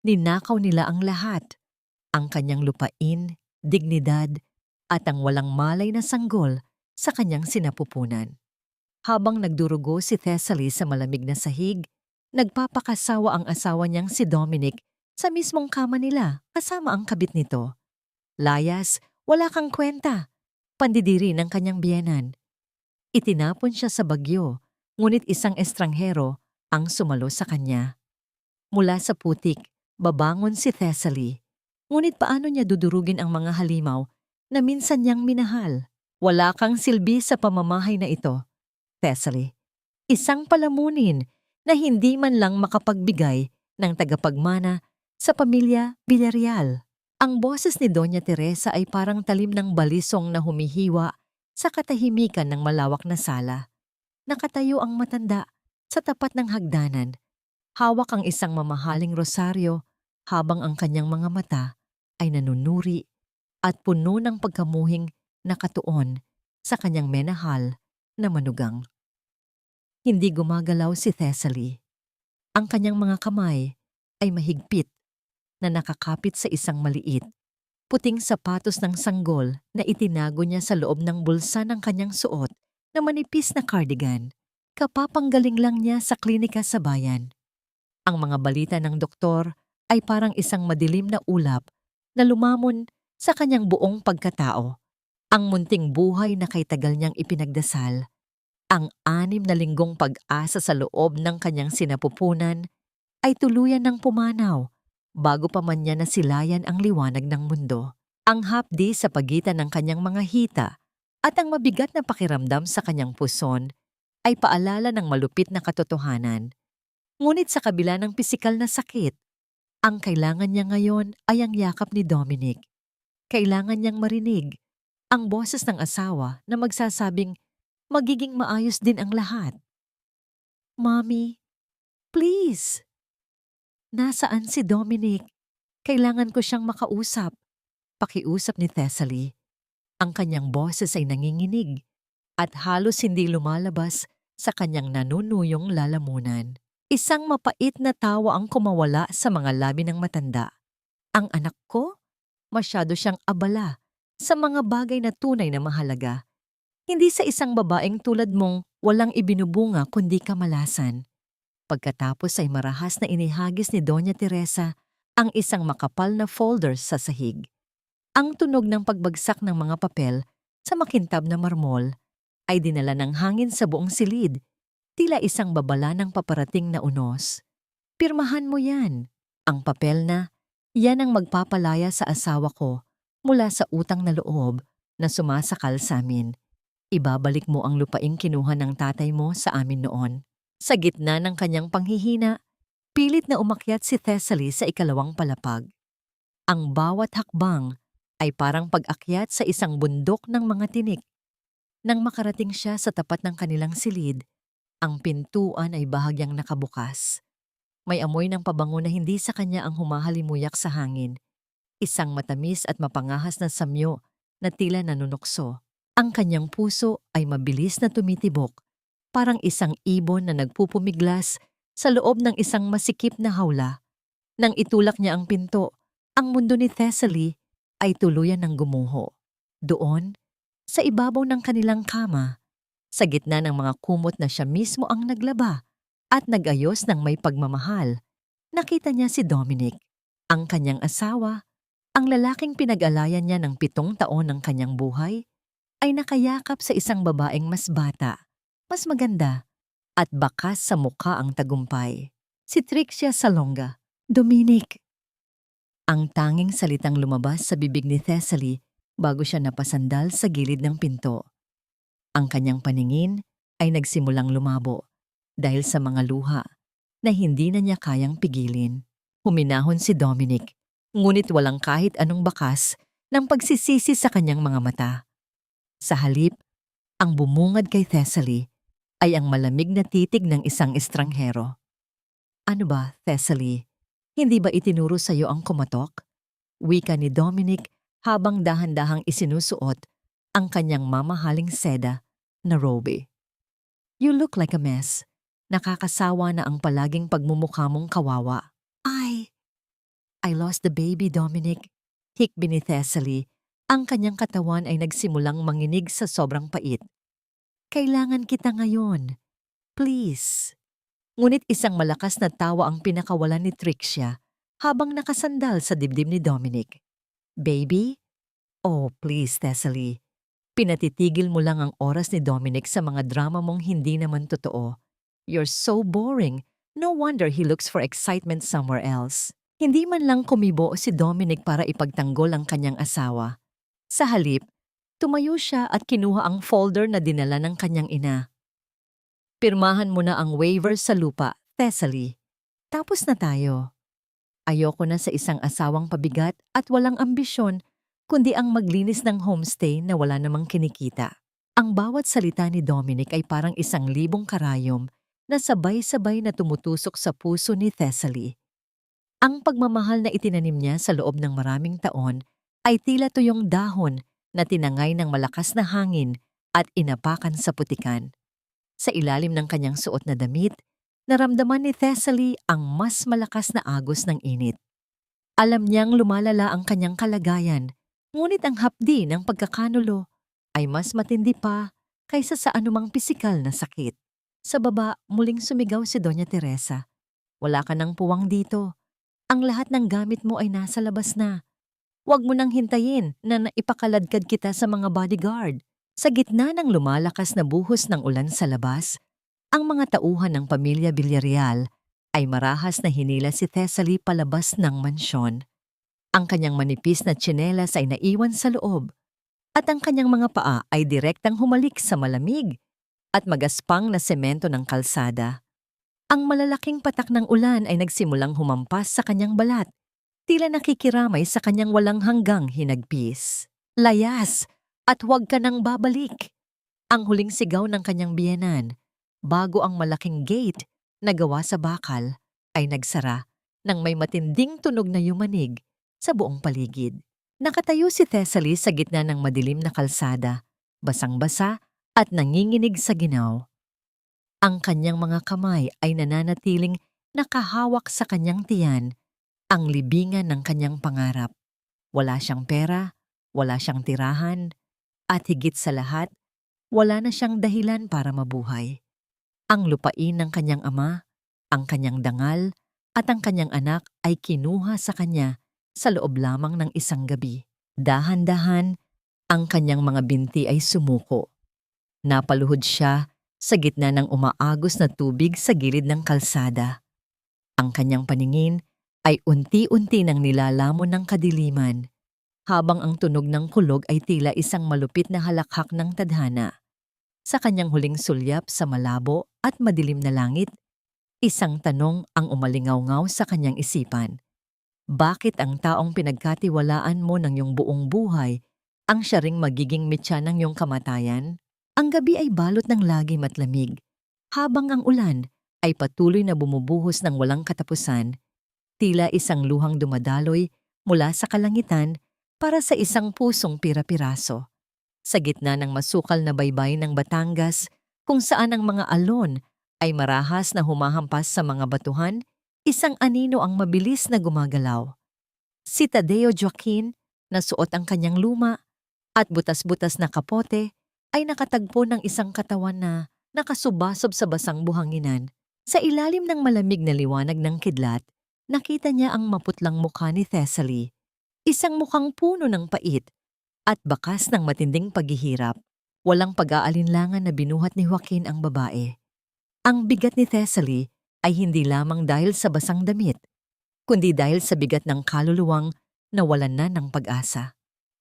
Ninakaw nila ang lahat, ang kanyang lupain, dignidad, at ang walang malay na sanggol sa kanyang sinapupunan. Habang nagdurugo si Thessaly sa malamig na sahig, nagpapakasawa ang asawa niyang si Dominic sa mismong kama nila kasama ang kabit nito. Layas, wala kang kwenta. Pandidiri ng kanyang biyenan. Itinapon siya sa bagyo, ngunit isang estranghero ang sumalo sa kanya. Mula sa putik, babangon si Thessaly. Ngunit paano niya dudurugin ang mga halimaw na minsan niyang minahal? Wala kang silbi sa pamamahay na ito, Thessaly. Isang palamunin na hindi man lang makapagbigay ng tagapagmana sa pamilya Villarreal. Ang boses ni Doña Teresa ay parang talim ng balisong na humihiwa sa katahimikan ng malawak na sala. Nakatayo ang matanda sa tapat ng hagdanan. Hawak ang isang mamahaling rosaryo habang ang kanyang mga mata ay nanunuri at puno ng pagkamuhing nakatuon sa kanyang menahal na manugang. Hindi gumagalaw si Thessaly. Ang kanyang mga kamay ay mahigpit na nakakapit sa isang maliit, puting sapatos ng sanggol na itinago niya sa loob ng bulsa ng kanyang suot na manipis na cardigan. Kapapanggaling lang niya sa klinika sa bayan. Ang mga balita ng doktor ay parang isang madilim na ulap na lumamon sa kanyang buong pagkatao. Ang munting buhay na kay tagal niyang ipinagdasal, ang 6 na linggong pag-asa sa loob ng kanyang sinapupunan ay tuluyan ng pumanaw bago pa man niya nasilayan ang liwanag ng mundo. Ang hapdi sa pagitan ng kanyang mga hita at ang mabigat na pakiramdam sa kanyang puson ay paalala ng malupit na katotohanan. Ngunit sa kabila ng pisikal na sakit, ang kailangan niya ngayon ay ang yakap ni Dominic. Kailangan niyang marinig ang boses ng asawa na magsasabing magiging maayos din ang lahat. Mommy, please! Nasaan si Dominic? Kailangan ko siyang makausap. Pakiusap ni Thessaly. Ang kanyang boses ay nanginginig at halos hindi lumalabas sa kanyang nanunuyong lalamunan. Isang mapait na tawa ang kumawala sa mga labi ng matanda. Ang anak ko? Masyado siyang abala sa mga bagay na tunay na mahalaga. Hindi sa isang babaeng tulad mong walang ibinubunga kundi kamalasan. Pagkatapos ay marahas na inihagis ni Doña Teresa ang isang makapal na folder sa sahig. Ang tunog ng pagbagsak ng mga papel sa makintab na marmol ay dinala ng hangin sa buong silid, tila isang babala ng paparating na unos. Pirmahan mo yan. Ang papel na, yan ang magpapalaya sa asawa ko mula sa utang na loob na sumasakal sa amin. Ibabalik mo ang lupaing kinuha ng tatay mo sa amin noon. Sa gitna ng kanyang panghihina, pilit na umakyat si Thessaly sa ikalawang palapag. Ang bawat hakbang ay parang pag-akyat sa isang bundok ng mga tinik. Nang makarating siya sa tapat ng kanilang silid, ang pintuan ay bahagyang nakabukas. May amoy ng pabango na hindi sa kanya ang humahalimuyak sa hangin. Isang matamis at mapangahas na samyo na tila nanunukso. Ang kanyang puso ay mabilis na tumitibok, parang isang ibon na nagpupumiglas sa loob ng isang masikip na hawla. Nang itulak niya ang pinto, ang mundo ni Thessaly ay tuluyan ng gumuho. Doon, sa ibabaw ng kanilang kama, sa gitna ng mga kumot na siya mismo ang naglaba at nagayos ng may pagmamahal, nakita niya si Dominic, ang kanyang asawa, ang lalaking pinag-alayan niya ng 7 taon ng kanyang buhay, ay nakayakap sa isang babaeng mas bata, mas maganda, at bakas sa mukha ang tagumpay. Si Trixia Salonga. Dominic! Ang tanging salitang lumabas sa bibig ni Thessaly bago siya napasandal sa gilid ng pinto. Ang kanyang paningin ay nagsimulang lumabo dahil sa mga luha na hindi na niya kayang pigilin. Huminahon si Dominic, ngunit walang kahit anong bakas ng pagsisisi sa kanyang mga mata. Sa halip, ang bumungad kay Thessaly ay ang malamig na titig ng isang estranghero. Ano ba, Thessaly? Hindi ba itinuro sa iyo ang kumatok? Wika ni Dominic habang dahan-dahang isinusuot ang kanyang mamahaling seda na robe. You look like a mess. Nakakasawa na ang palaging pagmumukha mong kawawa. Ay, I lost the baby, Dominic. Hikbi ni Thessaly. Ang kanyang katawan ay nagsimulang manginig sa sobrang pait. Kailangan kita ngayon. Please. Ngunit isang malakas na tawa ang pinakawalan ni Trixia habang nakasandal sa dibdib ni Dominic. Baby? Oh, please, Thessaly. Pinatitigil mo lang ang oras ni Dominic sa mga drama mong hindi naman totoo. You're so boring. No wonder he looks for excitement somewhere else. Hindi man lang kumibo si Dominic para ipagtanggol ang kanyang asawa. Sa halip, tumayo siya at kinuha ang folder na dinala ng kanyang ina. Pirmahan mo na ang waiver sa lupa, Thessaly. Tapos na tayo. Ayoko na sa isang asawang pabigat at walang ambisyon, kundi ang maglinis ng homestay na wala namang kinikita. Ang bawat salita ni Dominic ay parang 1,000 karayom na sabay-sabay na tumutusok sa puso ni Thessaly. Ang pagmamahal na itinanim niya sa loob ng maraming taon ay tila tuyong dahon na tinangay ng malakas na hangin at inapakan sa putikan. Sa ilalim ng kanyang suot na damit, naramdaman ni Thessaly ang mas malakas na agos ng init. Alam niyang lumalala ang kanyang kalagayan, ngunit ang hapdi ng pagkakanulo ay mas matindi pa kaysa sa anumang pisikal na sakit. Sa baba, muling sumigaw si Doña Teresa. Wala ka nang puwang dito. Ang lahat ng gamit mo ay nasa labas na. Huwag mo nang hintayin na naipakaladkad kita sa mga bodyguard. Sa gitna ng lumalakas na buhos ng ulan sa labas, ang mga tauhan ng pamilya Villarreal ay marahas na hinila si Thessaly palabas ng mansyon. Ang kanyang manipis na tsinelas ay naiwan sa loob at ang kanyang mga paa ay direktang humalik sa malamig at magaspang na semento ng kalsada. Ang malalaking patak ng ulan ay nagsimulang humampas sa kanyang balat, tila nakikiramay sa kanyang walang hanggang hinagpis. Layas! At huwag ka nang babalik! Ang huling sigaw ng kanyang biyenan, bago ang malaking gate na gawa sa bakal ay nagsara nang may matinding tunog na yumanig sa buong paligid. Nakatayo si Thessaly sa gitna ng madilim na kalsada, basang-basa at nanginginig sa ginaw. Ang kanyang mga kamay ay nananatiling nakahawak sa kanyang tiyan, ang libingan ng kanyang pangarap. Wala siyang pera, wala siyang tirahan, at higit sa lahat, wala na siyang dahilan para mabuhay. Ang lupain ng kanyang ama, ang kanyang dangal, at ang kanyang anak ay kinuha sa kanya sa loob lamang ng isang gabi. Dahan-dahan, ang kanyang mga binti ay sumuko. Napaluhod siya sa gitna ng umaagos na tubig sa gilid ng kalsada. Ang kanyang paningin ay unti-unti nang nilalamon ng kadiliman, habang ang tunog ng kulog ay tila isang malupit na halakhak ng tadhana. Sa kanyang huling sulyap sa malabo at madilim na langit, isang tanong ang umalingaw-ngaw sa kanyang isipan. Bakit ang taong pinagkatiwalaan mo ng iyong buong buhay ang siya ring magiging mitya ng iyong kamatayan? Ang gabi ay balot ng lagim at lamig, habang ang ulan ay patuloy na bumubuhos ng walang katapusan, tila isang luhang dumadaloy mula sa kalangitan para sa isang pusong pira-piraso. Sa gitna ng masukal na baybay ng Batangas, kung saan ang mga alon ay marahas na humahampas sa mga batuhan, isang anino ang mabilis na gumagalaw. Si Tadeo Joaquin, na suot ang kanyang luma at butas-butas na kapote, ay nakatagpo ng isang katawan na nakasubasob sa basang buhanginan. Sa ilalim ng malamig na liwanag ng kidlat, nakita niya ang maputlang mukha ni Thessaly, isang mukhang puno ng pait at bakas ng matinding paghihirap. Walang pag-aalinlangan na binuhat ni Joaquin ang babae. Ang bigat ni Thessaly ay hindi lamang dahil sa basang damit, kundi dahil sa bigat ng kaluluwang nawalan na ng pag-asa.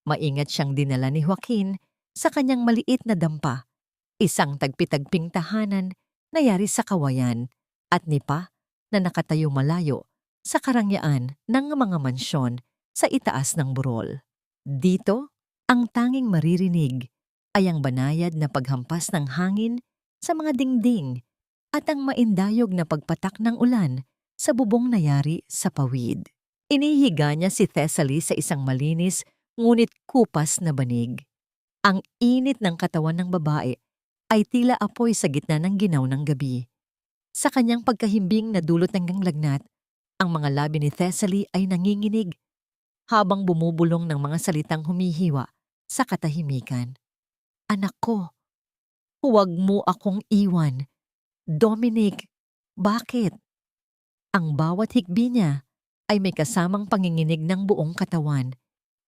Maingat siyang dinala ni Joaquin sa kanyang maliit na dampa, isang tagpi-tagping tahanan na yari sa kawayan at nipa na nakatayo malayo sa karangyaan ng mga mansyon sa itaas ng burol. Dito, ang tanging maririnig ay ang banayad na paghampas ng hangin sa mga dingding at ang maindayog na pagpatak ng ulan sa bubong na yari sa pawid. Inihiga niya si Thessaly sa isang malinis ngunit kupas na banig. Ang init ng katawan ng babae ay tila apoy sa gitna ng ginaw ng gabi. Sa kanyang pagkahimbing na dulot hanggang lagnat, Ang mga labi ni Thessaly ay nanginginig habang bumubulong ng mga salitang humihiwa sa katahimikan. Anak ko, huwag mo akong iwan. Dominic, bakit? Ang bawat hikbi niya ay may kasamang panginginig ng buong katawan,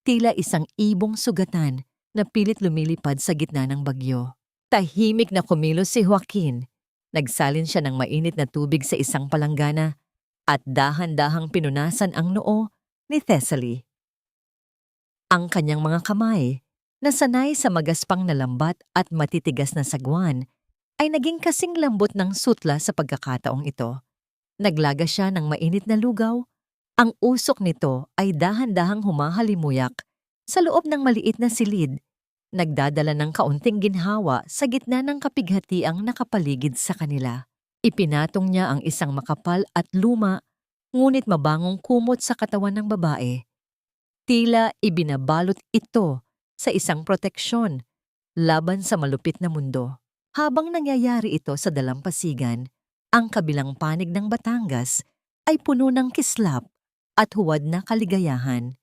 tila isang ibong sugatan na pilit lumilipad sa gitna ng bagyo. Tahimik na kumilos si Joaquin. Nagsalin siya ng mainit na tubig sa isang palanggana at dahan-dahang pinunasan ang noo ni Thessaly. Ang kanyang mga kamay, na sanay sa magaspang na lambat at matitigas na sagwan, ay naging kasing lambot ng sutla sa pagkakataong ito. Naglaga siya ng mainit na lugaw. Ang usok nito ay dahan-dahang humahalimuyak sa loob ng maliit na silid, nagdadala ng kaunting ginhawa sa gitna ng kapighatiang nakapaligid sa kanila. Ipinatong niya ang isang makapal at luma, ngunit mabangong kumot sa katawan ng babae. Tila ibinabalot ito sa isang proteksyon laban sa malupit na mundo. Habang nangyayari ito sa dalampasigan, ang kabilang panig ng Batangas ay puno ng kislap at huwad na kaligayahan.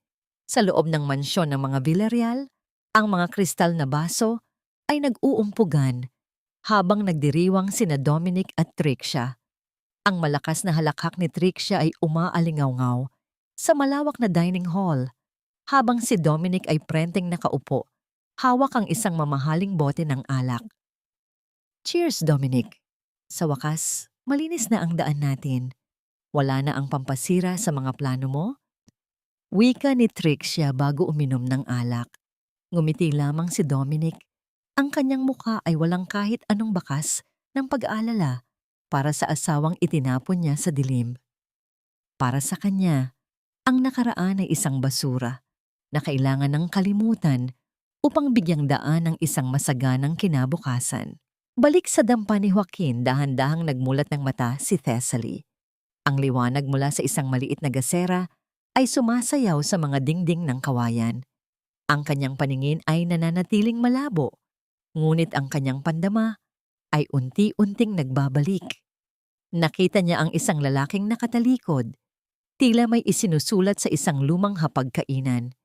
Sa loob ng mansyon ng mga Villarreal, ang mga kristal na baso ay nag-uumpugan habang nagdiriwang sina Dominic at Trixia. Ang malakas na halakhak ni Trixia ay umaalingaw-ngaw sa malawak na dining hall, habang si Dominic ay prenteng nakaupo, hawak ang isang mamahaling bote ng alak. Cheers, Dominic. Sa wakas, malinis na ang daan natin. Wala na ang pampasira sa mga plano mo? Wika ni Trixia bago uminom ng alak. Ngumiti lamang si Dominic. Ang kanyang mukha ay walang kahit anong bakas ng pag-aalala para sa asawang itinapon niya sa dilim. Para sa kanya, ang nakaraan ay isang basura na kailangan ng kalimutan upang bigyang daan ng isang masaganang kinabukasan. Balik sa dampa ni Joaquin, dahan-dahang nagmulat ng mata si Thessaly. Ang liwanag mula sa isang maliit na gasera ay sumasayaw sa mga dingding ng kawayan. Ang kanyang paningin ay nananatiling malabo, ngunit ang kanyang pandama ay unti-unting nagbabalik. Nakita niya ang isang lalaking nakatalikod, tila may isinusulat sa isang lumang hapagkainan.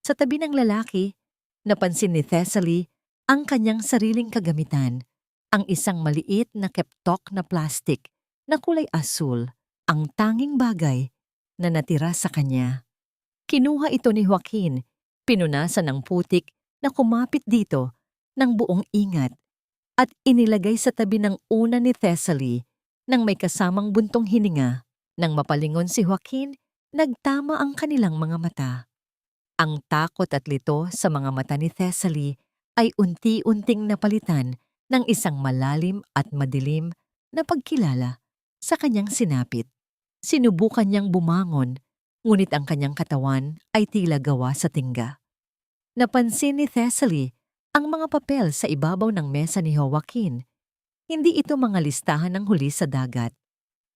Sa tabi ng lalaki, napansin ni Thessaly ang kanyang sariling kagamitan, ang isang maliit na keptok na plastik na kulay asul, ang tanging bagay na natira sa kanya. Kinuha ito ni Joaquin, pinunasan ng putik na kumapit dito ng buong ingat at inilagay sa tabi ng una ni Thessaly nang may kasamang buntong hininga. Nang mapalingon si Joaquin, nagtama ang kanilang mga mata. Ang takot at lito sa mga mata ni Thessaly ay unti-unting napalitan ng isang malalim at madilim na pagkilala sa kanyang sinapit. Sinubukan niyang bumangon, ngunit ang kanyang katawan ay tila gawa sa tingga. Napansin ni Thessaly ang mga papel sa ibabaw ng mesa ni Joaquin. Hindi ito mga listahan ng huli sa dagat,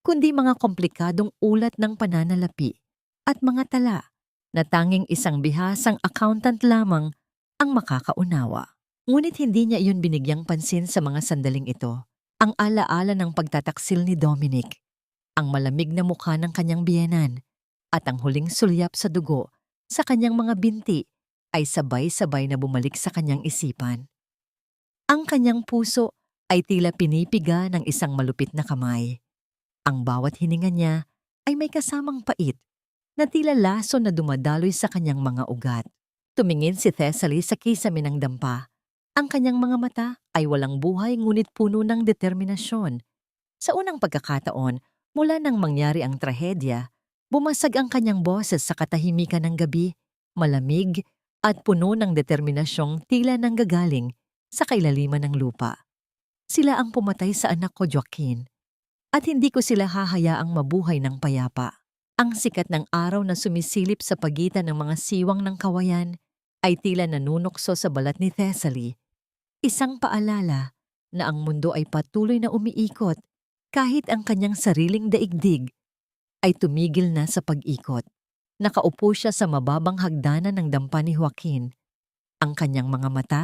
kundi mga komplikadong ulat ng pananalapi at mga tala na tanging isang bihasang accountant lamang ang makakaunawa. Ngunit hindi niya iyon binigyang pansin sa mga sandaling ito. Ang alaala ng pagtataksil ni Dominic, ang malamig na mukha ng kanyang biyenan, at ang huling sulyap sa dugo sa kanyang mga binti ay sabay-sabay na bumalik sa kanyang isipan. Ang kanyang puso ay tila pinipiga ng isang malupit na kamay. Ang bawat hininga niya ay may kasamang pait na tila laso na dumadaloy sa kanyang mga ugat. Tumingin si Thessaly sa kisame ng dampa. Ang kanyang mga mata ay walang buhay ngunit puno ng determinasyon. Sa unang pagkakataon, mula nang mangyari ang trahedya, bumasag ang kanyang boses sa katahimikan ng gabi, malamig at puno ng determinasyong tila nanggagaling sa kailaliman ng lupa. Sila ang pumatay sa anak ko, Joaquin, at hindi ko sila hahayaang mabuhay ng payapa. Ang sikat ng araw na sumisilip sa pagitan ng mga siwang ng kawayan ay tila nanunukso sa balat ni Thessaly. Isang paalala na ang mundo ay patuloy na umiikot kahit ang kanyang sariling daigdig ay tumigil na sa pag-ikot. Nakaupo siya sa mababang hagdanan ng dampa ni Joaquin. Ang kanyang mga mata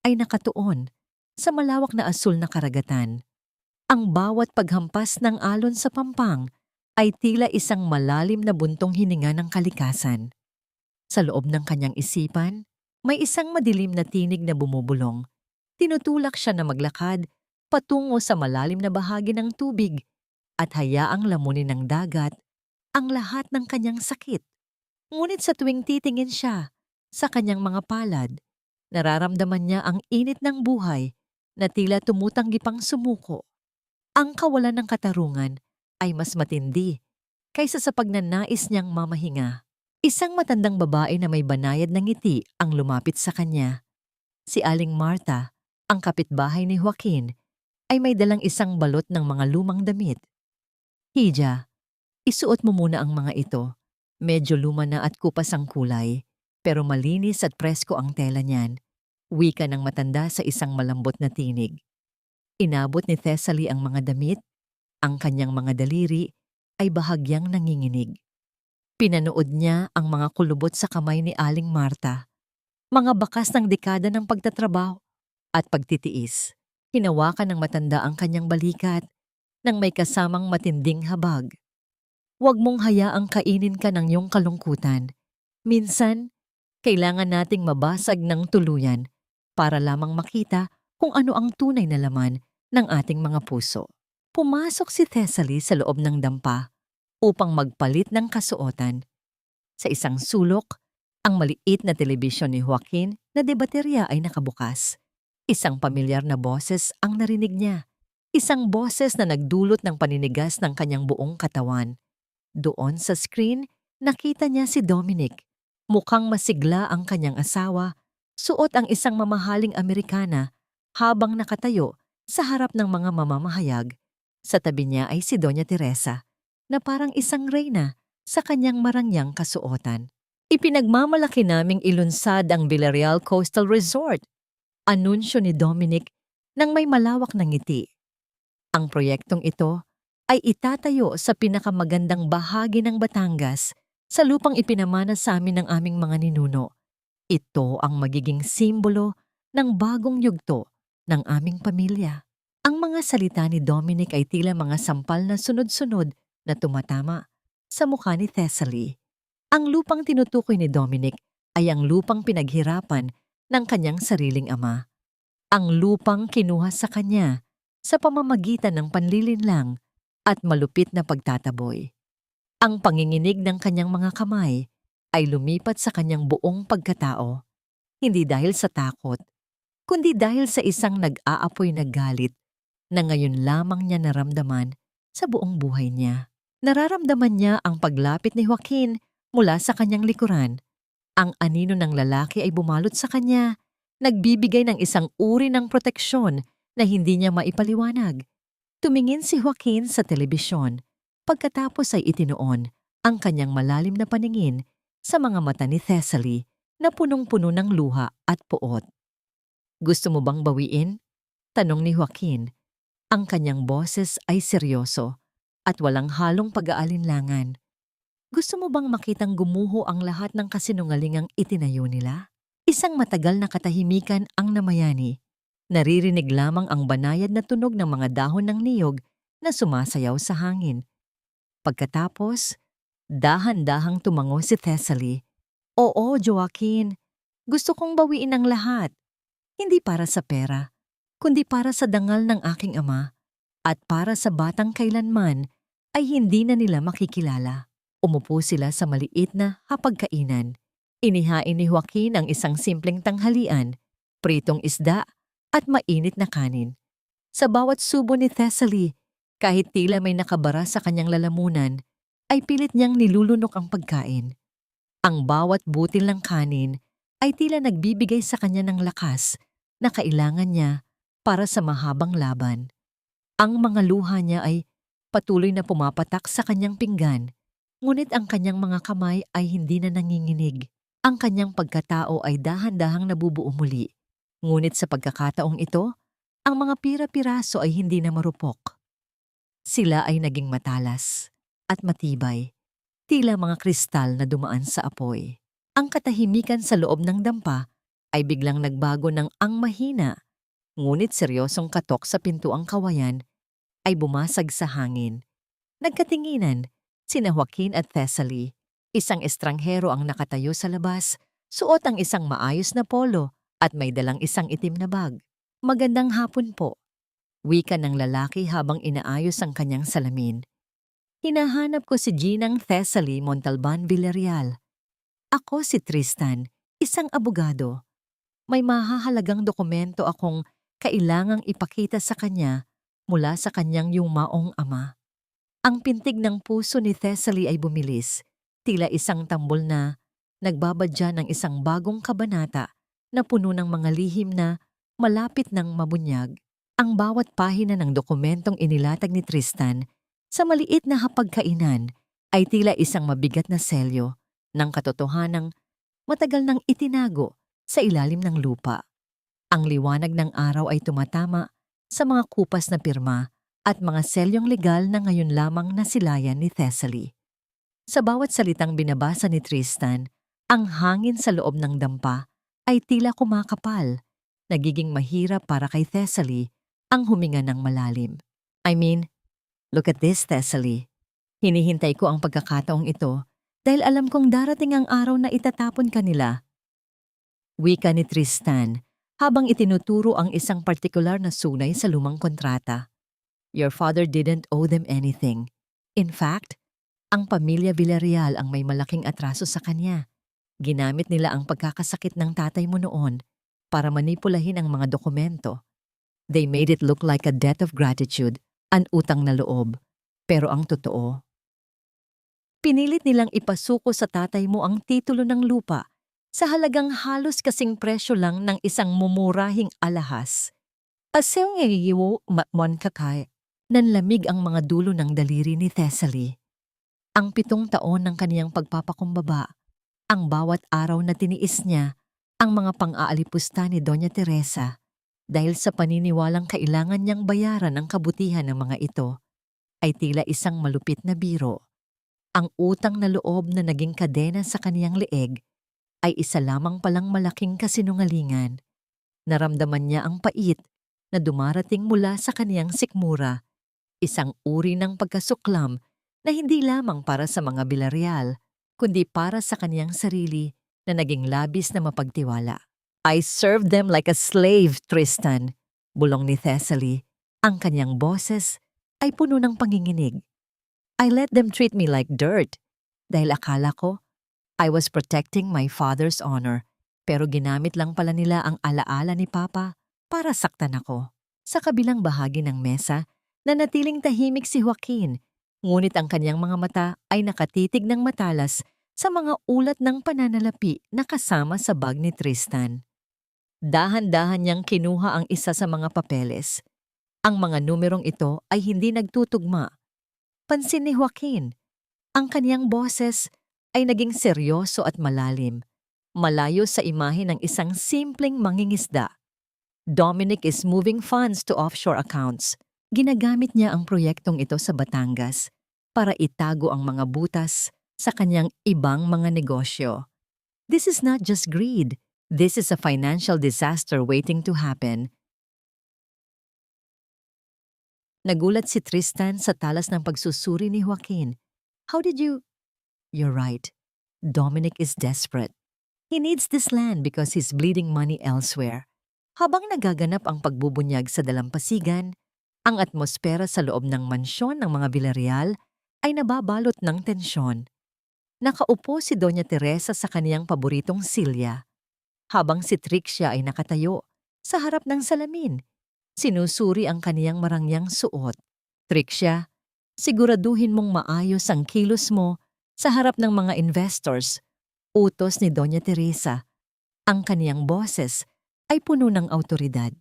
ay nakatuon sa malawak na asul na karagatan. Ang bawat paghampas ng alon sa pampang ay tila isang malalim na buntong hininga ng kalikasan. Sa loob ng kanyang isipan, may isang madilim na tinig na bumubulong. Tinutulak siya na maglakad patungo sa malalim na bahagi ng tubig at hayaang lamunin ng dagat ang lahat ng kanyang sakit. Ngunit sa tuwing titingin siya sa kanyang mga palad, nararamdaman niya ang init ng buhay na tila tumutanggi pang sumuko. Ang kawalan ng katarungan ay mas matindi kaysa sa pagnanais niyang mamahinga. Isang matandang babae na may banayad ng ngiti ang lumapit sa kanya. Si Aling Marta, ang kapitbahay ni Joaquin, ay may dalang isang balot ng mga lumang damit. "Hija, isuot mo muna ang mga ito. Medyo luma na at kupas ang kulay, pero malinis at presko ang tela niyan," wika ng matanda sa isang malambot na tinig. Inabot ni Thessaly ang mga damit. Ang kanyang mga daliri ay bahagyang nanginginig. Pinanood niya ang mga kulubot sa kamay ni Aling Marta, mga bakas ng dekada ng pagtatrabaho at pagtitiis. Hinawakan ng matanda ang kanyang balikat nang may kasamang matinding habag. "Huwag mong hayaang kainin ka ng iyong kalungkutan. Minsan, kailangan nating mabasag ng tuluyan para lamang makita kung ano ang tunay na laman ng ating mga puso." Pumasok si Thessaly sa loob ng dampa upang magpalit ng kasuotan. Sa isang sulok, ang maliit na telebisyon ni Joaquin na debaterya ay nakabukas. Isang pamilyar na boses ang narinig niya. Isang boses na nagdulot ng paninigas ng kanyang buong katawan. Doon sa screen, nakita niya si Dominic. Mukhang masigla ang kanyang asawa, suot ang isang mamahaling Amerikana habang nakatayo sa harap ng mga mamamahayag. Sa tabi niya ay si Doña Teresa, na parang isang reyna sa kanyang marangyang kasuotan. "Ipinagmamalaki naming ilunsad ang Villarreal Coastal Resort," anunsyo ni Dominic nang may malawak na ngiti. "Ang proyektong ito ay itatayo sa pinakamagandang bahagi ng Batangas sa lupang ipinamana sa amin ng aming mga ninuno. Ito ang magiging simbolo ng bagong yugto ng aming pamilya." Ang mga salita ni Dominic ay tila mga sampal na sunod-sunod na tumatama sa mukha ni Thessaly. Ang lupang tinutukoy ni Dominic ay ang lupang pinaghirapan ng kanyang sariling ama. Ang lupang kinuha sa kanya sa pamamagitan ng panlilinlang at malupit na pagtataboy. Ang panginginig ng kanyang mga kamay ay lumipat sa kanyang buong pagkatao, hindi dahil sa takot, kundi dahil sa isang nag-aapoy na galit na ngayon lamang niya naramdaman sa buong buhay niya. Nararamdaman niya ang paglapit ni Joaquin mula sa kanyang likuran. Ang anino ng lalaki ay bumalot sa kanya, nagbibigay ng isang uri ng proteksyon na hindi niya maipaliwanag. Tumingin si Joaquin sa telebisyon, pagkatapos ay itinoon ang kanyang malalim na paningin sa mga mata ni Thessaly na punong-puno ng luha at puot. "Gusto mo bang bawiin?" tanong ni Joaquin. Ang kanyang boses ay seryoso at walang halong pag-aalinlangan. "Gusto mo bang makitang gumuho ang lahat ng kasinungalingang itinayo nila?" Isang matagal na katahimikan ang namayani. Naririnig lamang ang banayad na tunog ng mga dahon ng niyog na sumasayaw sa hangin. Pagkatapos, dahan-dahang tumango si Thessaly. "Oo, Joaquin, gusto kong bawiin ang lahat. Hindi para sa pera, kundi para sa dangal ng aking ama at para sa batang kailanman ay hindi na nila makikilala." Umupo sila sa maliit na hapagkainan. Inihain ni Joaquin ang isang simpleng tanghalian, pritong isda at mainit na kanin. Sa bawat subo ni Thessaly, kahit tila may nakabara sa kanyang lalamunan, ay pilit niyang nilulunok ang pagkain. Ang bawat butil ng kanin ay tila nagbibigay sa kanya ng lakas na kailangan niya para sa mahabang laban. Ang mga luha niya ay patuloy na pumapatak sa kanyang pinggan, ngunit ang kanyang mga kamay ay hindi na nanginginig. Ang kanyang pagkatao ay dahan-dahang nabubuo muli, ngunit sa pagkakataong ito, ang mga pira-piraso ay hindi na marupok. Sila ay naging matalas at matibay, tila mga kristal na dumaan sa apoy. Ang katahimikan sa loob ng dampa ay biglang nagbago ng ang mahina, ngunit seryosong katok sa pintuang kawayan ay bumasag sa hangin. Nagkatinginan Sina Joaquin at Thessaly. Isang estranghero ang nakatayo sa labas, suot ang isang maayos na polo at may dalang isang itim na bag. Magandang hapon po, wika ng lalaki habang inaayos ang kanyang salamin. Hinahanap ko si Ginang Thessaly Montalban Villarreal. Ako si Tristan, isang abogado. May mahahalagang dokumento akong kailangang ipakita sa kanya mula sa kanyang yumaong ama. Ang pintig ng puso ni Thessaly ay bumilis, tila isang tambol na nagbabadya ng isang bagong kabanata na puno ng mga lihim na malapit ng mabunyag. Ang bawat pahina ng dokumentong inilatag ni Tristan sa maliit na hapagkainan ay tila isang mabigat na selyo ng katotohanang matagal nang itinago sa ilalim ng lupa. Ang liwanag ng araw ay tumatama sa mga kupas na pirma at mga selyong legal na ngayon lamang nasilayan ni Thessaly. Sa bawat salitang binabasa ni Tristan, ang hangin sa loob ng dampa ay tila kumakapal, nagiging mahirap para kay Thessaly ang huminga ng malalim. Look at this, Thessaly. Hinihintay ko ang pagkakataong ito dahil alam kong darating ang araw na itatapon ka nila. Wika ni Tristan habang itinuturo ang isang partikular na sunay sa lumang kontrata. Your father didn't owe them anything. In fact, ang pamilya Villarreal ang may malaking atraso sa kanya. Ginamit nila ang pagkakasakit ng tatay mo noon para manipulahin ang mga dokumento. They made it look like a debt of gratitude, an utang na loob. Pero ang totoo, pinilit nilang ipasuko sa tatay mo ang titulo ng lupa sa halagang halos kasing presyo lang ng isang mumurahing alahas. Aseong ngayiwo matmon kakay, nanlamig ang mga dulo ng daliri ni Thessaly. Ang 7 taon ng kaniyang pagpapakumbaba, ang bawat araw na tiniis niya, ang mga pang-aalipusta ni Doña Teresa, dahil sa paniniwalang kailangan niyang bayaran ang kabutihan ng mga ito, ay tila isang malupit na biro. Ang utang na loob na naging kadena sa kaniyang leeg ay isa lamang palang malaking kasinungalingan. Naramdaman niya ang pait na dumarating mula sa kaniyang sikmura, isang uri ng pagkasuklam na hindi lamang para sa mga Villarreal, kundi para sa kaniyang sarili na naging labis na mapagtiwala. I served them like a slave, Tristan, bulong ni Thessaly. Ang kanyang boses ay puno ng panginginig. I let them treat me like dirt dahil akala ko I was protecting my father's honor, pero ginamit lang pala nila ang alaala ni Papa para saktan ako. Sa kabilang bahagi ng mesa, nanatiling tahimik si Joaquin, ngunit ang kanyang mga mata ay nakatitig ng matalas sa mga ulat ng pananalapi na kasama sa bag ni Tristan. Dahan-dahan niyang kinuha ang isa sa mga papeles. Ang mga numerong ito ay hindi nagtutugma. Pansin ni Joaquin, ang kaniyang boses ay naging seryoso at malalim, malayo sa imahe ng isang simpleng mangingisda. Dominic is moving funds to offshore accounts. Ginagamit niya ang proyektong ito sa Batangas para itago ang mga butas sa kanyang ibang mga negosyo. This is not just greed. This is a financial disaster waiting to happen. Nagulat si Tristan sa talas ng pagsusuri ni Joaquin. How did you... You're right. Dominic is desperate. He needs this land because he's bleeding money elsewhere. Habang nagaganap ang pagbubunyag sa dalampasigan, ang atmosfera sa loob ng mansyon ng mga Villarreal ay nababalot ng tensyon. Nakaupo si Doña Teresa sa kaniyang paboritong silya, habang si Trixia ay nakatayo sa harap ng salamin. Sinusuri ang kaniyang marangyang suot. Trixia, siguraduhin mong maayos ang kilos mo sa harap ng mga investors. Utos ni Doña Teresa. Ang kaniyang boses ay puno ng awtoridad.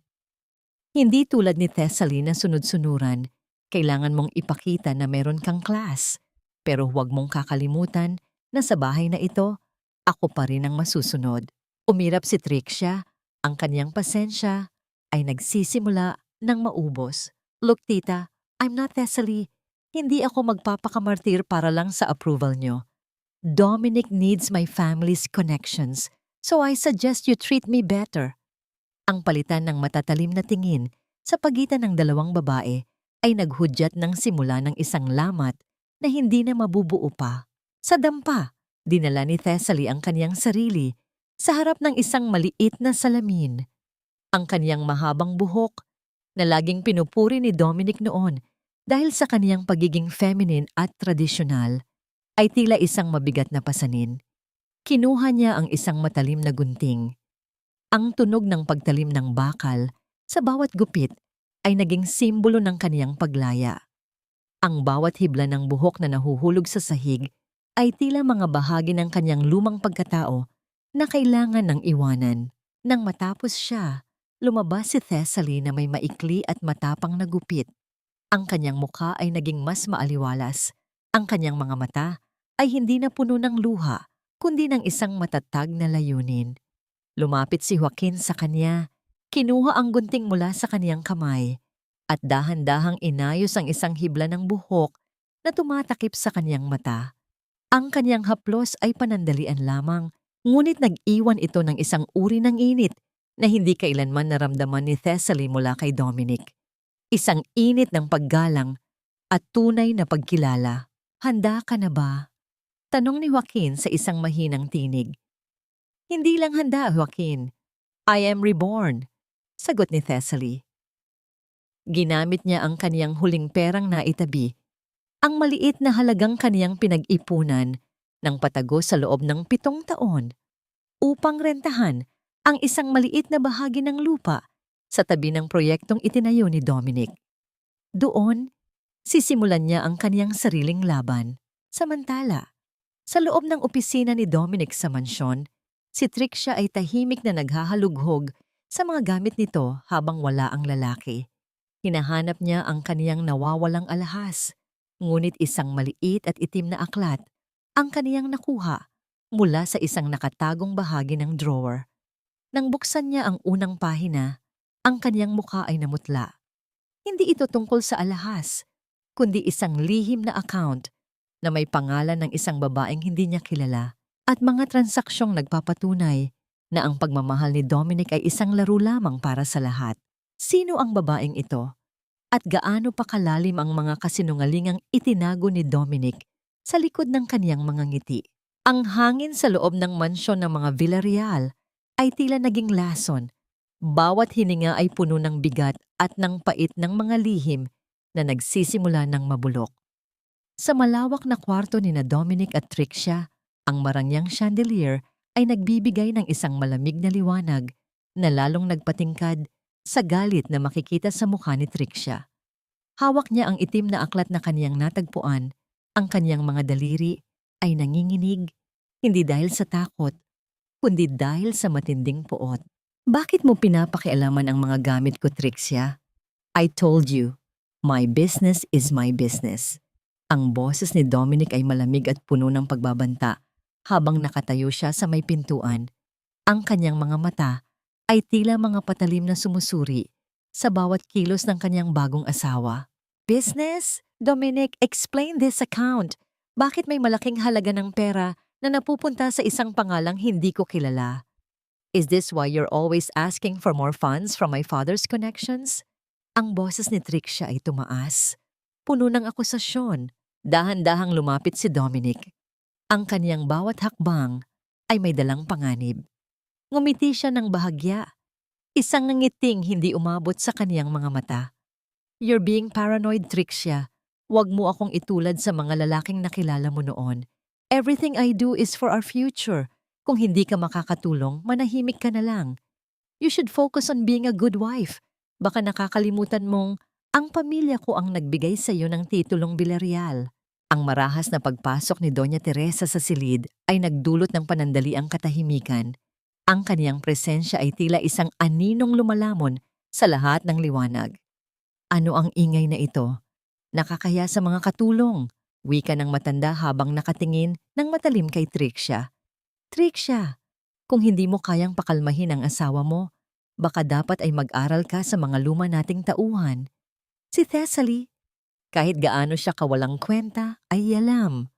Hindi tulad ni Thessaly na sunod-sunuran, kailangan mong ipakita na meron kang class. Pero huwag mong kakalimutan na sa bahay na ito, ako pa rin ang masusunod. Umirap si Trixia, ang kaniyang pasensya ay nagsisimula ng maubos. Look tita, I'm not Thessaly. Hindi ako magpapakamartir para lang sa approval nyo. Dominic needs my family's connections, so I suggest you treat me better. Ang palitan ng matatalim na tingin sa pagitan ng dalawang babae ay naghudyat ng simula ng isang lamat na hindi na mabubuo pa. Sa dampa, dinala ni Thessaly ang kaniyang sarili sa harap ng isang maliit na salamin. Ang kaniyang mahabang buhok na laging pinupuri ni Dominic noon dahil sa kaniyang pagiging feminine at tradisyonal ay tila isang mabigat na pasanin. Kinuha niya ang isang matalim na gunting. Ang tunog ng pagtalim ng bakal sa bawat gupit ay naging simbolo ng kaniyang paglaya. Ang bawat hibla ng buhok na nahuhulog sa sahig ay tila mga bahagi ng kaniyang lumang pagkatao na kailangan ng iwanan. Nang matapos siya, lumabas si Thessaly na may maikli at matapang na gupit. Ang kanyang mukha ay naging mas maaliwalas. Ang kanyang mga mata ay hindi na puno ng luha, kundi ng isang matatag na layunin. Lumapit si Joaquin sa kanya, kinuha ang gunting mula sa kaniyang kamay, at dahan-dahang inayos ang isang hibla ng buhok na tumatakip sa kaniyang mata. Ang kaniyang haplos ay panandalian lamang, ngunit nag-iwan ito ng isang uri ng init na hindi kailanman naramdaman ni Thessaly mula kay Dominic. Isang init ng paggalang at tunay na pagkilala. Handa ka na ba? Tanong ni Joaquin sa isang mahinang tinig. Hindi lang handa, Joaquin. I am reborn, sagot ni Thessaly. Ginamit niya ang kaniyang huling perang naitabi, ang maliit na halagang kaniyang pinag-ipunan ng patago sa loob ng 7 taon, upang rentahan ang isang maliit na bahagi ng lupa sa tabi ng proyektong itinayo ni Dominic. Doon, sisimulan niya ang kaniyang sariling laban. Samantala, sa loob ng opisina ni Dominic sa mansyon, si Trixia ay tahimik na naghahalughog sa mga gamit nito habang wala ang lalaki. Hinahanap niya ang kaniyang nawawalang alahas, ngunit isang maliit at itim na aklat ang kaniyang nakuha mula sa isang nakatagong bahagi ng drawer. Nang buksan niya ang unang pahina, ang kaniyang mukha ay namutla. Hindi ito tungkol sa alahas, kundi isang lihim na account na may pangalan ng isang babaeng hindi niya kilala at mga transaksyong nagpapatunay na ang pagmamahal ni Dominic ay isang laro lamang para sa lahat. Sino ang babaeng ito? At gaano pa kalalim ang mga kasinungalingang itinago ni Dominic sa likod ng kaniyang mga ngiti? Ang hangin sa loob ng mansyon ng mga Villarreal ay tila naging lason. Bawat hininga ay puno ng bigat at ng pait ng mga lihim na nagsisimula ng mabulok. Sa malawak na kwarto ni na Dominic at Trixia, ang marangyang chandelier ay nagbibigay ng isang malamig na liwanag na lalong nagpatingkad sa galit na makikita sa mukha ni Trixia. Hawak niya ang itim na aklat na kaniyang natagpuan, ang kaniyang mga daliri ay nanginginig, hindi dahil sa takot, kundi dahil sa matinding puot. Bakit mo pinapakialaman ang mga gamit ko, Trixia? I told you, my business is my business. Ang boses ni Dominic ay malamig at puno ng pagbabanta habang nakatayo siya sa may pintuan. Ang kanyang mga mata ay tila mga patalim na sumusuri sa bawat kilos ng kanyang bagong asawa. Business? Dominic, explain this account. Bakit may malaking halaga ng pera na napupunta sa isang pangalang hindi ko kilala? Is this why you're always asking for more funds from my father's connections? Ang boses ni Trixia ay tumaas, puno ng akusasyon. Dahan-dahang lumapit si Dominic. Ang kaniyang bawat hakbang ay may dalang panganib. Ngumiti siya ng bahagya, isang ngiting hindi umabot sa kaniyang mga mata. You're being paranoid, Trixia. Huwag mo akong itulad sa mga lalaking nakilala mo noon. Everything I do is for our future. Kung hindi ka makakatulong, manahimik ka na lang. You should focus on being a good wife. Baka nakakalimutan mong ang pamilya ko ang nagbigay sa iyo ng titulong Villarreal. Ang marahas na pagpasok ni Doña Teresa sa silid ay nagdulot ng panandaliang katahimikan. Ang kaniyang presensya ay tila isang aninong lumalamon sa lahat ng liwanag. Ano ang ingay na ito? Nakakaya sa mga katulong, wika ng matanda habang nakatingin ng matalim kay Trixia. Trixia, kung hindi mo kayang pakalmahin ang asawa mo, baka dapat ay mag-aral ka sa mga luma nating tauhan. Si Thessaly, kahit gaano siya kawalang kwenta, ay alam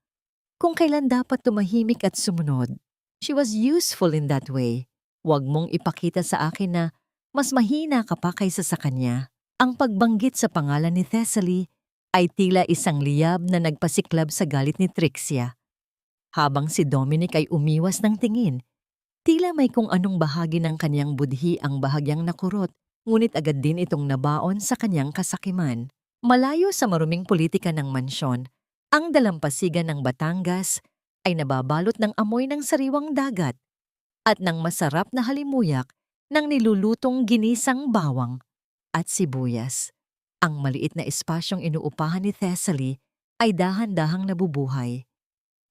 kung kailan dapat tumahimik at sumunod. She was useful in that way. Huwag mong ipakita sa akin na mas mahina ka pa kaysa sa kanya. Ang pagbanggit sa pangalan ni Thessaly ay tila isang liyab na nagpasiklab sa galit ni Trixia. Habang si Dominic ay umiwas ng tingin, tila may kung anong bahagi ng kanyang budhi ang bahagyang nakurot, ngunit agad din itong nabaon sa kanyang kasakiman. Malayo sa maruming politika ng mansyon, ang dalampasigan ng Batangas ay nababalot ng amoy ng sariwang dagat at ng masarap na halimuyak ng nilulutong ginisang bawang at sibuyas. Ang maliit na espasyong inuupahan ni Thessaly ay dahan-dahang nabubuhay.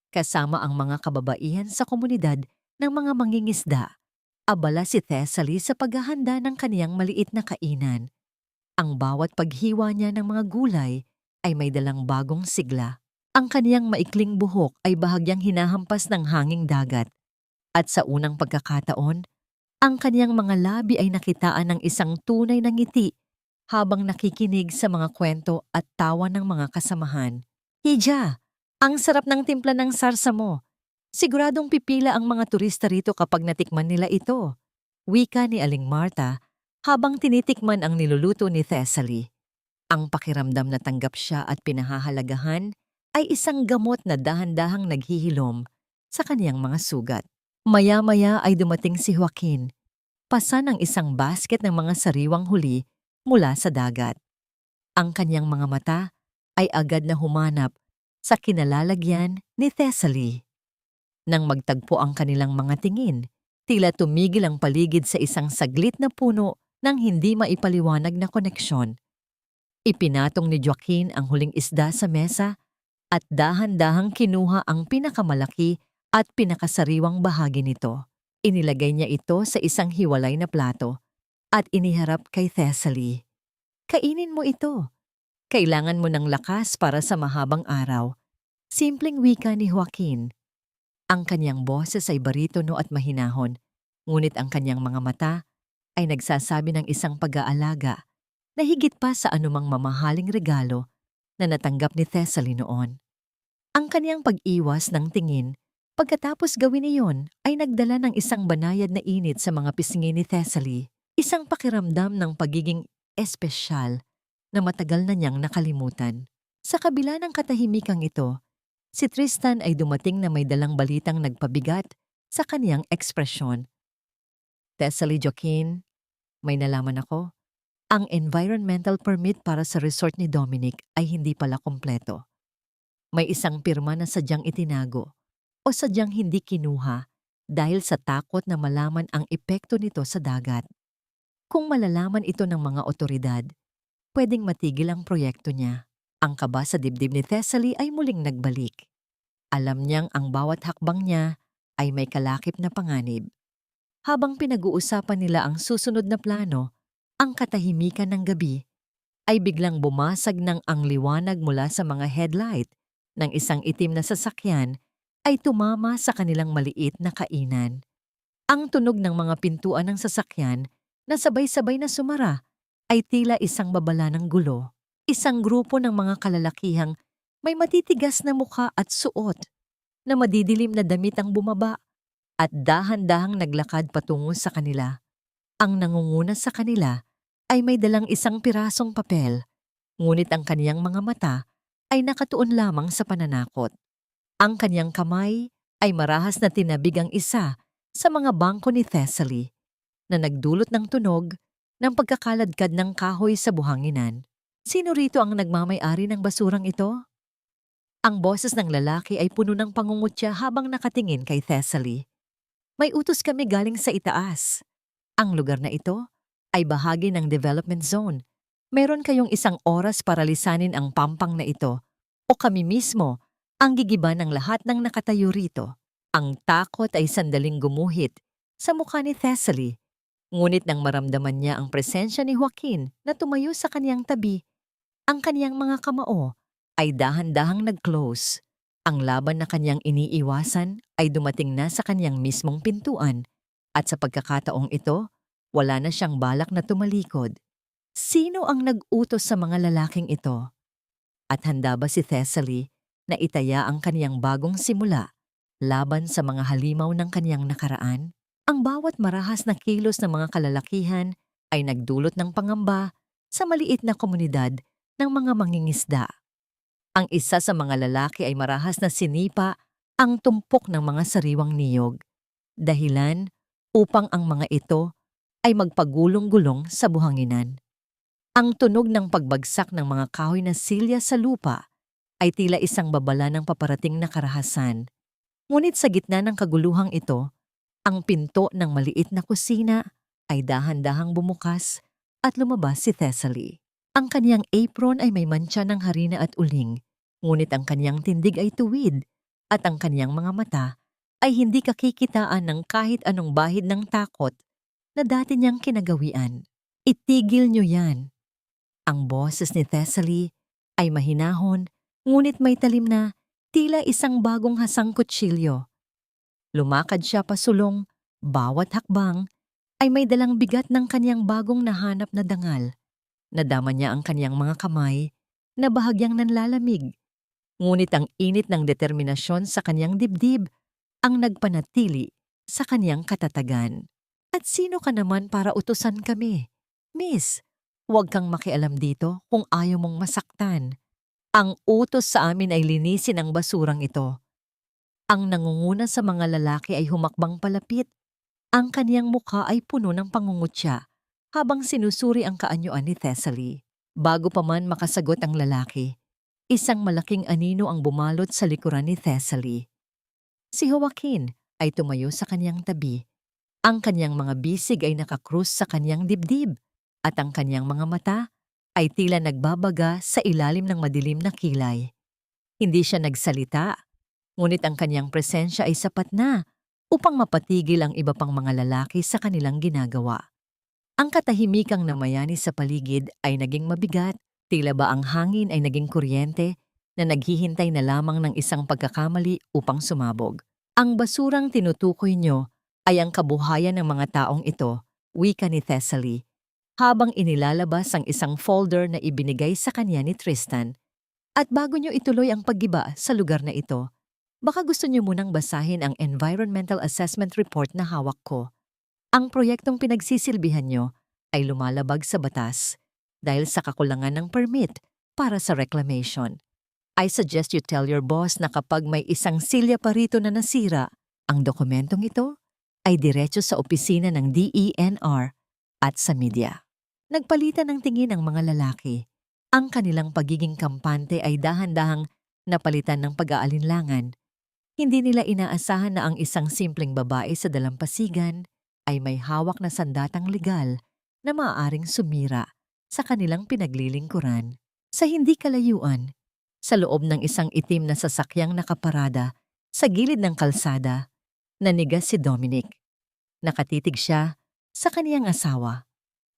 Kasama ang mga kababaihan sa komunidad ng mga mangingisda, abala si Thessaly sa paghahanda ng kaniyang maliit na kainan. Ang bawat paghiwa niya ng mga gulay ay may dalang bagong sigla. Ang kaniyang maikling buhok ay bahagyang hinahampas ng hanging dagat. At sa unang pagkakataon, ang kaniyang mga labi ay nakitaan ng isang tunay na ngiti habang nakikinig sa mga kwento at tawa ng mga kasamahan. Hija, ang sarap ng timpla ng sarsa mo. Siguradong pipila ang mga turista rito kapag natikman nila ito. Wika ni Aling Marta habang tinitikman ang niluluto ni Thessaly. Ang pakiramdam na tanggap siya at pinahahalagahan ay isang gamot na dahan-dahang naghihilom sa kaniyang mga sugat. Maya-maya ay dumating si Joaquin, pasan ng isang basket ng mga sariwang huli mula sa dagat. Ang kaniyang mga mata ay agad na humanap sa kinalalagyan ni Thessaly. Nang magtagpo ang kanilang mga tingin, tila tumigil ang paligid sa isang saglit na puno ng hindi maipaliwanag na koneksyon. Ipinatong ni Joaquin ang huling isda sa mesa at dahan-dahang kinuha ang pinakamalaki at pinakasariwang bahagi nito. Inilagay niya ito sa isang hiwalay na plato at iniharap kay Thessaly. Kainin mo ito. Kailangan mo ng lakas para sa mahabang araw. Simpleng wika ni Joaquin. Ang kanyang boses ay baritono at mahinahon, ngunit ang kanyang mga mata ay nagsasabi ng isang pag-aalaga na higit pa sa anumang mamahaling regalo na natanggap ni Thessaly noon. Ang kanyang pag-iwas ng tingin pagkatapos gawin iyon ay nagdala ng isang banayad na init sa mga pisngi ni Thessaly, isang pakiramdam ng pagiging espesyal na matagal na niyang nakalimutan. Sa kabila ng katahimikang ito, si Tristan ay dumating na may dalang balitang nagpabigat sa kaniyang ekspresyon. Thessaly, Joaquin, may nalaman ako. Ang environmental permit para sa resort ni Dominic ay hindi pala kompleto. May isang pirma na sadyang itinago o sadyang hindi kinuha dahil sa takot na malaman ang epekto nito sa dagat. Kung malalaman ito ng mga otoridad, pwedeng matigil ang proyekto niya. Ang kaba sa dibdib ni Thessaly ay muling nagbalik. Alam niyang ang bawat hakbang niya ay may kalakip na panganib. Habang pinag-uusapan nila ang susunod na plano, ang katahimikan ng gabi ay biglang bumasag ng ang liwanag mula sa mga headlight ng isang itim na sasakyan ay tumama sa kanilang maliit na kainan. Ang tunog ng mga pintuan ng sasakyan na sabay-sabay na sumara ay tila isang babala ng gulo. Isang grupo ng mga kalalakihang may matitigas na mukha at suot na madidilim na damit ang bumaba at dahan-dahang naglakad patungo sa kanila. Ang nangunguna sa kanila ay may dalang isang pirasong papel, ngunit ang kaniyang mga mata ay nakatuon lamang sa pananakot. Ang kaniyang kamay ay marahas na tinabig ang isa sa mga bangko ni Thessaly na nagdulot ng tunog ng pagkakaladkad ng kahoy sa buhanginan. Sino rito ang nagmamay-ari ng basurang ito? Ang boses ng lalaki ay puno ng pangungutya habang nakatingin kay Thessaly. May utos kami galing sa itaas. Ang lugar na ito ay bahagi ng development zone. Meron kayong 1 oras para lisanin ang pampang na ito o kami mismo ang gigiba ng lahat ng nakatayo rito. Ang takot ay sandaling gumuhit sa mukha ni Thessaly. Ngunit nang maramdaman niya ang presensya ni Joaquin na tumayo sa kaniyang tabi, ang kaniyang mga kamao ay dahan-dahang nag-close. Ang laban na kaniyang iniiwasan ay dumating na sa kaniyang mismong pintuan at sa pagkakataong ito, wala na siyang balak na tumalikod. Sino ang nag-utos sa mga lalaking ito? At handa ba si Thessaly na itaya ang kaniyang bagong simula laban sa mga halimaw ng kaniyang nakaraan? Ang bawat marahas na kilos ng mga kalalakihan ay nagdulot ng pangamba sa maliit na komunidad ng mga mangingisda. Ang isa sa mga lalaki ay marahas na sinipa ang tumpok ng mga sariwang niyog, dahilan upang ang mga ito ay magpagulong-gulong sa buhanginan. Ang tunog ng pagbagsak ng mga kahoy na silya sa lupa ay tila isang babala ng paparating na karahasan. Ngunit sa gitna ng kaguluhang ito, ang pinto ng maliit na kusina ay dahan-dahang bumukas at lumabas si Thessaly. Ang kaniyang apron ay may mantsa ng harina at uling, ngunit ang kaniyang tindig ay tuwid at ang kaniyang mga mata ay hindi kakikitaan ng kahit anong bahid ng takot na dati niyang kinagawian. Itigil niyo yan. Ang boses ni Thessaly ay mahinahon, ngunit may talim na tila isang bagong hasang kutsilyo. Lumakad siya pasulong, bawat hakbang ay may dalang bigat ng kaniyang bagong nahanap na dangal. Nadama niya ang kaniyang mga kamay na bahagyang nanlalamig. Ngunit ang init ng determinasyon sa kaniyang dibdib ang nagpanatili sa kaniyang katatagan. At sino ka naman para utusan kami? Miss, huwag kang makialam dito kung ayaw mong masaktan. Ang utos sa amin ay linisin ang basurang ito. Ang nangunguna sa mga lalaki ay humakbang palapit. Ang kaniyang mukha ay puno ng pangungutya habang sinusuri ang kaanyuan ni Thessaly. Bago pa man makasagot ang lalaki, isang malaking anino ang bumalot sa likuran ni Thessaly. Si Joaquin ay tumayo sa kaniyang tabi. Ang kaniyang mga bisig ay nakakrus sa kaniyang dibdib at ang kaniyang mga mata ay tila nagbabaga sa ilalim ng madilim na kilay. Hindi siya nagsalita, ngunit ang kaniyang presensya ay sapat na upang mapatigil ang iba pang mga lalaki sa kanilang ginagawa. Ang katahimikang namayani sa paligid ay naging mabigat, tila ba ang hangin ay naging kuryente na naghihintay na lamang ng isang pagkakamali upang sumabog. Ang basurang tinutukoy niyo ay ang kabuhayan ng mga taong ito, wika ni Thessaly, habang inilalabas ang isang folder na ibinigay sa kanya ni Tristan. At bago niyo ituloy ang paggiba sa lugar na ito, baka gusto niyo munang basahin ang Environmental Assessment Report na hawak ko. Ang proyektong pinagsisilbihan niyo ay lumalabag sa batas dahil sa kakulangan ng permit para sa reclamation. I suggest you tell your boss na kapag may isang silya pa rito na nasira, ang dokumentong ito ay diretso sa opisina ng DENR at sa media. Nagpalitan ng tingin ang mga lalaki. Ang kanilang pagiging kampante ay dahan-dahang napalitan ng pag-aalinlangan. Hindi nila inaasahan na ang isang simpleng babae sa dalampasigan ay may hawak na sandatang legal na maaaring sumira sa kanilang pinaglilingkuran. Sa hindi kalayuan, sa loob ng isang itim na sasakyang nakaparada sa gilid ng kalsada, nanigas si Dominic. Nakatitig siya sa kaniyang asawa,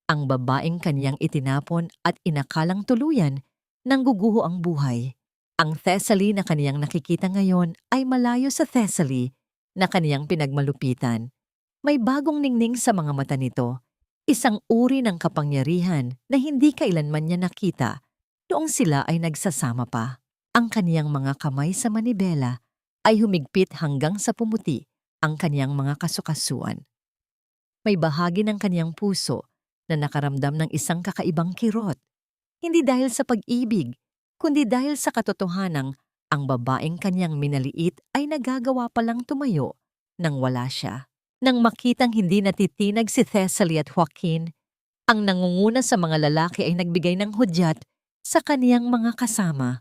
ang babaeng kaniyang itinapon at inakalang tuluyan nang guguho ang buhay. Ang Thessaly na kaniyang nakikita ngayon ay malayo sa Thessaly na kaniyang pinagmalupitan. May bagong ningning sa mga mata nito, isang uri ng kapangyarihan na hindi kailanman niya nakita noong sila ay nagsasama pa. Ang kaniyang mga kamay sa manibela ay humigpit hanggang sa pumuti ang kaniyang mga kasukasuan. May bahagi ng kaniyang puso na nakaramdam ng isang kakaibang kirot, hindi dahil sa pag-ibig, kundi dahil sa katotohanang ang babaeng kaniyang minaliit ay nagagawa palang tumayo nang wala siya. Nang makitang hindi natitinag si Thessaly at Joaquin, ang nangunguna sa mga lalaki ay nagbigay ng hudyat sa kaniyang mga kasama.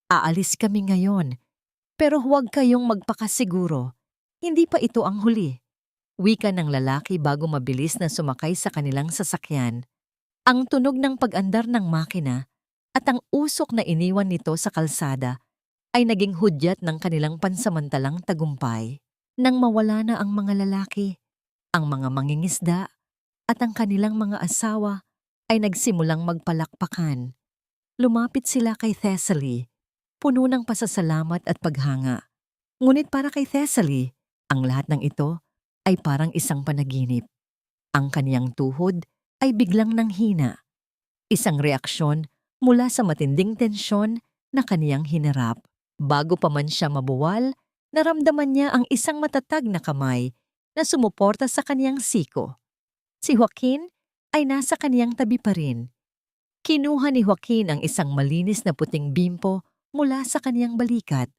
Aalis kami ngayon, pero huwag kayong magpakasiguro. Hindi pa ito ang huli. Wika ng lalaki bago mabilis na sumakay sa kanilang sasakyan. Ang tunog ng pag-andar ng makina at ang usok na iniwan nito sa kalsada ay naging hudyat ng kanilang pansamantalang tagumpay. Nang mawala na ang mga lalaki, ang mga mangingisda at ang kanilang mga asawa ay nagsimulang magpalakpakan. Lumapit sila kay Thessaly, puno ng pasasalamat at paghanga. Ngunit para kay Thessaly, ang lahat ng ito ay parang isang panaginip. Ang kaniyang tuhod ay biglang nanghina. Isang reaksyon mula sa matinding tensyon na kaniyang hinarap. Bago pa man siya mabuwal, naramdaman niya ang isang matatag na kamay na sumuporta sa kaniyang siko. Si Joaquin ay nasa kaniyang tabi pa rin. Kinuha ni Joaquin ang isang malinis na puting bimpo mula sa kaniyang balikat.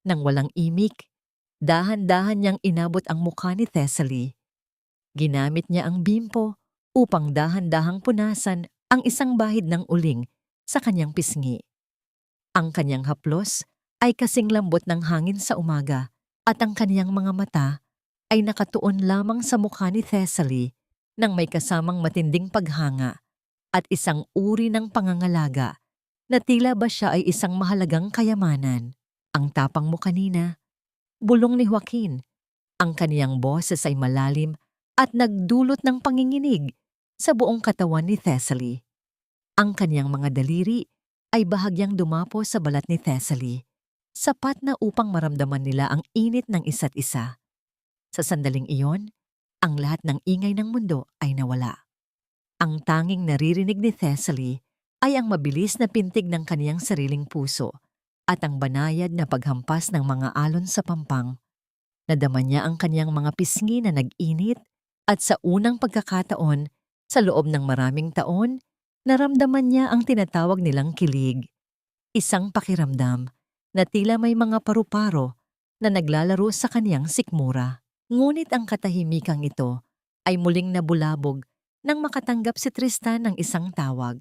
Nang walang imik, dahan-dahan niyang inabot ang mukha ni Thessaly. Ginamit niya ang bimpo upang dahan-dahang punasan ang isang bahid ng uling sa kanyang pisngi. Ang kanyang haplos ay kasing lambot ng hangin sa umaga at ang kanyang mga mata ay nakatuon lamang sa mukha ni Thessaly nang may kasamang matinding paghanga at isang uri ng pangangalaga na tila ba siya ay isang mahalagang kayamanan. Ang tapang mo kanina, bulong ni Joaquin. Ang kaniyang boses ay malalim at nagdulot ng panginginig sa buong katawan ni Thessaly. Ang kaniyang mga daliri ay bahagyang dumapo sa balat ni Thessaly, sapat na upang maramdaman nila ang init ng isa't isa. Sa sandaling iyon, ang lahat ng ingay ng mundo ay nawala. Ang tanging naririnig ni Thessaly ay ang mabilis na pintig ng kaniyang sariling puso at ang banayad na paghampas ng mga alon sa pampang. Nadama niya ang kaniyang mga pisngi na nag-init at sa unang pagkakataon, sa loob ng maraming taon, naramdaman niya ang tinatawag nilang kilig. Isang pakiramdam na tila may mga paru-paro na naglalaro sa kaniyang sikmura. Ngunit ang katahimikang ito ay muling nabulabog nang makatanggap si Tristan ng isang tawag.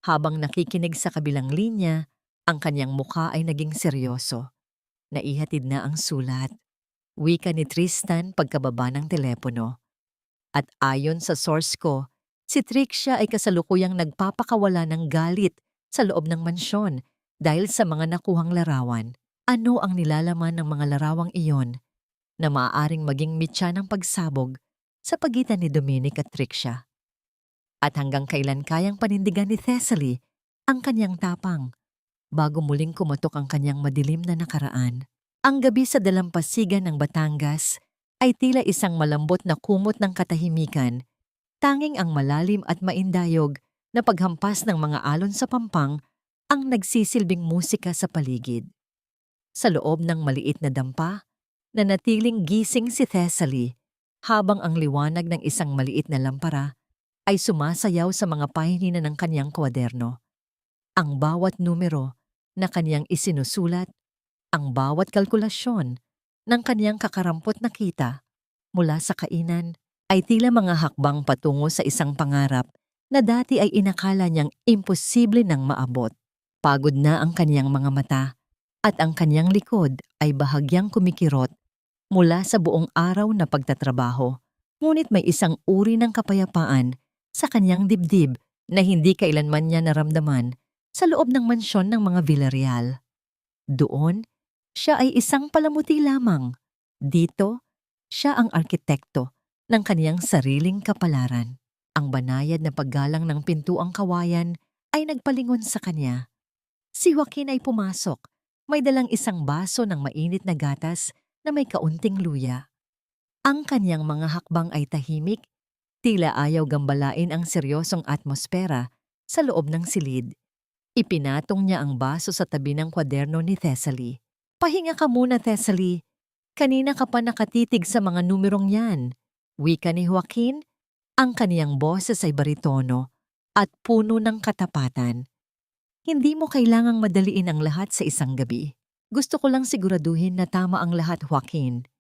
Habang nakikinig sa kabilang linya, ang kaniyang mukha ay naging seryoso. Naihatid na ang sulat. Wika ni Tristan pagkababa ng telepono. At ayon sa source ko, si Trixia ay kasalukuyang nagpapakawala ng galit sa loob ng mansyon dahil sa mga nakuhang larawan. Ano ang nilalaman ng mga larawang iyon na maaaring maging mitya ng pagsabog sa pagitan ni Dominic at Trixia? At hanggang kailan kayang panindigan ni Thessaly ang kanyang tapang bago muling kumatok ang kanyang madilim na nakaraan? Ang gabi sa dalampasigan ng Batangas ay tila isang malambot na kumot ng katahimikan. Tanging ang malalim at maindayog na paghampas ng mga alon sa pampang ang nagsisilbing musika sa paligid. Sa loob ng maliit na dampa, nanatiling gising si Thessaly habang ang liwanag ng isang maliit na lampara ay sumasayaw sa mga pahina ng kanyang kwaderno. Ang bawat numero na kanyang isinusulat, ang bawat kalkulasyon ng kanyang kakarampot na kita mula sa kainan ay tila mga hakbang patungo sa isang pangarap na dati ay inakala niyang imposible nang maabot. Pagod na ang kanyang mga mata at ang kanyang likod ay bahagyang kumikirot mula sa buong araw na pagtatrabaho. Ngunit may isang uri ng kapayapaan sa kanyang dibdib na hindi kailanman niya naramdaman sa loob ng mansyon ng mga Villarreal. Doon, siya ay isang palamuti lamang. Dito, siya ang arkitekto ng kaniyang sariling kapalaran. Ang banayad na paggalang ng pintuang kawayan ay nagpalingon sa kanya. Si Joaquin ay pumasok. May dalang isang baso ng mainit na gatas na may kaunting luya. Ang kaniyang mga hakbang ay tahimik, tila ayaw gambalain ang seryosong atmosfera sa loob ng silid. Ipinatong niya ang baso sa tabi ng kwaderno ni Thessaly. Pahinga ka muna, Thessaly. Kanina ka pa nakatitig sa mga numerong yan. Wika ni Joaquin, ang kaniyang boses ay baritono at puno ng katapatan. Hindi mo kailangang madaliin ang lahat sa isang gabi. Gusto ko lang siguraduhin na tama ang lahat, Joaquin.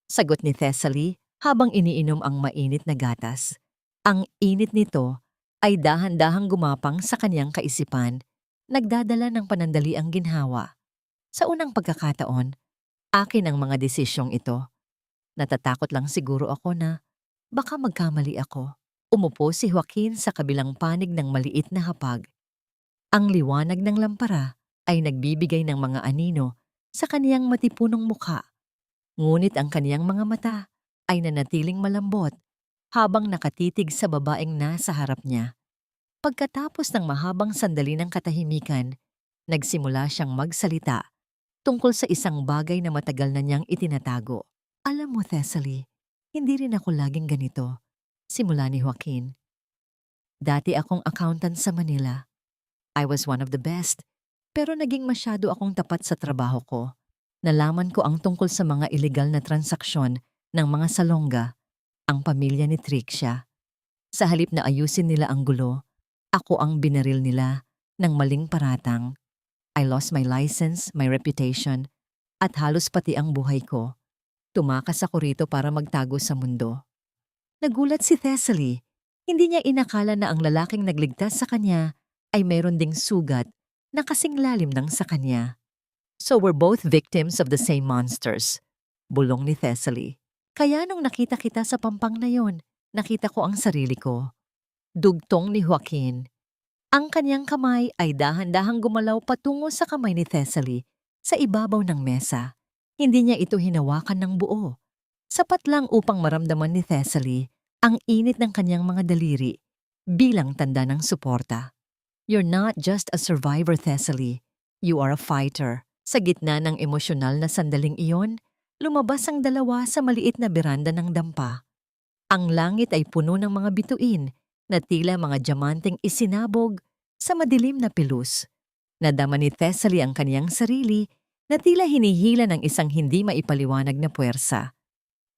Sagot ni Thessaly habang iniinom ang mainit na gatas. Ang init nito ay dahan-dahang gumapang sa kaniyang kaisipan, nagdadala ng panandaliang ginhawa. Sa unang pagkakataon, akin ang mga desisyong ito. Natatakot lang siguro ako na baka magkamali ako. Umupo si Joaquin sa kabilang panig ng maliit na hapag. Ang liwanag ng lampara ay nagbibigay ng mga anino sa kaniyang matipunong mukha. Ngunit ang kaniyang mga mata ay nanatiling malambot habang nakatitig sa babaeng nasa harap niya. Pagkatapos ng mahabang sandali ng katahimikan, nagsimula siyang magsalita tungkol sa isang bagay na matagal na niyang itinatago. Alam mo, Thessaly, hindi rin ako laging ganito. Simula ni Joaquin. Dati akong accountant sa Manila. I was one of the best, pero naging masyado akong tapat sa trabaho ko. Nalaman ko ang tungkol sa mga ilegal na transaksyon ng mga salongga, ang pamilya ni Trixia. Sa halip na ayusin nila ang gulo, ako ang binaril nila ng maling paratang. I lost my license, my reputation, at halos pati ang buhay ko. Tumakas ako rito para magtago sa mundo. Nagulat si Thessaly. Hindi niya inakala na ang lalaking nagligtas sa kanya ay mayroon ding sugat na kasing lalim ng sa kanya. So we're both victims of the same monsters. Bulong ni Thessaly. Kaya nung nakita kita sa pampang na yon, nakita ko ang sarili ko. Dugtong ni Joaquin. Ang kanyang kamay ay dahan-dahang gumalaw patungo sa kamay ni Thessaly sa ibabaw ng mesa. Hindi niya ito hinawakan ng buo. Sapat lang upang maramdaman ni Thessaly ang init ng kanyang mga daliri bilang tanda ng suporta. You're not just a survivor, Thessaly. You are a fighter. Sa gitna ng emosyonal na sandaling iyon, lumabas ang dalawa sa maliit na beranda ng dampa. Ang langit ay puno ng mga bituin na tila mga diamanteng isinabog sa madilim na pilus. Nadama ni Thessaly ang kaniyang sarili na tila hinihila ng isang hindi maipaliwanag na puwersa.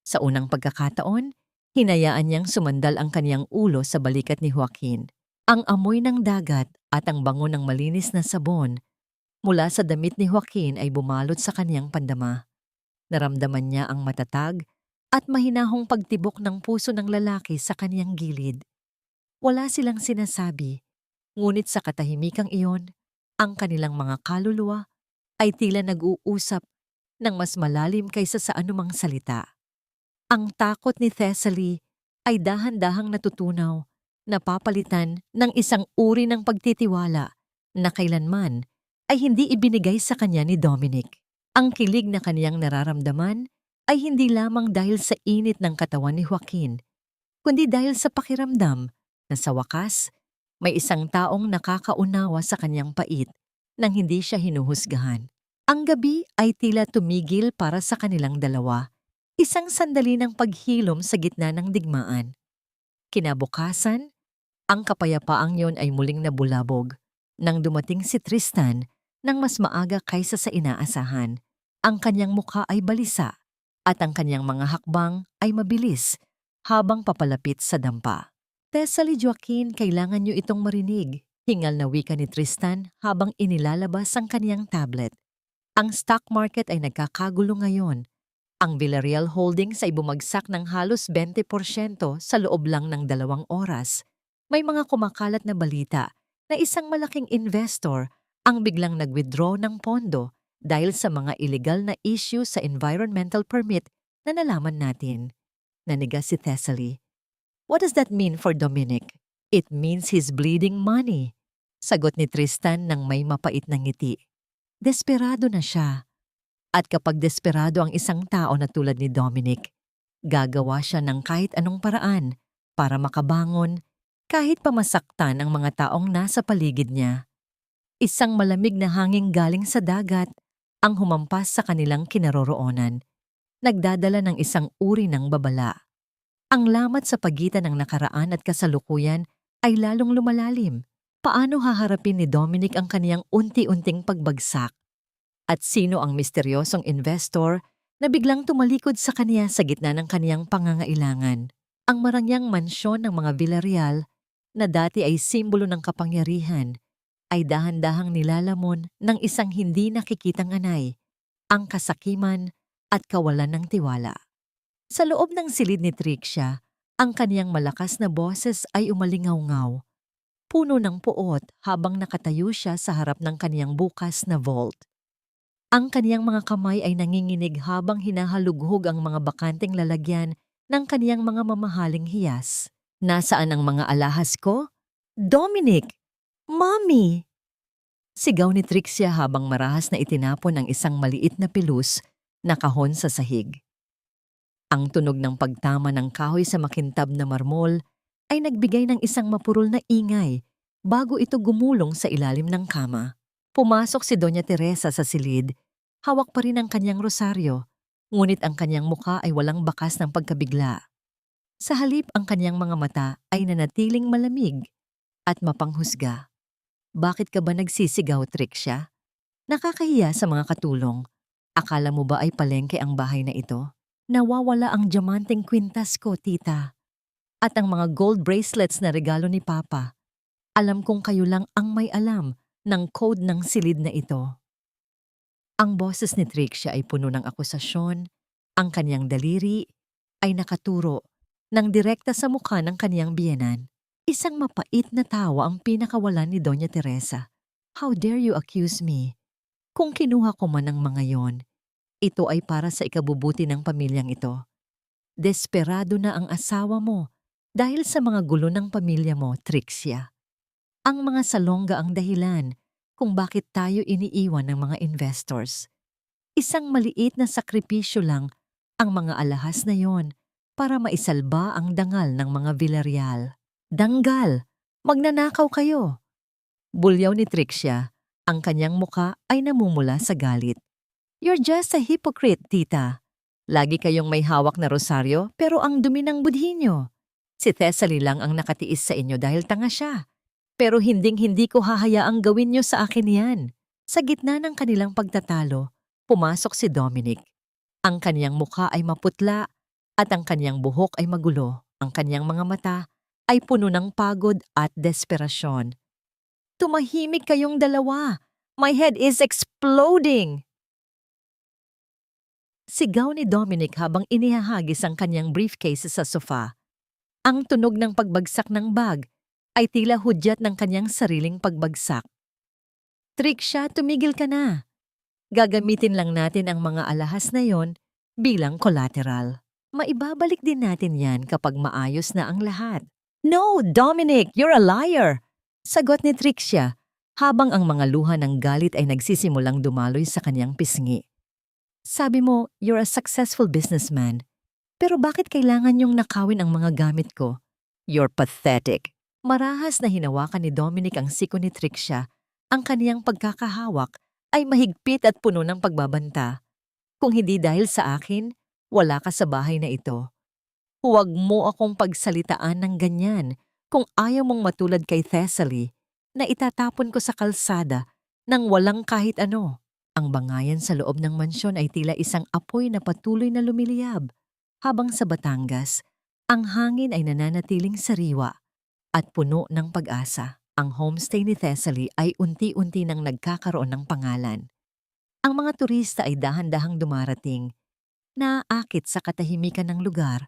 Sa unang pagkakataon, hinayaan niyang sumandal ang kaniyang ulo sa balikat ni Joaquin. Ang amoy ng dagat at ang bango ng malinis na sabon mula sa damit ni Joaquin ay bumalot sa kaniyang pandama. Naramdaman niya ang matatag at mahinahong pagtibok ng puso ng lalaki sa kaniyang gilid. Wala silang sinasabi, ngunit sa katahimikang iyon, ang kanilang mga kaluluwa ay tila nag-uusap ng mas malalim kaysa sa anumang salita. Ang takot ni Thessaly ay dahan-dahang natutunaw, napapalitan ng isang uri ng pagtitiwala na kailanman ay hindi ibinigay sa kanya ni Dominic. Ang kilig na kaniyang nararamdaman ay hindi lamang dahil sa init ng katawan ni Joaquin, kundi dahil sa pakiramdam na sa wakas, may isang taong nakakaunawa sa kanyang pait nang hindi siya hinuhusgahan. Ang gabi ay tila tumigil para sa kanilang dalawa, isang sandali ng paghilom sa gitna ng digmaan. Kinabukasan, ang kapayapaang yon ay muling nabulabog nang dumating si Tristan nang mas maaga kaysa sa inaasahan. Ang kanyang mukha ay balisa at ang kanyang mga hakbang ay mabilis habang papalapit sa dampa. Thessaly, Joaquin, kailangan niyo itong marinig, hingal na wika ni Tristan habang inilalabas ang kaniyang tablet. Ang stock market ay nagkakagulo ngayon. Ang Villarreal Holdings ay bumagsak ng halos 20% sa loob lang ng 2 oras. May mga kumakalat na balita na isang malaking investor ang biglang nag-withdraw ng pondo dahil sa mga illegal na issue sa environmental permit na nalaman natin. Nanigas si Thessaly. What does that mean for Dominic? It means he's bleeding money. Sagot ni Tristan ng may mapait na ngiti. Desperado na siya. At kapag desperado ang isang tao na tulad ni Dominic, gagawa siya ng kahit anong paraan para makabangon kahit pamasaktan ang mga taong nasa paligid niya. Isang malamig na hangin galing sa dagat ang humampas sa kanilang kinaroroonan, nagdadala ng isang uri ng babala. Ang lamat sa pagitan ng nakaraan at kasalukuyan ay lalong lumalalim. Paano haharapin ni Dominic ang kaniyang unti-unting pagbagsak? At sino ang misteryosong investor na biglang tumalikod sa kaniya sa gitna ng kaniyang pangangailangan? Ang marangyang mansyon ng mga Villarreal na dati ay simbolo ng kapangyarihan ay dahan-dahang nilalamon ng isang hindi nakikitang anay, ang kasakiman at kawalan ng tiwala. Sa loob ng silid ni Trixia, ang kaniyang malakas na boses ay umalingaw-ngaw, puno ng puot habang nakatayo siya sa harap ng kaniyang bukas na vault. Ang kaniyang mga kamay ay nanginginig habang hinahalughog ang mga bakanteng lalagyan ng kaniyang mga mamahaling hiyas. Nasaan ang mga alahas ko? Dominic! Mommy! Sigaw ni Trixia habang marahas na itinapon ang isang maliit na pilus na kahon sa sahig. Ang tunog ng pagtama ng kahoy sa makintab na marmol ay nagbigay ng isang mapurol na ingay bago ito gumulong sa ilalim ng kama. Pumasok si Doña Teresa sa silid, hawak pa rin ang kanyang rosaryo, ngunit ang kanyang mukha ay walang bakas ng pagkabigla. Sa halip ang kanyang mga mata ay nanatiling malamig at mapanghusga. Bakit ka ba nagsisigaw, Trixia? Nakakahiya sa mga katulong. Akala mo ba ay palengke ang bahay na ito? Nawawala ang diamanteng kwintas ko, tita. At ang mga gold bracelets na regalo ni Papa. Alam kong kayo lang ang may alam ng code ng silid na ito. Ang boses ni Trixia ay puno ng akusasyon, ang kanyang daliri ay nakaturo ng direkta sa mukha ng kanyang biyenan. Isang mapait na tawa ang pinakawalan ni Doña Teresa. How dare you accuse me? Kung kinuha ko man ang mga yon, ito ay para sa ikabubuti ng pamilyang ito. Desperado na ang asawa mo dahil sa mga gulo ng pamilya mo, Trixia. Ang mga salongga ang dahilan kung bakit tayo iniiwan ng mga investors. Isang maliit na sakripisyo lang ang mga alahas na yon para maisalba ang dangal ng mga Villarreal. Danggal! Magnanakaw kayo! Bulyaw ni Trixia, ang kanyang muka ay namumula sa galit. You're just a hypocrite, tita. Lagi kayong may hawak na rosaryo pero ang dumi ng budhi nyo. Si Thessaly lang ang nakatiis sa inyo dahil tanga siya. Pero hinding-hindi ko hahayaang gawin nyo sa akin yan. Sa gitna ng kanilang pagtatalo, pumasok si Dominic. Ang kanyang muka ay maputla at ang kanyang buhok ay magulo. Ang kanyang mga mata ay puno ng pagod at desperasyon. Tumahimik kayong dalawa. My head is exploding! Sigaw ni Dominic habang inihahagis ang kanyang briefcase sa sofa. Ang tunog ng pagbagsak ng bag ay tila hudyat ng kanyang sariling pagbagsak. Trixia, tumigil ka na. Gagamitin lang natin ang mga alahas na yon bilang collateral. Maibabalik din natin yan kapag maayos na ang lahat. No, Dominic, you're a liar! Sagot ni Trixia habang ang mga luha ng galit ay nagsisimulang dumaloy sa kanyang pisngi. Sabi mo, you're a successful businessman. Pero bakit kailangan niyong nakawin ang mga gamit ko? You're pathetic. Marahas na hinawakan ni Dominic ang siko ni Trixia. Ang kaniyang pagkakahawak ay mahigpit at puno ng pagbabanta. Kung hindi dahil sa akin, wala ka sa bahay na ito. Huwag mo akong pagsalitaan ng ganyan kung ayaw mong matulad kay Thessaly na itatapon ko sa kalsada nang walang kahit ano. Ang bangayan sa loob ng mansyon ay tila isang apoy na patuloy na lumiliyab. Habang sa Batangas, ang hangin ay nananatiling sariwa at puno ng pag-asa. Ang homestay ni Thessaly ay unti-unti nang nagkakaroon ng pangalan. Ang mga turista ay dahan-dahang dumarating, naaakit sa katahimikan ng lugar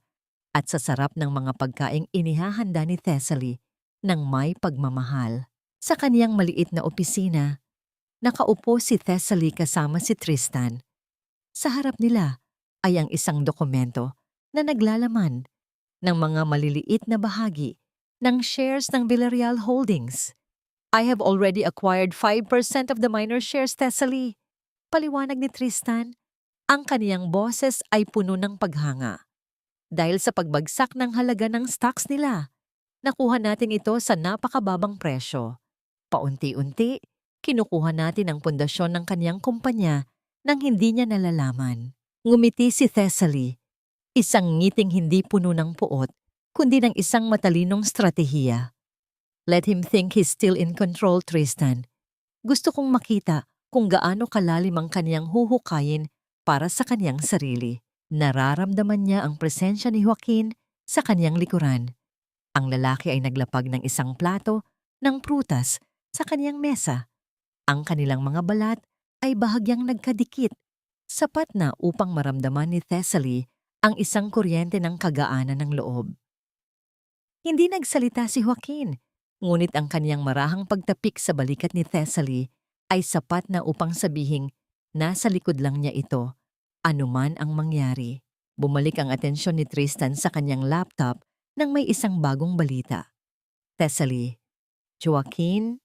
at sa sarap ng mga pagkaing inihahanda ni Thessaly ng may pagmamahal. Sa kaniyang maliit na opisina, nakaupo si Thessaly kasama si Tristan. Sa harap nila ay ang isang dokumento na naglalaman ng mga maliliit na bahagi ng shares ng Villarreal Holdings. I have already acquired 5% of the minor shares, Thessaly. Paliwanag ni Tristan, ang kaniyang boses ay puno ng paghanga. Dahil sa pagbagsak ng halaga ng stocks nila, nakuha natin ito sa napakababang presyo. Paunti-unti, kinukuha natin ang pundasyon ng kaniyang kumpanya nang hindi niya nalalaman. Ngumiti si Thessaly, isang ngiting hindi puno ng puot, kundi ng isang matalinong stratehiya. Let him think he's still in control, Tristan. Gusto kong makita kung gaano kalalim ang kaniyang huhukayin para sa kaniyang sarili. Nararamdaman niya ang presensya ni Joaquin sa kaniyang likuran. Ang lalaki ay naglapag ng isang plato ng prutas sa kaniyang mesa. Ang kanilang mga balat ay bahagyang nagkadikit, sapat na upang maramdaman ni Thessaly ang isang kuryente ng kagaanan ng loob. Hindi nagsalita si Joaquin, ngunit ang kaniyang marahang pagtapik sa balikat ni Thessaly ay sapat na upang sabihing nasa likod lang niya ito. Anuman ang mangyari, bumalik ang atensyon ni Tristan sa kanyang laptop nang may isang bagong balita. Thessaly, Joaquin?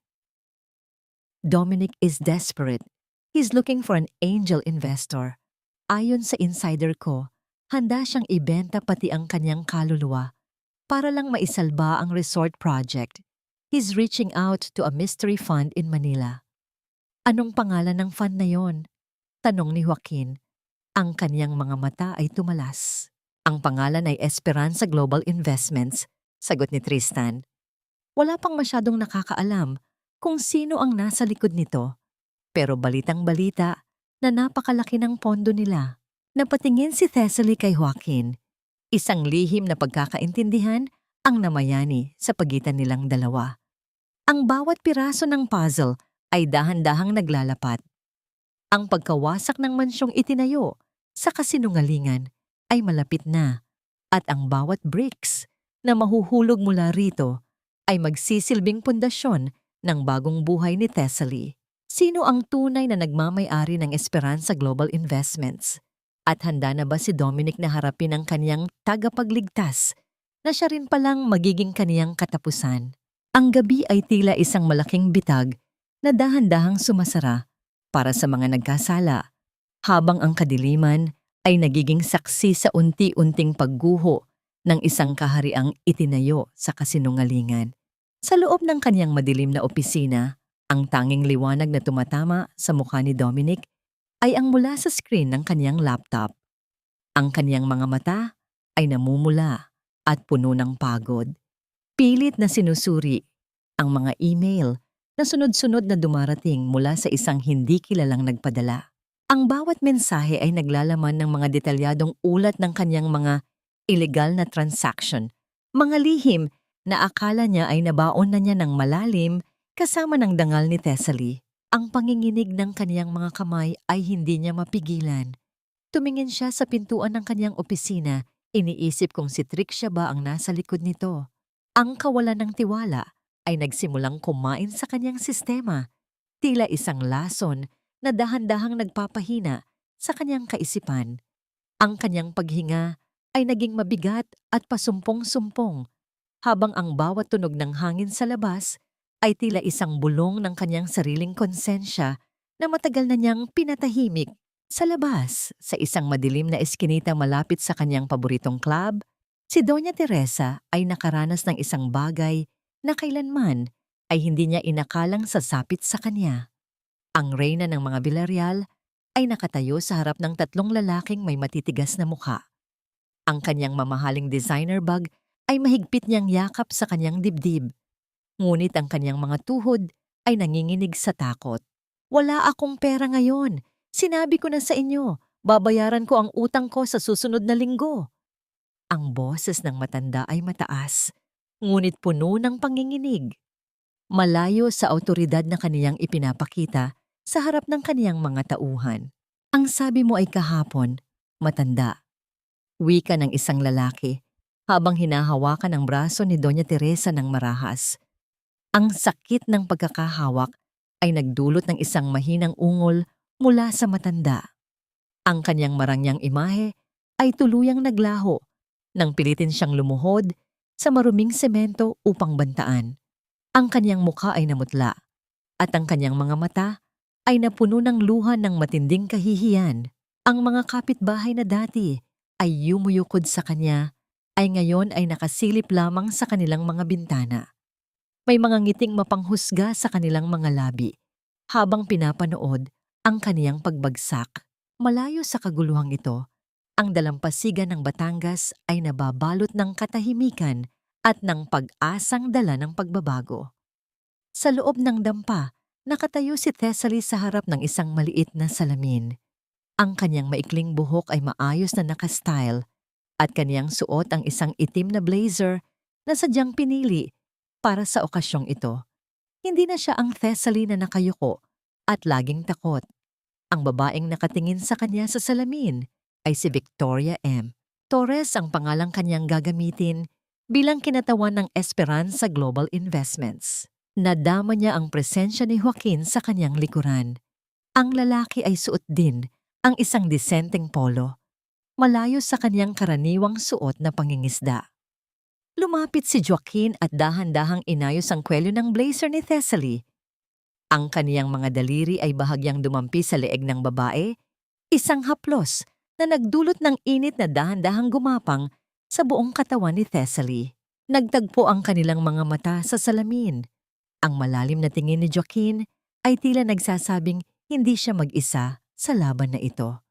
Dominic is desperate. He's looking for an angel investor. Ayon sa insider ko, handa siyang ibenta pati ang kanyang kaluluwa para lang maisalba ang resort project. He's reaching out to a mystery fund in Manila. Anong pangalan ng fund na yon? Tanong ni Joaquin. Ang kaniyang mga mata ay tumalas. Ang pangalan ay Esperanza Global Investments, sagot ni Tristan. Wala pang masyadong nakakaalam kung sino ang nasa likod nito, pero balitang-balita na napakalaki ng pondo nila. Napatingin si Thessaly kay Joaquin. Isang lihim na pagkakaintindihan ang namayani sa pagitan nilang dalawa. Ang bawat piraso ng puzzle ay dahan-dahang naglalapat. Ang pagkawasak ng mansyong itinayo sa kasinungalingan ay malapit na at ang bawat bricks na mahuhulog mula rito ay magsisilbing pundasyon ng bagong buhay ni Thessaly. Sino ang tunay na nagmamay-ari ng Esperanza Global Investments? At handa na ba si Dominic na harapin ang kaniyang tagapagligtas na siya rin palang magiging kaniyang katapusan? Ang gabi ay tila isang malaking bitag na dahan-dahang sumasara para sa mga nagkasala, habang ang kadiliman ay nagiging saksi sa unti-unting pagguho ng isang kahariang itinayo sa kasinungalingan. Sa loob ng kanyang madilim na opisina, ang tanging liwanag na tumatama sa mukha ni Dominic ay ang mula sa screen ng kanyang laptop. Ang kanyang mga mata ay namumula at puno ng pagod. Pilit na sinusuri ang mga email na sunod-sunod na dumarating mula sa isang hindi kilalang nagpadala. Ang bawat mensahe ay naglalaman ng mga detalyadong ulat ng kanyang mga illegal na transaction, mga lihim na akala niya ay nabaon na niya ng malalim kasama ng dangal ni Thessaly. Ang panginginig ng kaniyang mga kamay ay hindi niya mapigilan. Tumingin siya sa pintuan ng kanyang opisina, iniisip kung si Trixia ba ang nasa likod nito. Ang kawalan ng tiwala ay nagsimulang kumain sa kanyang sistema, tila isang lason na dahan-dahang nagpapahina sa kanyang kaisipan. Ang kanyang paghinga ay naging mabigat at pasumpong-sumpong, habang ang bawat tunog ng hangin sa labas ay tila isang bulong ng kanyang sariling konsensya na matagal na niyang pinatahimik. Sa labas, sa isang madilim na eskinita malapit sa kanyang paboritong club, si Doña Teresa ay nakaranas ng isang bagay na kailanman ay hindi niya inakalang sasapit sa kanya. Ang reyna ng mga Villarreal ay nakatayo sa harap ng tatlong lalaking may matitigas na mukha. Ang kanyang mamahaling designer bag ay mahigpit niyang yakap sa kanyang dibdib. Ngunit ang kanyang mga tuhod ay nanginginig sa takot. Wala akong pera ngayon. Sinabi ko na sa inyo, babayaran ko ang utang ko sa susunod na linggo. Ang boses ng matanda ay mataas, ngunit puno ng panginginig. Malayo sa awtoridad na kaniyang ipinapakita sa harap ng kaniyang mga tauhan. Ang sabi mo ay kahapon, matanda. Wika ng isang lalaki, habang hinahawakan ang braso ni Doña Teresa ng marahas. Ang sakit ng pagkakahawak ay nagdulot ng isang mahinang ungol mula sa matanda. Ang kanyang marangyang imahe ay tuluyang naglaho nang pilitin siyang lumuhod sa maruming semento upang bantaan. Ang kanyang mukha ay namutla at ang kanyang mga mata ay napuno ng luha ng matinding kahihiyan. Ang mga kapitbahay na dati ay yumuyukod sa kanya ay ngayon ay nakasilip lamang sa kanilang mga bintana. May mga ngiting mapanghusga sa kanilang mga labi habang pinapanood ang kaniyang pagbagsak. Malayo sa kaguluhang ito, ang dalampasigan ng Batangas ay nababalot ng katahimikan at ng pag-asang dala ng pagbabago. Sa loob ng dampa, nakatayo si Thessaly sa harap ng isang maliit na salamin. Ang kanyang maikling buhok ay maayos na nakastyle at kaniyang suot ang isang itim na blazer na sadyang pinili para sa okasyong ito. Hindi na siya ang Thessaly na nakayuko at laging takot. Ang babaeng nakatingin sa kanya sa salamin ay si Victoria M. Torres ang pangalang kanyang gagamitin bilang kinatawan ng Esperanza Global Investments. Nadama niya ang presensya ni Joaquin sa kanyang likuran. Ang lalaki ay suot din ang isang disenteng polo, malayo sa kanyang karaniwang suot na pangingisda. Lumapit si Joaquin at dahan-dahang inayos ang kwelyo ng blazer ni Thessaly. Ang kaniyang mga daliri ay bahagyang dumampi sa leeg ng babae, isang haplos na nagdulot ng init na dahan-dahang gumapang sa buong katawan ni Thessaly. Nagtagpo ang kanilang mga mata sa salamin. Ang malalim na tingin ni Joaquin ay tila nagsasabing hindi siya mag-isa sa laban na ito.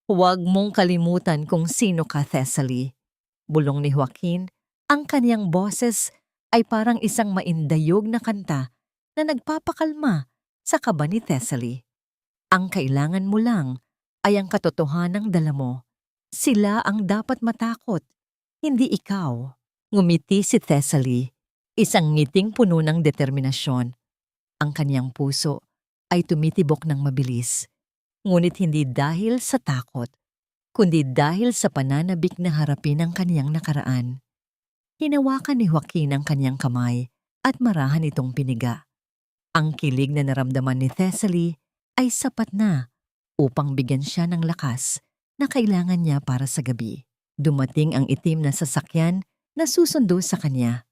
Huwag mong kalimutan kung sino ka, Thessaly. Bulong ni Joaquin, ang kaniyang boses ay parang isang maindayog na kanta na nagpapakalma sa kaba ni Thessaly. Ang kailangan mo lang ay ang katotohanang dala mo. Sila ang dapat matakot, hindi ikaw. Ngumiti si Thessaly, isang ngiting puno ng determinasyon. Ang kaniyang puso ay tumitibok ng mabilis. Ngunit hindi dahil sa takot, kundi dahil sa pananabik na harapin ang kaniyang nakaraan. Hinawakan ni Joaquin ang kaniyang kamay at marahan itong piniga. Ang kilig na naramdaman ni Thessaly ay sapat na upang bigyan siya ng lakas na kailangan niya para sa gabi. Dumating ang itim na sasakyan na susundo sa kanya.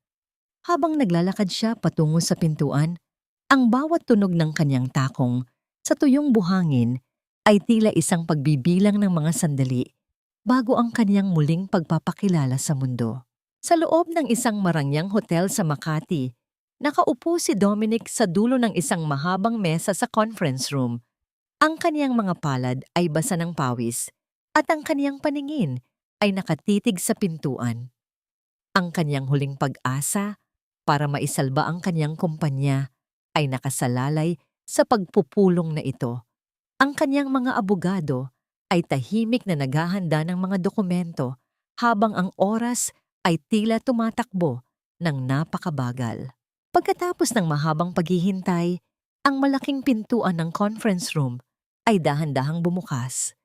Habang naglalakad siya patungo sa pintuan, ang bawat tunog ng kanyang takong sa tuyong buhangin ay tila isang pagbibilang ng mga sandali bago ang kanyang muling pagpapakilala sa mundo. Sa loob ng isang marangyang hotel sa Makati, nakaupo si Dominic sa dulo ng isang mahabang mesa sa conference room. Ang kaniyang mga palad ay basa ng pawis at ang kaniyang paningin ay nakatitig sa pintuan. Ang kaniyang huling pag-asa para maisalba ang kaniyang kumpanya ay nakasalalay sa pagpupulong na ito. Ang kaniyang mga abogado ay tahimik na naghahanda ng mga dokumento habang ang oras ay tila tumatakbo ng napakabagal. Pagkatapos ng mahabang paghihintay, ang malaking pintuan ng conference room ay dahan-dahang bumukas.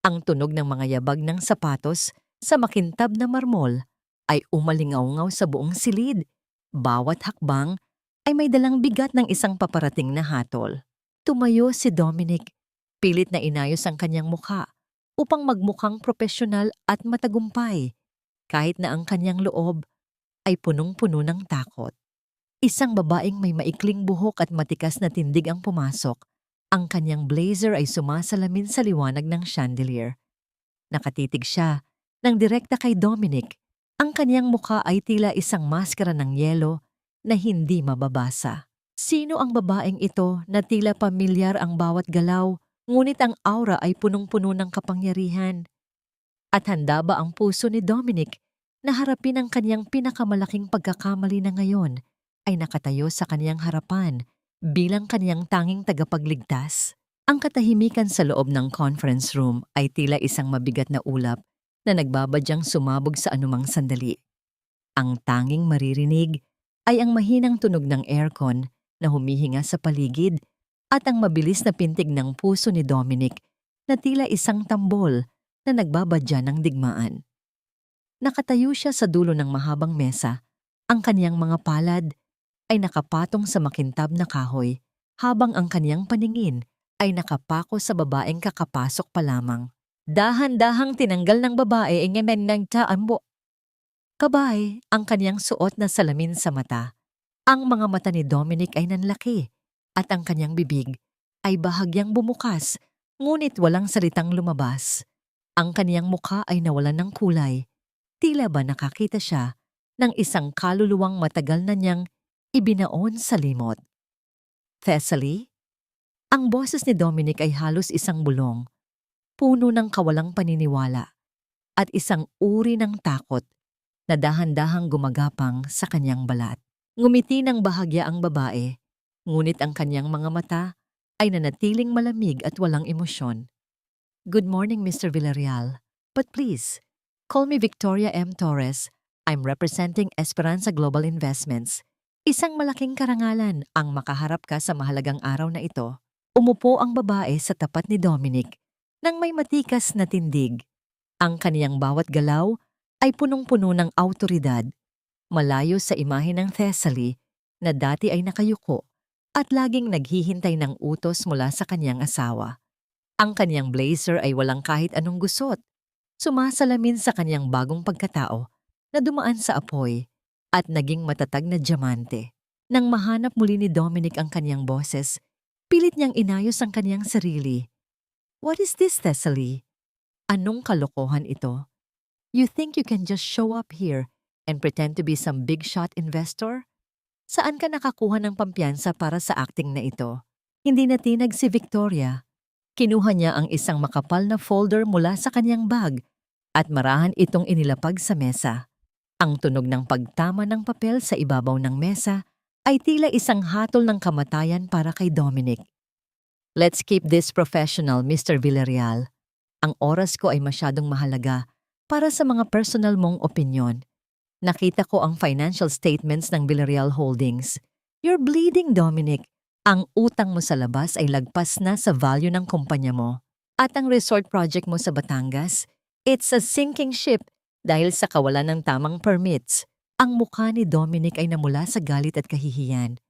Ang tunog ng mga yabag ng sapatos sa makintab na marmol ay umalingaw-ngaw sa buong silid. Bawat hakbang ay may dalang bigat ng isang paparating na hatol. Tumayo si Dominic, pilit na inayos ang kanyang mukha upang magmukhang propesyonal at matagumpay, kahit na ang kanyang loob ay punong-puno ng takot. Isang babaeng may maikling buhok at matikas na tindig ang pumasok. Ang kanyang blazer ay sumasalamin sa liwanag ng chandelier. Nakatitig siya nang direkta kay Dominic. Ang kanyang mukha ay tila isang maskara ng yelo na hindi mababasa. Sino ang babaeng ito na tila pamilyar ang bawat galaw, ngunit ang aura ay punong-puno ng kapangyarihan? At handa ba ang puso ni Dominic na harapin ang kanyang pinakamalaking pagkakamali na ngayon ay nakatayo sa kanyang harapan bilang kanyang tanging tagapagligtas? Ang katahimikan sa loob ng conference room ay tila isang mabigat na ulap na nagbabadyang sumabog sa anumang sandali. Ang tanging maririnig ay ang mahinang tunog ng aircon na humihinga sa paligid at ang mabilis na pintig ng puso ni Dominic na tila isang tambol na nagbabadya ng digmaan. Nakatayo siya sa dulo ng mahabang mesa. Ang kaniyang mga palad ay nakapatong sa makintab na kahoy habang ang kaniyang paningin ay nakapako sa babaeng kakapasok pa lamang. Dahan-dahang tinanggal ng babae ang ng taambo. Kabay ang kaniyang suot na salamin sa mata. Ang mga mata ni Dominic ay nanlaki at ang kaniyang bibig ay bahagyang bumukas, ngunit walang salitang lumabas. Ang kaniyang mukha ay nawalan ng kulay. Tila ba nakakita siya ng isang kaluluwang matagal na niyang ibinaon sa limot. Thessaly? Ang boses ni Dominic ay halos isang bulong, puno ng kawalang paniniwala at isang uri ng takot na dahan-dahang gumagapang sa kanyang balat. Ngumiti ng bahagya ang babae, ngunit ang kanyang mga mata ay nanatiling malamig at walang emosyon. Good morning, Mr. Villarreal. But please, call me Victoria M. Torres. I'm representing Esperanza Global Investments. Isang malaking karangalan ang makaharap ka sa mahalagang araw na ito. Umupo ang babae sa tapat ni Dominic nang may matikas na tindig. Ang kaniyang bawat galaw ay punong-puno ng awtoridad, malayo sa imahe ng Thessaly na dati ay nakayuko at laging naghihintay ng utos mula sa kaniyang asawa. Ang kaniyang blazer ay walang kahit anong gusot, sumasalamin sa kaniyang bagong pagkatao na dumaan sa apoy at naging matatag na diamante. Nang mahanap muli ni Dominic ang kaniyang boses, pilit niyang inayos ang kaniyang sarili. What is this, Thessaly? Anong kalokohan ito? You think you can just show up here and pretend to be some big shot investor? Saan ka nakakuha ng pampiyansa para sa acting na ito? Hindi natinag si Victoria. Kinuha niya ang isang makapal na folder mula sa kanyang bag at marahan itong inilapag sa mesa. Ang tunog ng pagtama ng papel sa ibabaw ng mesa ay tila isang hatol ng kamatayan para kay Dominic. Let's keep this professional, Mr. Villarreal. Ang oras ko ay masyadong mahalaga para sa mga personal mong opinyon. Nakita ko ang financial statements ng Villarreal Holdings. You're bleeding, Dominic. Ang utang mo sa labas ay lagpas na sa value ng kumpanya mo. At ang resort project mo sa Batangas, it's a sinking ship dahil sa kawalan ng tamang permits. Ang mukha ni Dominic ay namula sa galit at kahihiyan.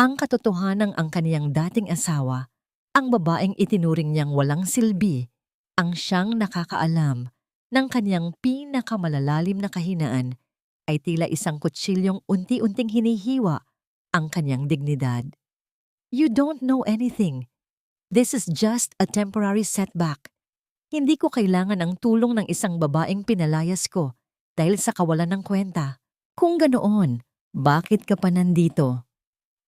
Ang katotohanang ang kaniyang dating asawa, ang babaeng itinuring niyang walang silbi, ang siyang nakakaalam ng kaniyang pinakamalalalim na kahinaan ay tila isang kutsilyong unti-unting hinihiwa ang kaniyang dignidad. You don't know anything. This is just a temporary setback. Hindi ko kailangan ang tulong ng isang babaeng pinalayas ko dahil sa kawalan ng kwenta. Kung ganoon, bakit ka pa nandito?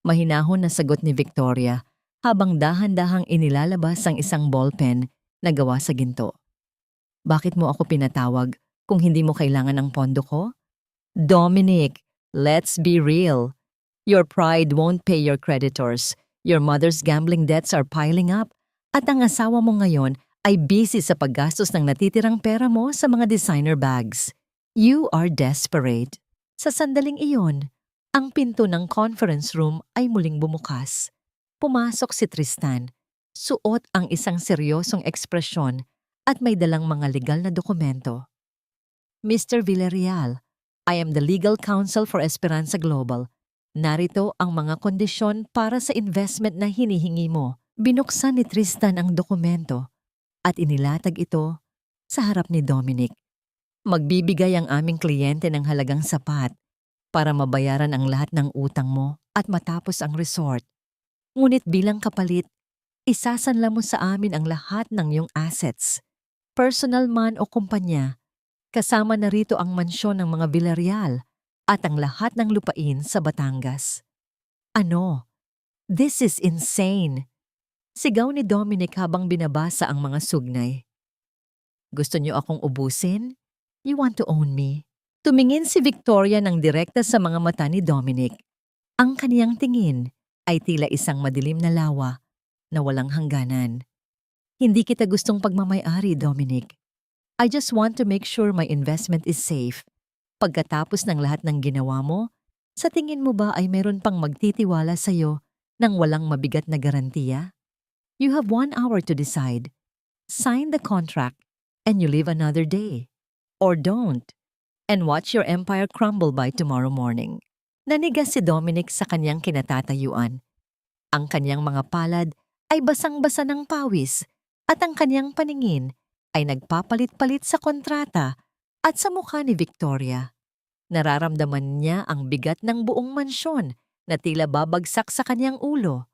Mahinahon na sagot ni Victoria habang dahan-dahang inilalabas ang isang ballpen na gawa sa ginto. Bakit mo ako pinatawag kung hindi mo kailangan ng pondo ko? Dominic, let's be real. Your pride won't pay your creditors. Your mother's gambling debts are piling up at ang asawa mo ngayon ay busy sa paggastos ng natitirang pera mo sa mga designer bags. You are desperate. Sa sandaling iyon, ang pinto ng conference room ay muling bumukas. Pumasok si Tristan, suot ang isang seryosong ekspresyon at may dalang mga legal na dokumento. Mr. Villarreal, I am the legal counsel for Esperanza Global. Narito ang mga kondisyon para sa investment na hinihingi mo. Binuksan ni Tristan ang dokumento at inilatag ito sa harap ni Dominic. Magbibigay ang aming kliyente ng halagang sapat para mabayaran ang lahat ng utang mo at matapos ang resort. Ngunit bilang kapalit, isasanla mo sa amin ang lahat ng iyong assets, personal man o kumpanya, kasama na rito ang mansyon ng mga Villarreal at ang lahat ng lupain sa Batangas. Ano? This is insane! Sigaw ni Dominic habang binabasa ang mga sugnay. Gusto niyo akong ubusin? You want to own me? Tumingin si Victoria ng direkta sa mga mata ni Dominic. Ang kaniyang tingin ay tila isang madilim na lawa na walang hangganan. Hindi kita gustong pagmamay-ari, Dominic. I just want to make sure my investment is safe. Pagkatapos ng lahat ng ginawa mo, sa tingin mo ba ay meron pang magtitiwala sa'yo nang walang mabigat na garantiya? You have 1 hour to decide. Sign the contract and you live another day. Or don't, and watch your empire crumble by tomorrow morning. Nanigas si Dominic sa kanyang kinatatayuan. Ang kanyang mga palad ay basang-basa ng pawis at ang kanyang paningin ay nagpapalit-palit sa kontrata at sa mukha ni Victoria. Nararamdaman niya ang bigat ng buong mansyon na tila babagsak sa kanyang ulo.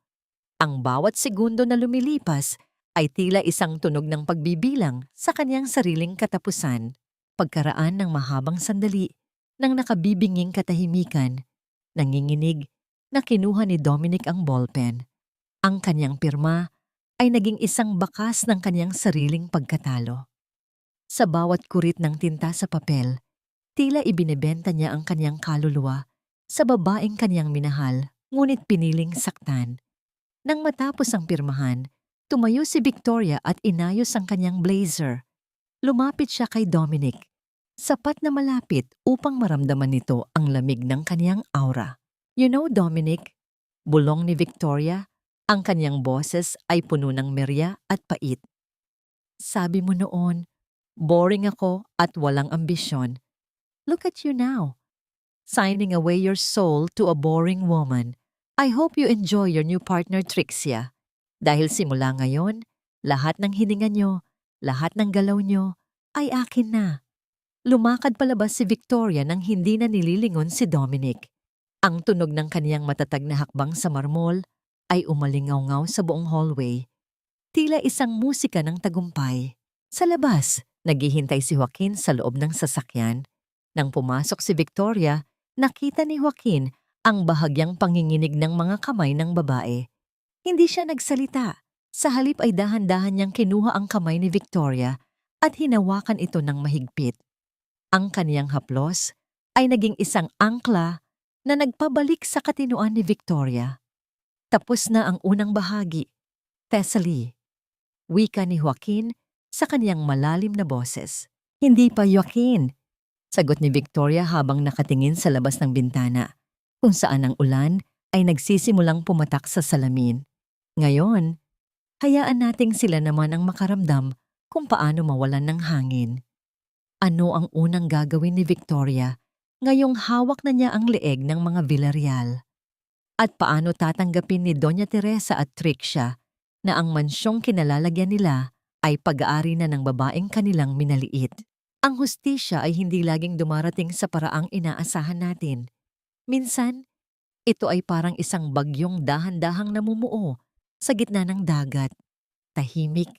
Ang bawat segundo na lumilipas ay tila isang tunog ng pagbibilang sa kanyang sariling katapusan. Pagkaraan ng mahabang sandali, nang nakabibinging katahimikan, nanginginig na kinuha ni Dominic ang ballpen. Ang kanyang pirma ay naging isang bakas ng kanyang sariling pagkatalo. Sa bawat kurit ng tinta sa papel, tila ibinebenta niya ang kanyang kaluluwa sa babaeng kanyang minahal, ngunit piniling saktan. Nang matapos ang pirmahan, tumayo si Victoria at inayos ang kanyang blazer. Lumapit siya kay Dominic. Sapat na malapit upang maramdaman nito ang lamig ng kanyang aura. You know, Dominic, bulong ni Victoria, ang kanyang boses ay puno ng merya at pait. Sabi mo noon, boring ako at walang ambisyon. Look at you now, signing away your soul to a boring woman. I hope you enjoy your new partner, Trixia. Dahil simula ngayon, lahat ng hininga nyo, lahat ng galaw nyo, ay akin na. Lumakad palabas si Victoria nang hindi na nililingon si Dominic. Ang tunog ng kaniyang matatag na hakbang sa marmol ay umalingaw-ngaw sa buong hallway. Tila isang musika ng tagumpay. Sa labas, naghihintay si Joaquin sa loob ng sasakyan. Nang pumasok si Victoria, nakita ni Joaquin ang bahagyang panginginig ng mga kamay ng babae. Hindi siya nagsalita. Sa halip ay dahan-dahan niyang kinuha ang kamay ni Victoria at hinawakan ito ng mahigpit. Ang kaniyang haplos ay naging isang angkla na nagpabalik sa katinoan ni Victoria. Tapos na ang unang bahagi. Thessaly, wika ni Joaquin sa kaniyang malalim na boses. Hindi pa, Joaquin, sagot ni Victoria habang nakatingin sa labas ng bintana, kung saan ang ulan ay nagsisimulang pumatak sa salamin. Ngayon, hayaan nating sila naman ang makaramdam kung paano mawalan ng hangin. Ano ang unang gagawin ni Victoria ngayong hawak na niya ang leeg ng mga Villarreal? At paano tatanggapin ni Doña Teresa at Trixia na ang mansyong kinalalagyan nila ay pag-aari na ng babaeng kanilang minaliit? Ang hustisya ay hindi laging dumarating sa paraang inaasahan natin. Minsan, ito ay parang isang bagyong dahan-dahang namumuo sa gitna ng dagat, tahimik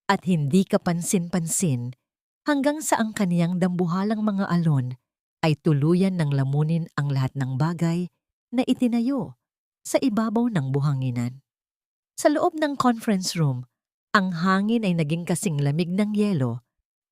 at hindi kapansin-pansin hanggang sa ang kaniyang dambuhalang mga alon ay tuluyan ng lamunin ang lahat ng bagay na itinayo sa ibabaw ng buhanginan. Sa loob ng conference room, ang hangin ay naging kasing lamig ng yelo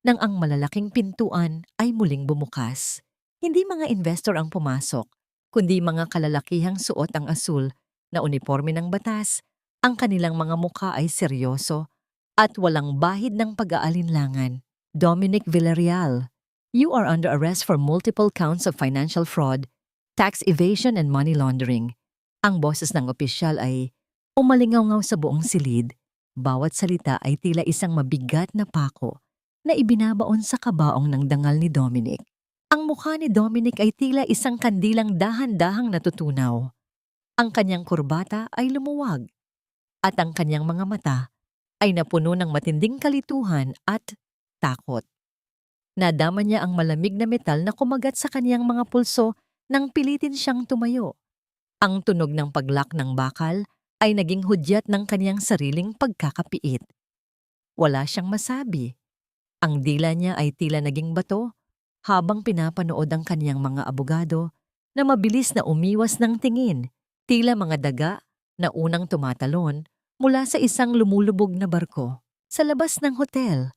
nang ang malalaking pintuan ay muling bumukas. Hindi mga investor ang pumasok, kundi mga kalalakihang suot ang asul na uniforme ng batas. Ang kanilang mga mukha ay seryoso at walang bahid ng pag-aalinlangan. Dominic Villarreal, you are under arrest for multiple counts of financial fraud, tax evasion and money laundering. Ang boses ng opisyal ay umalingaw-ngaw sa buong silid. Bawat salita ay tila isang mabigat na pako na ibinabaon sa kabaong ng dangal ni Dominic. Ang mukha ni Dominic ay tila isang kandilang dahan-dahang natutunaw. Ang kanyang kurbata ay lumuwag at ang kanyang mga mata ay napuno ng matinding kalituhan at takot. Nadama niya ang malamig na metal na kumagat sa kanyang mga pulso nang pilitin siyang tumayo. Ang tunog ng paglak ng bakal ay naging hudyat ng kanyang sariling pagkakapiit. Wala siyang masabi. Ang dila niya ay tila naging bato habang pinapanood ang kanyang mga abogado na mabilis na umiwas ng tingin, tila mga daga na unang tumatalon mula sa isang lumulubog na barko. Sa labas ng hotel,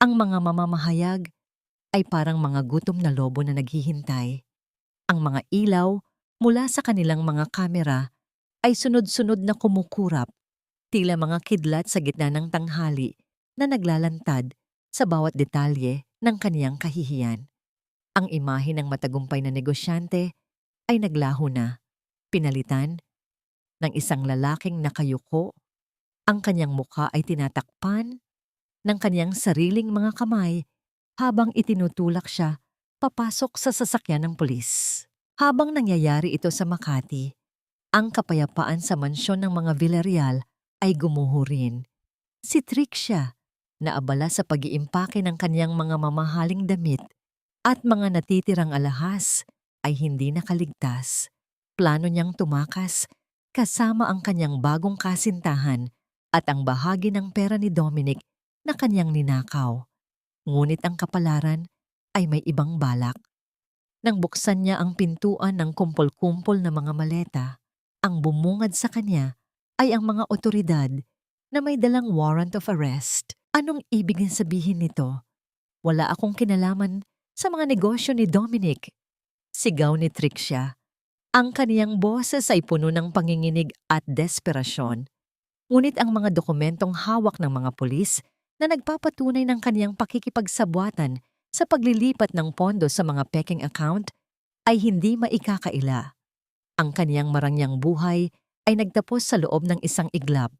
ang mga mamamahayag ay parang mga gutom na lobo na naghihintay. Ang mga ilaw mula sa kanilang mga kamera ay sunod-sunod na kumukurap, tila mga kidlat sa gitna ng tanghali na naglalantad sa bawat detalye ng kaniyang kahihiyan. Ang imahe ng matagumpay na negosyante ay naglaho na, pinalitan ng isang lalaking nakayuko. Ang kanyang mukha ay tinatakpan ng kanyang sariling mga kamay habang itinutulak siya papasok sa sasakyan ng pulis. Habang nangyayari ito sa Makati, ang kapayapaan sa mansyon ng mga Villarreal ay gumuho rin. Si Trixia, na abala sa pag-iimpake ng kanyang mga mamahaling damit at mga natitirang alahas, ay hindi nakaligtas. Plano niyang tumakas kasama ang kanyang bagong kasintahan at ang bahagi ng pera ni Dominic na kanyang ninakaw. Ngunit ang kapalaran ay may ibang balak. Nang buksan niya ang pintuan ng kumpol-kumpol na mga maleta, ang bumungad sa kanya ay ang mga otoridad na may dalang warrant of arrest. Anong ibig sabihin nito? Wala akong kinalaman sa mga negosyo ni Dominic. Sigaw ni Trixia. Ang kaniyang boses ay puno ng panginginig at desperasyon. Ngunit ang mga dokumentong hawak ng mga pulis na nagpapatunay ng kaniyang pakikipagsabwatan sa paglilipat ng pondo sa mga peking account ay hindi maikakaila. Ang kaniyang marangyang buhay ay nagtapos sa loob ng isang iglap,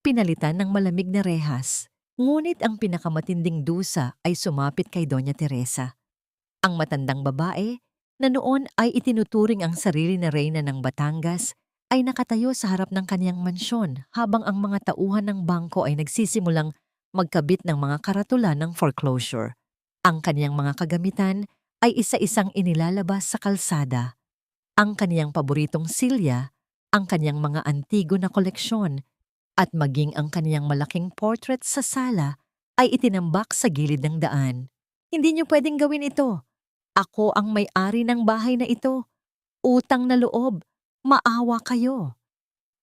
pinalitan ng malamig na rehas. Ngunit ang pinakamatinding dusa ay sumapit kay Doña Teresa. Ang matandang babae na noon ay itinuturing ang sarili na reyna ng Batangas ay nakatayo sa harap ng kaniyang mansyon habang ang mga tauhan ng bangko ay nagsisimulang magkabit ng mga karatula ng foreclosure. Ang kaniyang mga kagamitan ay isa-isang inilalabas sa kalsada. Ang kaniyang paboritong silya, ang kaniyang mga antigo na koleksyon, at maging ang kaniyang malaking portrait sa sala ay itinambak sa gilid ng daan. Hindi niyo pwedeng gawin ito. Ako ang may-ari ng bahay na ito. Utang na loob. Maawa kayo.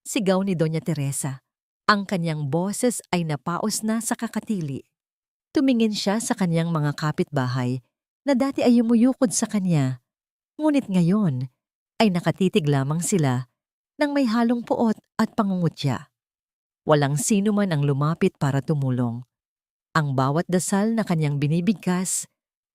Sigaw ni Doña Teresa. Ang kaniyang boses ay napaos na sa kakatili. Tumingin siya sa kaniyang mga kapitbahay na dati ay yumuyukod sa kanya. Ngunit ngayon ay nakatitig lamang sila ng may halong puot at pangungutya. Walang sino man ang lumapit para tumulong. Ang bawat dasal na kanyang binibigkas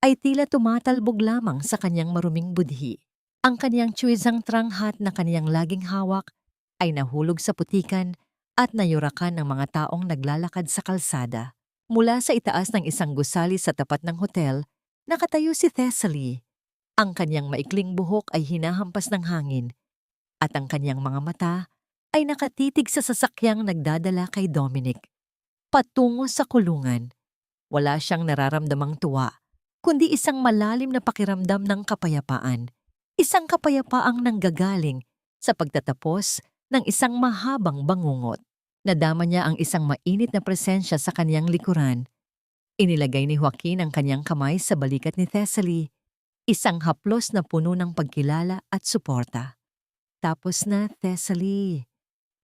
ay tila tumatalbog lamang sa kanyang maruming budhi. Ang kanyang tsuizang tranghat na kanyang laging hawak ay nahulog sa putikan at nayurakan ng mga taong naglalakad sa kalsada. Mula sa itaas ng isang gusali sa tapat ng hotel, nakatayo si Thessaly. Ang kanyang maikling buhok ay hinahampas ng hangin at ang kanyang mga mata ay nakatitig sa sasakyang nagdadala kay Dominic patungo sa kulungan. Wala siyang nararamdamang tuwa, kundi isang malalim na pakiramdam ng kapayapaan. Isang kapayapaang nanggagaling sa pagtatapos ng isang mahabang bangungot. Nadama niya ang isang mainit na presensya sa kanyang likuran. Inilagay ni Joaquin ang kanyang kamay sa balikat ni Thessaly, isang haplos na puno ng pagkilala at suporta. Tapos na, Thessaly.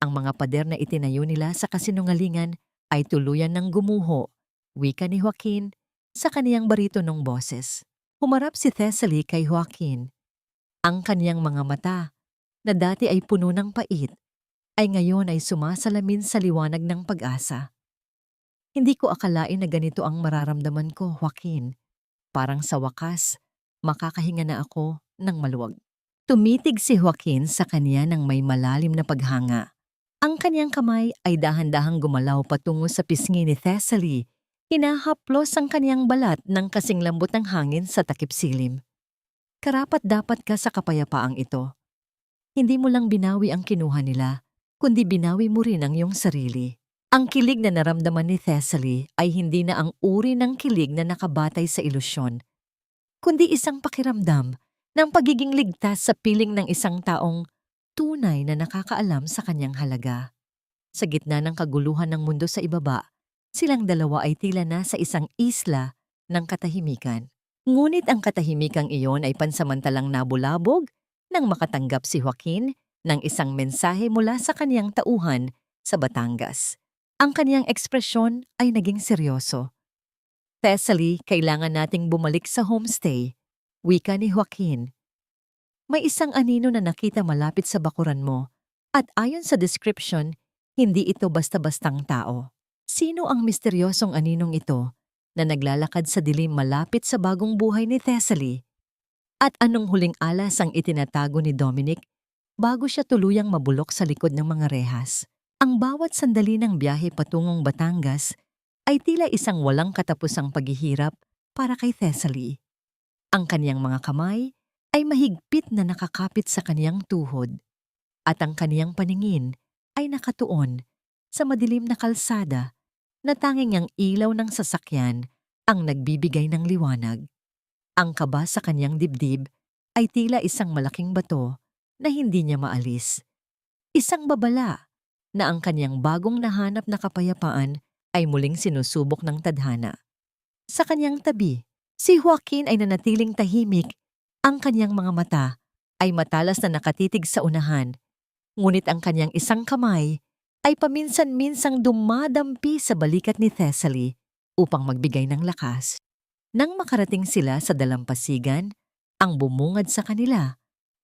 Ang mga pader na itinayo nila sa kasinungalingan ay tuluyan ng gumuho, wika ni Joaquin sa kaniyang baritonong boses. Humarap si Thessaly kay Joaquin. Ang kaniyang mga mata, na dati ay puno ng pait, ay ngayon ay sumasalamin sa liwanag ng pag-asa. Hindi ko akalain na ganito ang mararamdaman ko, Joaquin. Parang sa wakas, makakahinga na ako ng maluwag. Tumitig si Joaquin sa kanya ng may malalim na paghanga. Ang kanyang kamay ay dahan-dahang gumalaw patungo sa pisngi ni Thessaly. Hinahaplos ang kanyang balat ng kasing lambot ng hangin sa takip silim. Karapat-dapat ka sa kapayapaang ito. Hindi mo lang binawi ang kinuha nila, kundi binawi mo rin ang iyong sarili. Ang kilig na naramdaman ni Thessaly ay hindi na ang uri ng kilig na nakabatay sa ilusyon, kundi isang pakiramdam ng pagiging ligtas sa piling ng isang taong tunay na nakakaalam sa kanyang halaga. Sa gitna ng kaguluhan ng mundo sa ibaba, silang dalawa ay tila na sa isang isla ng katahimikan. Ngunit ang katahimikang iyon ay pansamantalang nabulabog nang makatanggap si Joaquin ng isang mensahe mula sa kaniyang tauhan sa Batangas. Ang kaniyang ekspresyon ay naging seryoso. Thessaly, kailangan nating bumalik sa homestay, wika ni Joaquin. May isang anino na nakita malapit sa bakuran mo at ayon sa description, hindi ito basta-bastang tao. Sino ang misteryosong aninong ito na naglalakad sa dilim malapit sa bagong buhay ni Thessaly? At anong huling alas ang itinatago ni Dominic bago siya tuluyang mabulok sa likod ng mga rehas? Ang bawat sandali ng biyahe patungong Batangas ay tila isang walang katapusang paghihirap para kay Thessaly. Ang kaniyang mga kamay ay mahigpit na nakakapit sa kaniyang tuhod at ang kaniyang paningin ay nakatuon sa madilim na kalsada na tanging ang ilaw ng sasakyan ang nagbibigay ng liwanag. Ang kaba sa kaniyang dibdib ay tila isang malaking bato na hindi niya maalis. Isang babala na ang kaniyang bagong nahanap na kapayapaan ay muling sinusubok ng tadhana. Sa kaniyang tabi, si Joaquin ay nanatiling tahimik. Ang kanyang mga mata ay matalas na nakatitig sa unahan, ngunit ang kanyang isang kamay ay paminsan-minsang dumadampi sa balikat ni Thessaly upang magbigay ng lakas. Nang makarating sila sa dalampasigan, ang bumungad sa kanila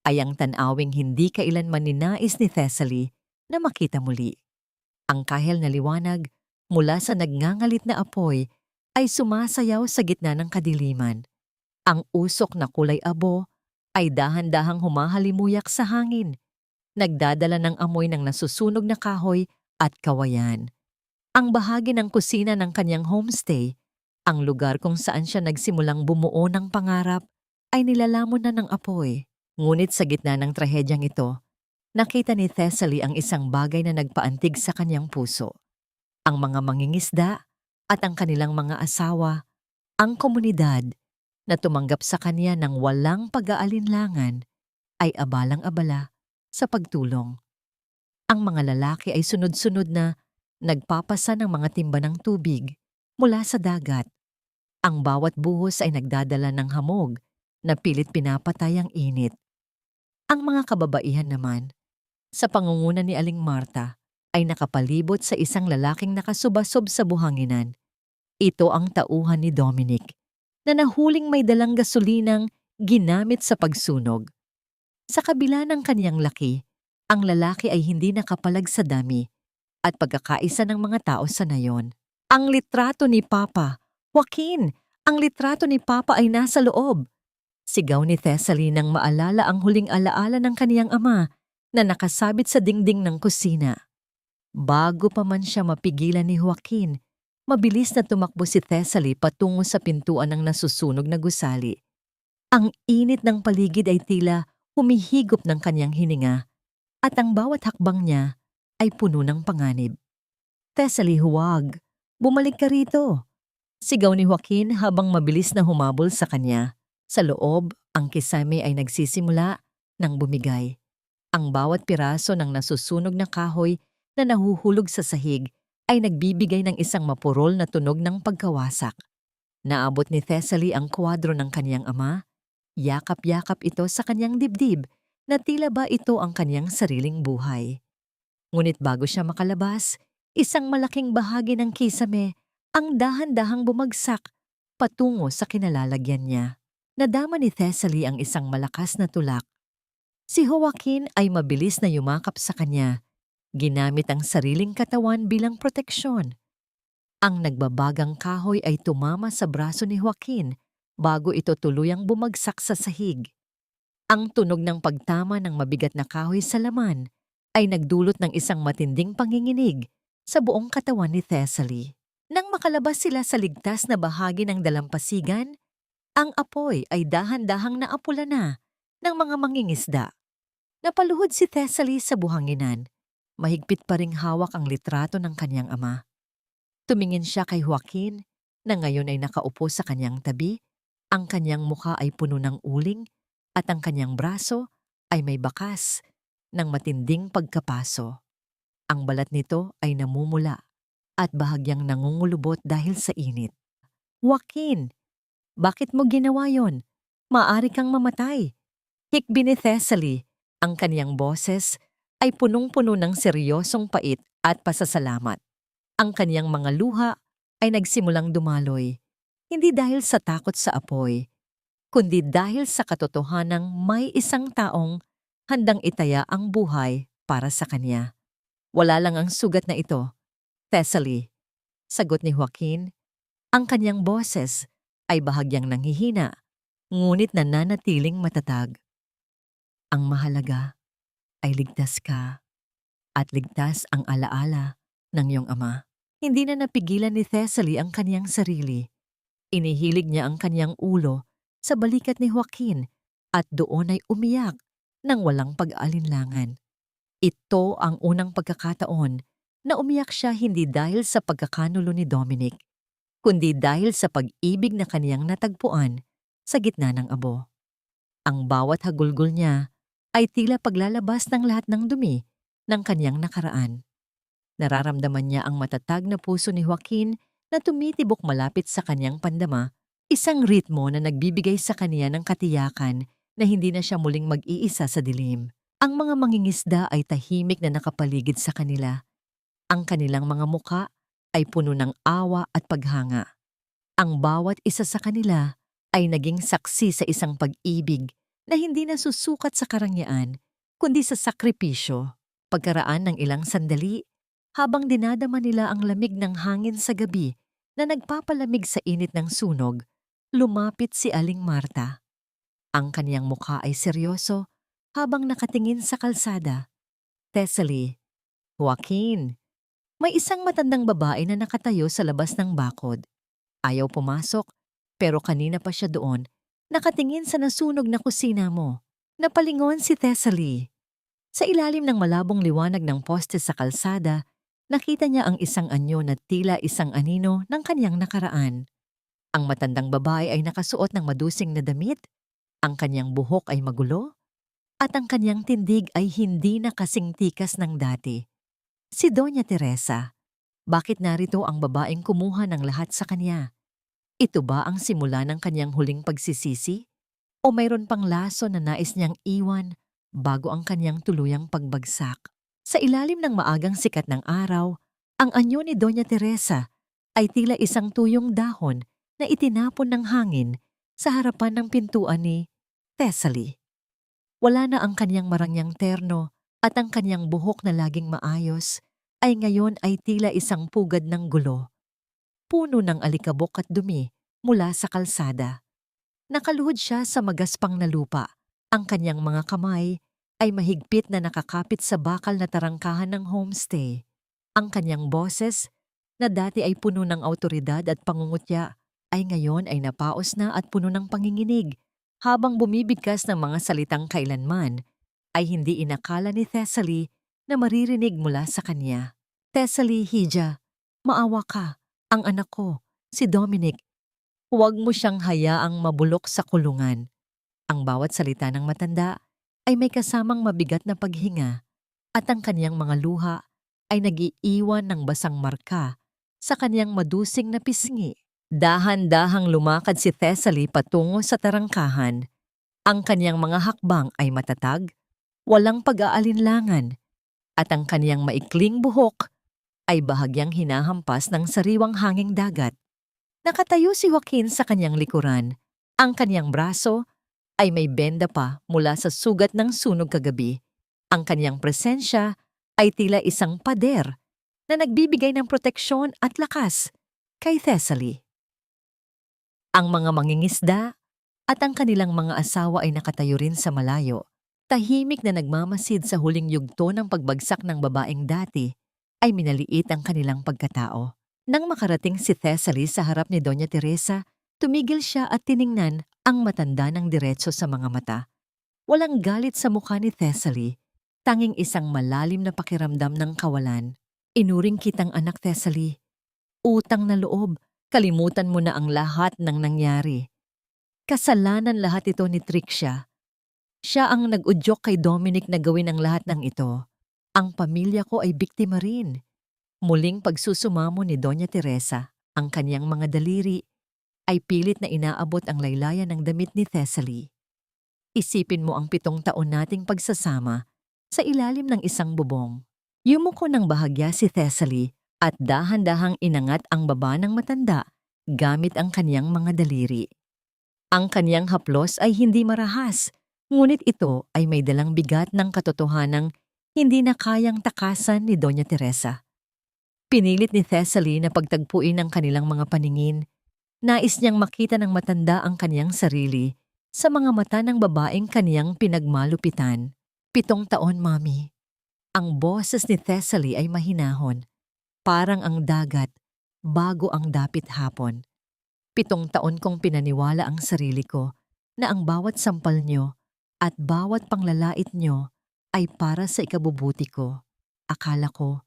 ay ang tanawing hindi kailanman ninais ni Thessaly na makita muli. Ang kahel na liwanag mula sa nagngangalit na apoy ay sumasayaw sa gitna ng kadiliman. Ang usok na kulay abo ay dahan-dahang humahalimuyak sa hangin, nagdadala ng amoy ng nasusunog na kahoy at kawayan. Ang bahagi ng kusina ng kanyang homestay, ang lugar kung saan siya nagsimulang bumuo ng pangarap, ay nilalamon na ng apoy. Ngunit sa gitna ng trahedyang ito, nakita ni Thessaly ang isang bagay na nagpaantig sa kanyang puso. Ang mga mangingisda at ang kanilang mga asawa, ang komunidad na tumanggap sa kanya ng walang pag-aalinlangan ay abalang-abala sa pagtulong. Ang mga lalaki ay sunod-sunod na nagpapasa ng mga timba ng tubig mula sa dagat. Ang bawat buhos ay nagdadala ng hamog na pilit pinapatay ang init. Ang mga kababaihan naman, sa pangunguna ni Aling Marta, ay nakapalibot sa isang lalaking nakasubasob sa buhanginan. Ito ang tauhan ni Dominic, na nahuling may dalang gasolinang ginamit sa pagsunog. Sa kabila ng kaniyang laki, ang lalaki ay hindi nakapalag sa dami at pagkakaisa ng mga tao sa nayon. Ang litrato ni Papa, Joaquin, ang litrato ni Papa ay nasa loob. Sigaw ni Thessaly nang maalala ang huling alaala ng kaniyang ama na nakasabit sa dingding ng kusina. Bago pa man siya mapigilan ni Joaquin, mabilis na tumakbo si Thessaly patungo sa pintuan ng nasusunog na gusali. Ang init ng paligid ay tila humihigop ng kanyang hininga at ang bawat hakbang niya ay puno ng panganib. Thessaly, huwag! Bumalik ka rito! Sigaw ni Joaquin habang mabilis na humabol sa kanya. Sa loob, ang kisame ay nagsisimula ng bumigay. Ang bawat piraso ng nasusunog na kahoy na nahuhulog sa sahig ay nagbibigay ng isang mapurol na tunog ng pagkawasak. Naabot ni Thessaly ang kwadro ng kaniyang ama. Yakap-yakap ito sa kanyang dibdib na tila ba ito ang kaniyang sariling buhay. Ngunit bago siya makalabas, isang malaking bahagi ng kisame ang dahan-dahang bumagsak patungo sa kinalalagyan niya. Nadama ni Thessaly ang isang malakas na tulak. Si Joaquin ay mabilis na yumakap sa kanya, ginamit ang sariling katawan bilang proteksyon. Ang nagbabagang kahoy ay tumama sa braso ni Joaquin bago ito tuluyang bumagsak sa sahig. Ang tunog ng pagtama ng mabigat na kahoy sa laman ay nagdulot ng isang matinding panginginig sa buong katawan ni Thessaly. Nang makalabas sila sa ligtas na bahagi ng dalampasigan, ang apoy ay dahan-dahang naapula na ng mga mangingisda. Napaluhod si Thessaly sa buhanginan. Mahigpit pa ring hawak ang litrato ng kanyang ama. Tumingin siya kay Joaquin na ngayon ay nakaupo sa kanyang tabi. Ang kanyang mukha ay puno ng uling at ang kanyang braso ay may bakas ng matinding pagkapaso. Ang balat nito ay namumula at bahagyang nangungulubot dahil sa init. Joaquin! Bakit mo ginawa yon? Maaari kang mamatay. Hikbi ni Thessaly. Ang kaniyang boses ay punong-puno ng seryosong pait at pasasalamat. Ang kaniyang mga luha ay nagsimulang dumaloy, hindi dahil sa takot sa apoy, kundi dahil sa katotohanang may isang taong handang itaya ang buhay para sa kanya. Wala lang ang sugat na ito, Thessaly, sagot ni Joaquin. Ang kaniyang boses ay bahagyang nanghihina, ngunit nananatiling matatag. Ang mahalaga ay ligtas ka at ligtas ang alaala ng iyong ama. Hindi na napigilan ni Thessaly ang kaniyang sarili. Inihilig niya ang kaniyang ulo sa balikat ni Joaquin at doon ay umiyak ng walang pag-aalinlangan. Ito ang unang pagkakataon na umiyak siya hindi dahil sa pagkakanulo ni Dominic, kundi dahil sa pag-ibig na kaniyang natagpuan sa gitna ng abo. Ang bawat hagulgol niya ay tila paglalabas ng lahat ng dumi ng kaniyang nakaraan. Nararamdaman niya ang matatag na puso ni Joaquin na tumitibok malapit sa kaniyang pandama, isang ritmo na nagbibigay sa kaniya ng katiyakan na hindi na siya muling mag-iisa sa dilim. Ang mga mangingisda ay tahimik na nakapaligid sa kanila. Ang kanilang mga muka ay puno ng awa at paghanga. Ang bawat isa sa kanila ay naging saksi sa isang pag-ibig na hindi nasusukat sa karangyaan, kundi sa sakripisyo. Pagkaraan ng ilang sandali, habang dinadama nila ang lamig ng hangin sa gabi na nagpapalamig sa init ng sunog, lumapit si Aling Marta. Ang kaniyang mukha ay seryoso habang nakatingin sa kalsada. Thessaly, Joaquin, may isang matandang babae na nakatayo sa labas ng bakod. Ayaw pumasok, pero kanina pa siya doon, nakatingin sa nasunog na kusina mo. Napalingon si Thessaly. Sa ilalim ng malabong liwanag ng poste sa kalsada, nakita niya ang isang anyo na tila isang anino ng kaniyang nakaraan. Ang matandang babae ay nakasuot ng madusing na damit, ang kaniyang buhok ay magulo, at ang kaniyang tindig ay hindi na kasing tikas ng dati. Si Doña Teresa. Bakit narito ang babaeng kumuha ng lahat sa kanya? Ito ba ang simula ng kaniyang huling pagsisisi? O mayroon pang laso na nais niyang iwan bago ang kaniyang tuluyang pagbagsak? Sa ilalim ng maagang sikat ng araw, ang anyo ni Doña Teresa ay tila isang tuyong dahon na itinapon ng hangin sa harapan ng pintuan ni Thessaly. Wala na ang kaniyang marangyang terno at ang kaniyang buhok na laging maayos ay ngayon ay tila isang pugad ng gulo. Puno ng alikabok at dumi mula sa kalsada. Nakaluhod siya sa magaspang na lupa. Ang kaniyang mga kamay ay mahigpit na nakakapit sa bakal na tarangkahan ng homestay. Ang kanyang boses, na dati ay puno ng awtoridad at pangungutya, ay ngayon ay napaos na at puno ng panginginig, habang bumibigkas ng mga salitang kailanman ay hindi inakala ni Thessaly na maririnig mula sa kanya. Thessaly, Hija, maawa ka. Ang anak ko, si Dominic. Huwag mo siyang hayaang mabulok sa kulungan. Ang bawat salita ng matanda ay may kasamang mabigat na paghinga at ang kanyang mga luha ay nag-iiwan ng basang marka sa kanyang madusing na pisngi. Dahan-dahang lumakad si Thessaly patungo sa tarangkahan. Ang kanyang mga hakbang ay matatag, walang pag-aalinlangan, at ang kanyang maikling buhok ay bahagyang hinahampas ng sariwang hanging dagat. Nakatayo si Joaquin sa kanyang likuran. Ang kanyang braso ay may benda pa mula sa sugat ng sunog kagabi. Ang kanyang presensya ay tila isang pader na nagbibigay ng proteksyon at lakas kay Thessaly. Ang mga mangingisda at ang kanilang mga asawa ay nakatayo rin sa malayo. Tahimik na nagmamasid sa huling yugto ng pagbagsak ng babaeng dati ay minaliit ang kanilang pagkatao. Nang makarating si Thessaly sa harap ni Doña Teresa, tumigil siya at tiningnan ang matanda ng diretso sa mga mata. Walang galit sa mukha ni Thessaly, tanging isang malalim na pakiramdam ng kawalan. Inuring kitang anak, Thessaly. Utang na loob, kalimutan mo na ang lahat ng nangyari. Kasalanan lahat ito ni Trixia. Siya ang nag-udyok kay Dominic na gawin ang lahat ng ito. Ang pamilya ko ay biktima rin. Muling pagsusumamo ni Doña Teresa, ang kanyang mga daliri, ay pilit na inaabot ang laylayan ng damit ni Thessaly. Isipin mo ang 7 taon nating pagsasama sa ilalim ng isang bubong. Yumuko ng bahagya si Thessaly at dahan-dahang inangat ang baba ng matanda gamit ang kanyang mga daliri. Ang kanyang haplos ay hindi marahas, ngunit ito ay may dalang bigat ng katotohanang hindi na kayang takasan ni Doña Teresa. Pinilit ni Thessaly na pagtagpuin ang kanilang mga paningin. Nais niyang makita ng matanda ang kanyang sarili sa mga mata ng babaeng kaniyang pinagmalupitan. 7 taon, Mami. Ang boses ni Thessaly ay mahinahon, parang ang dagat bago ang dapit hapon. 7 taon kong pinaniwala ang sarili ko na ang bawat sampal niyo at bawat panglalait niyo ay para sa ikabubuti ko. Akala ko,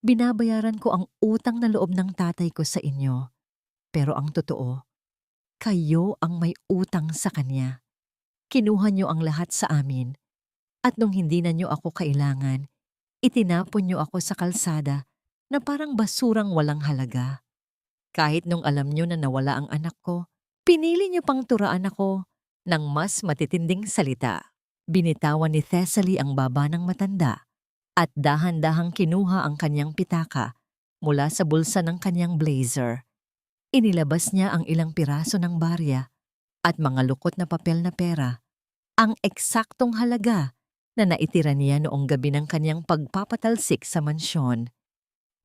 binabayaran ko ang utang na loob ng tatay ko sa inyo. Pero ang totoo, kayo ang may utang sa kanya. Kinuha niyo ang lahat sa amin. At nung hindi na niyo ako kailangan, itinapon niyo ako sa kalsada na parang basurang walang halaga. Kahit nung alam niyo na nawala ang anak ko, pinili niyo pang turaan ako ng mas matitinding salita. Binitawan ni Thessaly ang baba ng matanda at dahan-dahang kinuha ang kanyang pitaka mula sa bulsa ng kanyang blazer. Inilabas niya ang ilang piraso ng barya at mga lukot na papel na pera, ang eksaktong halaga na naitira niya noong gabi ng kanyang pagpapatalsik sa mansyon.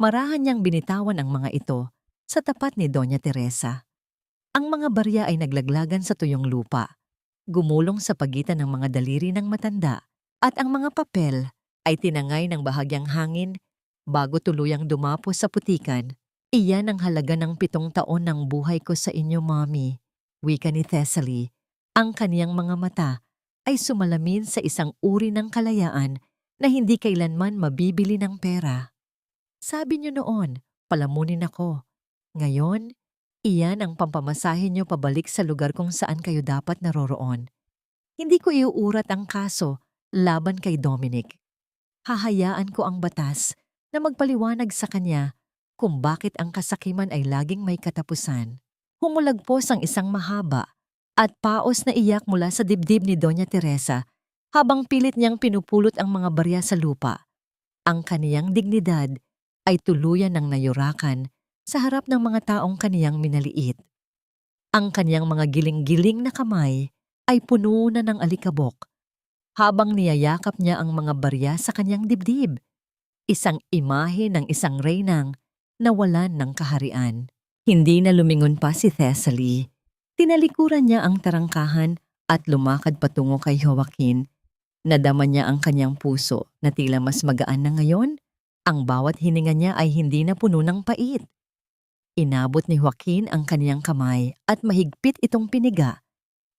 Marahan niyang binitawan ang mga ito sa tapat ni Doña Teresa. Ang mga barya ay naglaglagan sa tuyong lupa, gumulong sa pagitan ng mga daliri ng matanda, at ang mga papel ay tinangay ng bahagyang hangin bago tuluyang dumapo sa putikan. Iyan ang halaga ng 7 taon ng buhay ko sa inyo, Mommy, wika ni Thessaly. Ang kaniyang mga mata ay sumalamin sa isang uri ng kalayaan na hindi kailanman mabibili ng pera. Sabi niyo noon, palamunin ako. Ngayon, iyan ang pampamasahe niyo pabalik sa lugar kung saan kayo dapat naroroon. Hindi ko iuurat ang kaso laban kay Dominic. Hahayaan ko ang batas na magpaliwanag sa kanya kung bakit ang kasakiman ay laging may katapusan. Humulagpos ang isang mahaba at paos na iyak mula sa dibdib ni Doña Teresa habang pilit niyang pinupulot ang mga barya sa lupa. Ang kaniyang dignidad ay tuluyan ng nayurakan sa harap ng mga taong kaniyang minaliit. Ang kaniyang mga giling-giling na kamay ay puno na ng alikabok habang niyayakap niya ang mga barya sa kanyang dibdib. Isang imahe ng isang reynang nawalan ng kaharian. Hindi na lumingon pa si Thessaly. Tinalikuran niya ang tarangkahan at lumakad patungo kay Joaquin. Nadama niya ang kanyang puso na tila mas magaan na ngayon. Ang bawat hininga niya ay hindi na puno ng pait. Inabot ni Joaquin ang kaniyang kamay at mahigpit itong piniga.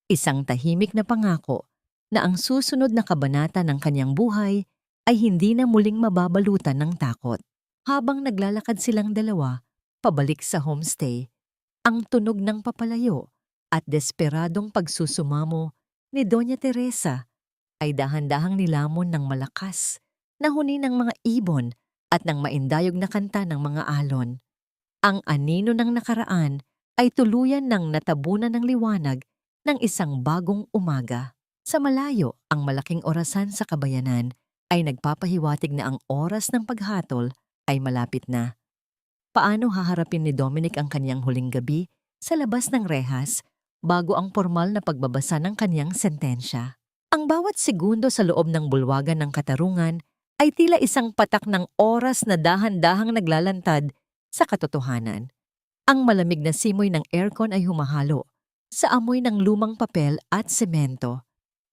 Isang tahimik na pangako na ang susunod na kabanata ng kanyang buhay ay hindi na muling mababalutan ng takot. Habang naglalakad silang dalawa, pabalik sa homestay, ang tunog ng papalayo at desperadong pagsusumamo ni Doña Teresa ay dahan-dahang nilamon ng malakas na huni ng mga ibon at ng maindayog na kanta ng mga alon. Ang anino ng nakaraan ay tuluyan ng natabunan ng liwanag ng isang bagong umaga. Sa malayo, ang malaking orasan sa kabayanan ay nagpapahiwatig na ang oras ng paghatol ay malapit na. Paano haharapin ni Dominic ang kanyang huling gabi sa labas ng rehas bago ang formal na pagbabasa ng kanyang sentensya? Ang bawat segundo sa loob ng bulwagan ng katarungan ay tila isang patak ng oras na dahan-dahang naglalantad sa katotohanan. Ang malamig na simoy ng aircon ay humahalo sa amoy ng lumang papel at semento,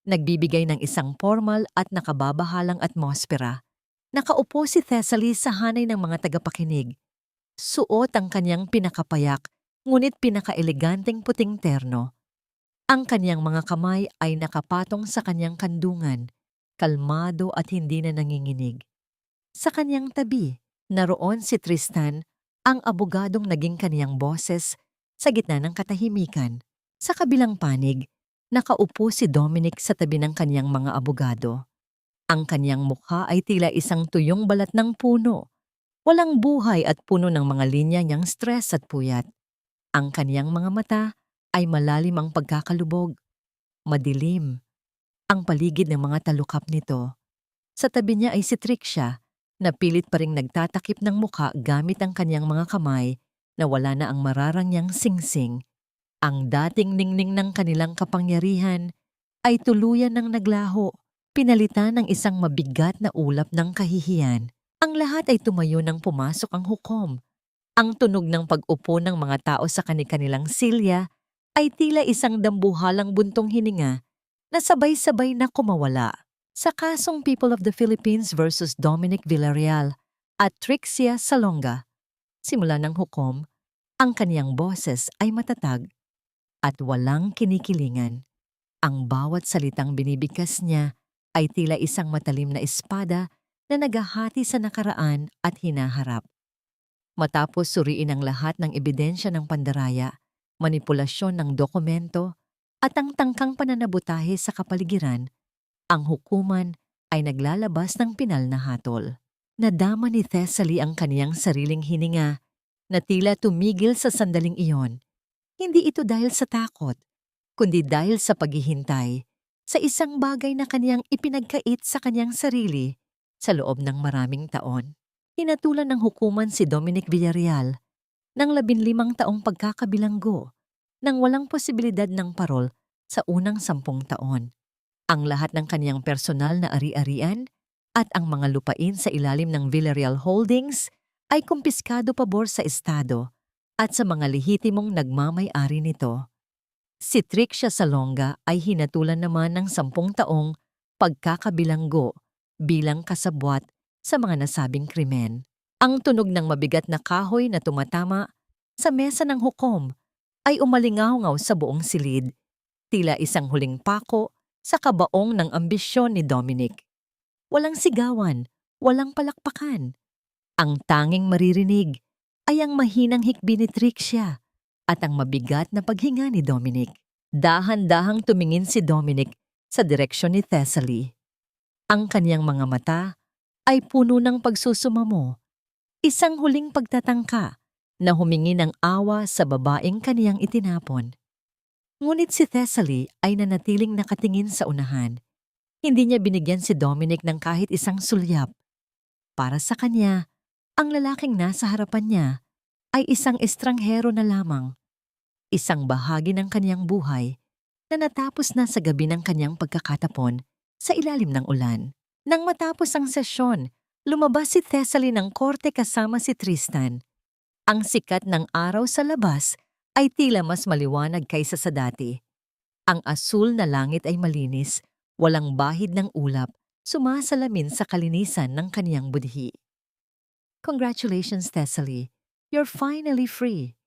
nagbibigay ng isang formal at nakababahalang atmosfera. Nakaupo si Thessaly sa hanay ng mga tagapakinig. Suot ang kanyang pinakapayak, ngunit pinakaeleganteng puting terno. Ang kanyang mga kamay ay nakapatong sa kanyang kandungan, kalmado at hindi na nanginginig. Sa kanyang tabi, naroon si Tristan, ang abogadong naging kaniyang boses sa gitna ng katahimikan. Sa kabilang panig, nakaupo si Dominic sa tabi ng kaniyang mga abogado. Ang kaniyang mukha ay tila isang tuyong balat ng puno. Walang buhay at puno ng mga linya niyang stress at puyat. Ang kaniyang mga mata ay malalim ang pagkakalubog. Madilim ang paligid ng mga talukap nito. Sa tabi niya ay si Trixia, na pilit pa ring nagtatakip ng mukha gamit ang kanyang mga kamay na wala na ang mararangyang singsing. Ang dating ningning ng kanilang kapangyarihan ay tuluyan ng naglaho, pinalitan ng isang mabigat na ulap ng kahihiyan. Ang lahat ay tumayo nang pumasok ang hukom. Ang tunog ng pag-upo ng mga tao sa kani-kanilang silya ay tila isang dambuhalang buntong hininga na sabay-sabay na kumawala. Sa kasong People of the Philippines versus Dominic Villarreal at Trixia Salonga, simula ng hukom, ang kaniyang boses ay matatag at walang kinikilingan. Ang bawat salitang binibigkas niya ay tila isang matalim na espada na naghahati sa nakaraan at hinaharap. Matapos suriin ang lahat ng ebidensya ng pandaraya, manipulasyon ng dokumento at ang tangkang pananabutahe sa kapaligiran, ang hukuman ay naglalabas ng pinal na hatol. Nadama ni Thessaly ang kaniyang sariling hininga na tila tumigil sa sandaling iyon. Hindi ito dahil sa takot, kundi dahil sa paghihintay sa isang bagay na kaniyang ipinagkait sa kaniyang sarili sa loob ng maraming taon. Hinatulan ng hukuman si Dominic Villarreal ng 15 taong pagkakabilanggo nang walang posibilidad ng parol sa unang 10 taon. Ang lahat ng kaniyang personal na ari-arian at ang mga lupain sa ilalim ng Villarreal Holdings ay kumpiskado pabor sa Estado at sa mga lehitimong nagmamay-ari nito. Si Trixia Salonga ay hinatulan naman ng 10 taong pagkakabilanggo bilang kasabwat sa mga nasabing krimen. Ang tunog ng mabigat na kahoy na tumatama sa mesa ng hukom ay umalingaw sa buong silid, tila isang huling pako sa kabaong ng ambisyon ni Dominic. Walang sigawan, walang palakpakan. Ang tanging maririnig ay ang mahinang hikbi ni Trixia at ang mabigat na paghinga ni Dominic. Dahan-dahang tumingin si Dominic sa direksyon ni Thessaly. Ang kaniyang mga mata ay puno ng pagsusumamo, isang huling pagtatangka na humingi ng awa sa babaeng kaniyang itinapon. Ngunit si Thessaly ay nanatiling nakatingin sa unahan. Hindi niya binigyan si Dominic ng kahit isang sulyap. Para sa kanya, ang lalaking nasa harapan niya ay isang estranghero na lamang, isang bahagi ng kaniyang buhay na natapos na sa gabi ng kaniyang pagkakatapon sa ilalim ng ulan. Nang matapos ang sesyon, lumabas si Thessaly ng korte kasama si Tristan. Ang sikat ng araw sa labas ay tila mas maliwanag kaysa sa dati. Ang asul na langit ay malinis, Walang bahid ng ulap, sumasalamin sa kalinisan ng kaniyang budhi. Congratulations, Thessaly. You're finally free.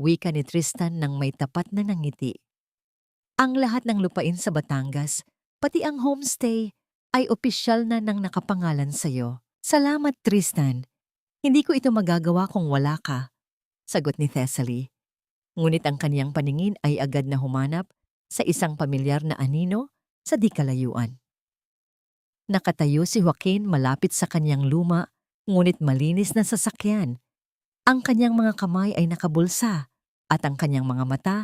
Wika ni Tristan nang may tapat na nangiti. Ang lahat ng lupain sa Batangas, pati ang homestay, ay opisyal na nang nakapangalan sa'yo. Salamat, Tristan. Hindi ko ito magagawa kung wala ka, sagot ni Thessaly. Ngunit ang kaniyang paningin ay agad na humanap sa isang pamilyar na anino sa di kalayuan. Nakatayo si Joaquin malapit sa kaniyang luma, ngunit malinis na sasakyan. Ang kanyang mga kamay ay nakabulsa at ang kanyang mga mata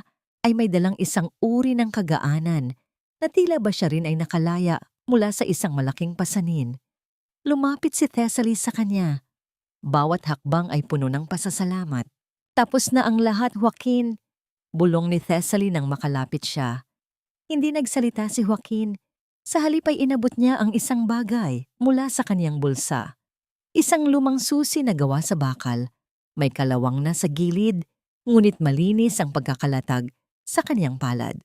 ay may dalang isang uri ng kagaanan na tila ba siya rin ay nakalaya mula sa isang malaking pasanin. Lumapit si Thessaly sa kanya. Bawat hakbang ay puno ng pasasalamat. Tapos na ang lahat, Joaquin. Bulong ni Thessaly nang makalapit siya. Hindi nagsalita si Joaquin. Sa halip ay inabot niya ang isang bagay mula sa kaniyang bulsa. Isang lumang susi na gawa sa bakal. May kalawang na sa gilid, ngunit malinis ang pagkakalatag sa kaniyang palad.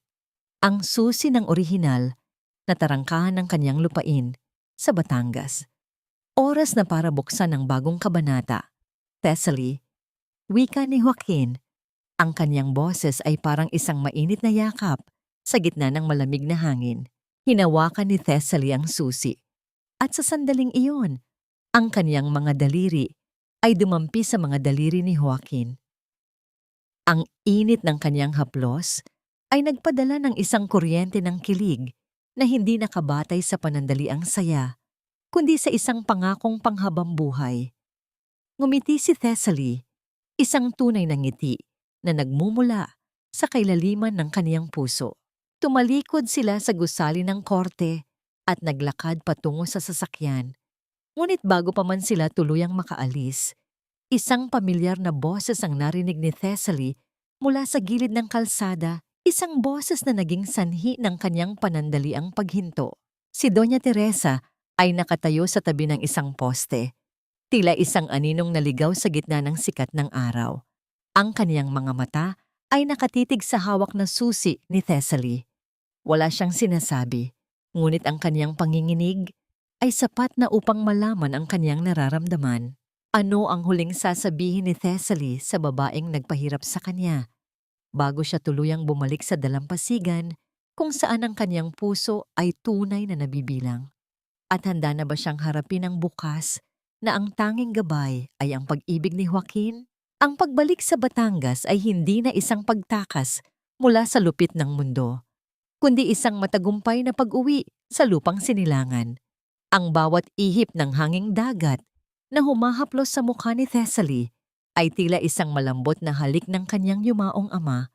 Ang susi ng orihinal na tarangkahan ng kaniyang lupain sa Batangas. Oras na para buksan ang bagong kabanata. Thessaly, wika ni Joaquin. Ang kaniyang boses ay parang isang mainit na yakap sa gitna ng malamig na hangin. Hinawakan ni Thessaly ang susi. At sa sandaling iyon, ang kaniyang mga daliri ay dumampi sa mga daliri ni Joaquin. Ang init ng kaniyang haplos ay nagpadala ng isang kuryente ng kilig na hindi nakabatay sa panandaliang saya, kundi sa isang pangakong panghabang buhay. Ngumiti si Thessaly, isang tunay na ngiti na nagmumula sa kailaliman ng kaniyang puso. Tumalikod sila sa gusali ng korte at naglakad patungo sa sasakyan. Ngunit bago pa man sila tuluyang makaalis, isang pamilyar na boses ang narinig ni Thessaly mula sa gilid ng kalsada, isang boses na naging sanhi ng kanyang panandaliang paghinto. Si Doña Teresa ay nakatayo sa tabi ng isang poste, tila isang aninong naligaw sa gitna ng sikat ng araw. Ang kaniyang mga mata ay nakatitig sa hawak na susi ni Thessaly. Wala siyang sinasabi, ngunit ang kaniyang panginginig ay sapat na upang malaman ang kaniyang nararamdaman. Ano ang huling sasabihin ni Thessaly sa babaeng nagpahirap sa kanya bago siya tuluyang bumalik sa dalampasigan kung saan ang kaniyang puso ay tunay na nabibilang? At handa na ba siyang harapin ang bukas na ang tanging gabay ay ang pag-ibig ni Joaquin? Ang pagbalik sa Batangas ay hindi na isang pagtakas mula sa lupit ng mundo, kundi isang matagumpay na pag-uwi sa lupang sinilangan. Ang bawat ihip ng hanging dagat na humahaplos sa mukha ni Thessaly ay tila isang malambot na halik ng kanyang yumaong ama,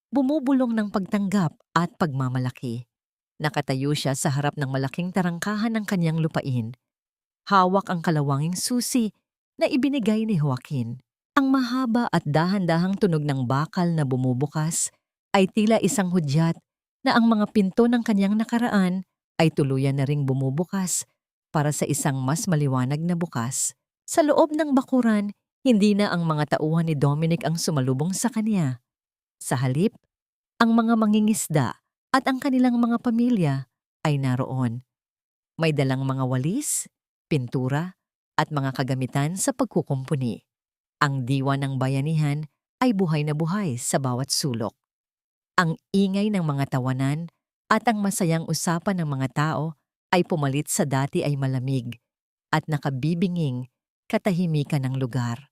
bumubulong ng pagtanggap at pagmamalaki. Nakatayo siya sa harap ng malaking tarangkahan ng kanyang lupain. Hawak ang kalawanging susi na ibinigay ni Joaquin. Ang mahaba at dahan-dahang tunog ng bakal na bumubukas ay tila isang hudyat na ang mga pinto ng kanyang nakaraan ay tuluyan na ring bumubukas para sa isang mas maliwanag na bukas. Sa loob ng bakuran, hindi na ang mga tauhan ni Dominic ang sumalubong sa kanya. Sa halip, ang mga mangingisda at ang kanilang mga pamilya ay naroon. May dalang mga walis, pintura, at mga kagamitan sa pagkukumpuni. Ang diwa ng bayanihan ay buhay na buhay sa bawat sulok. Ang ingay ng mga tawanan at ang masayang usapan ng mga tao ay pumalit sa dati ay malamig at nakabibinging katahimikan ng lugar.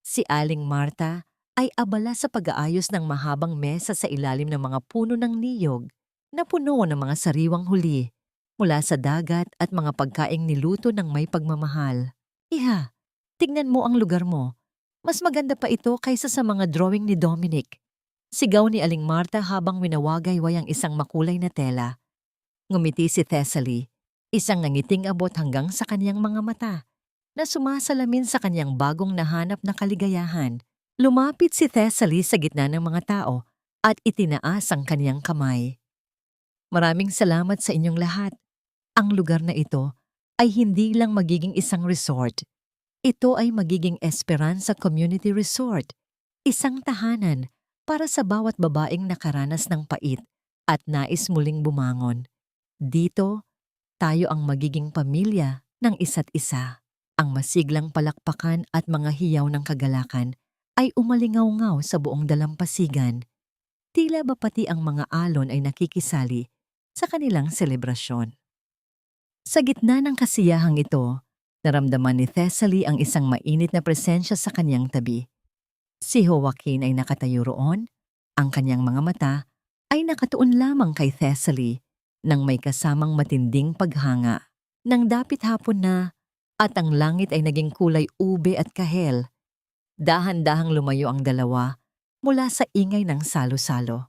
Si Aling Marta ay abala sa pag-aayos ng mahabang mesa sa ilalim ng mga puno ng niyog na puno ng mga sariwang huli mula sa dagat at mga pagkaing niluto ng may pagmamahal. Iha, tignan mo ang lugar mo. Mas maganda pa ito kaysa sa mga drawing ni Dominic. Sigaw ni Aling Marta habang winawagayway ang isang makulay na tela. Ngumiti si Thessaly, isang nangiting abot hanggang sa kanyang mga mata, na sumasalamin sa kanyang bagong nahanap na kaligayahan. Lumapit si Thessaly sa gitna ng mga tao at itinaas ang kanyang kamay. Maraming salamat sa inyong lahat. Ang lugar na ito ay hindi lang magiging isang resort. Ito ay magiging Esperanza Community Resort, isang tahanan para sa bawat babaeng nakaranas ng pait at nais muling bumangon. Dito, tayo ang magiging pamilya ng isa't isa. Ang masiglang palakpakan at mga hiyaw ng kagalakan ay umalingaw-ngaw sa buong dalampasigan. Tila ba pati ang mga alon ay nakikisali sa kanilang selebrasyon. Sa gitna ng kasiyahang ito, naramdaman ni Thessaly ang isang mainit na presensya sa kanyang tabi. Si Joaquin ay nakatayo roon, ang kanyang mga mata ay nakatuon lamang kay Thessaly nang may kasamang matinding paghanga. Nang dapit hapon na at ang langit ay naging kulay ube at kahel, dahan-dahang lumayo ang dalawa mula sa ingay ng salo-salo.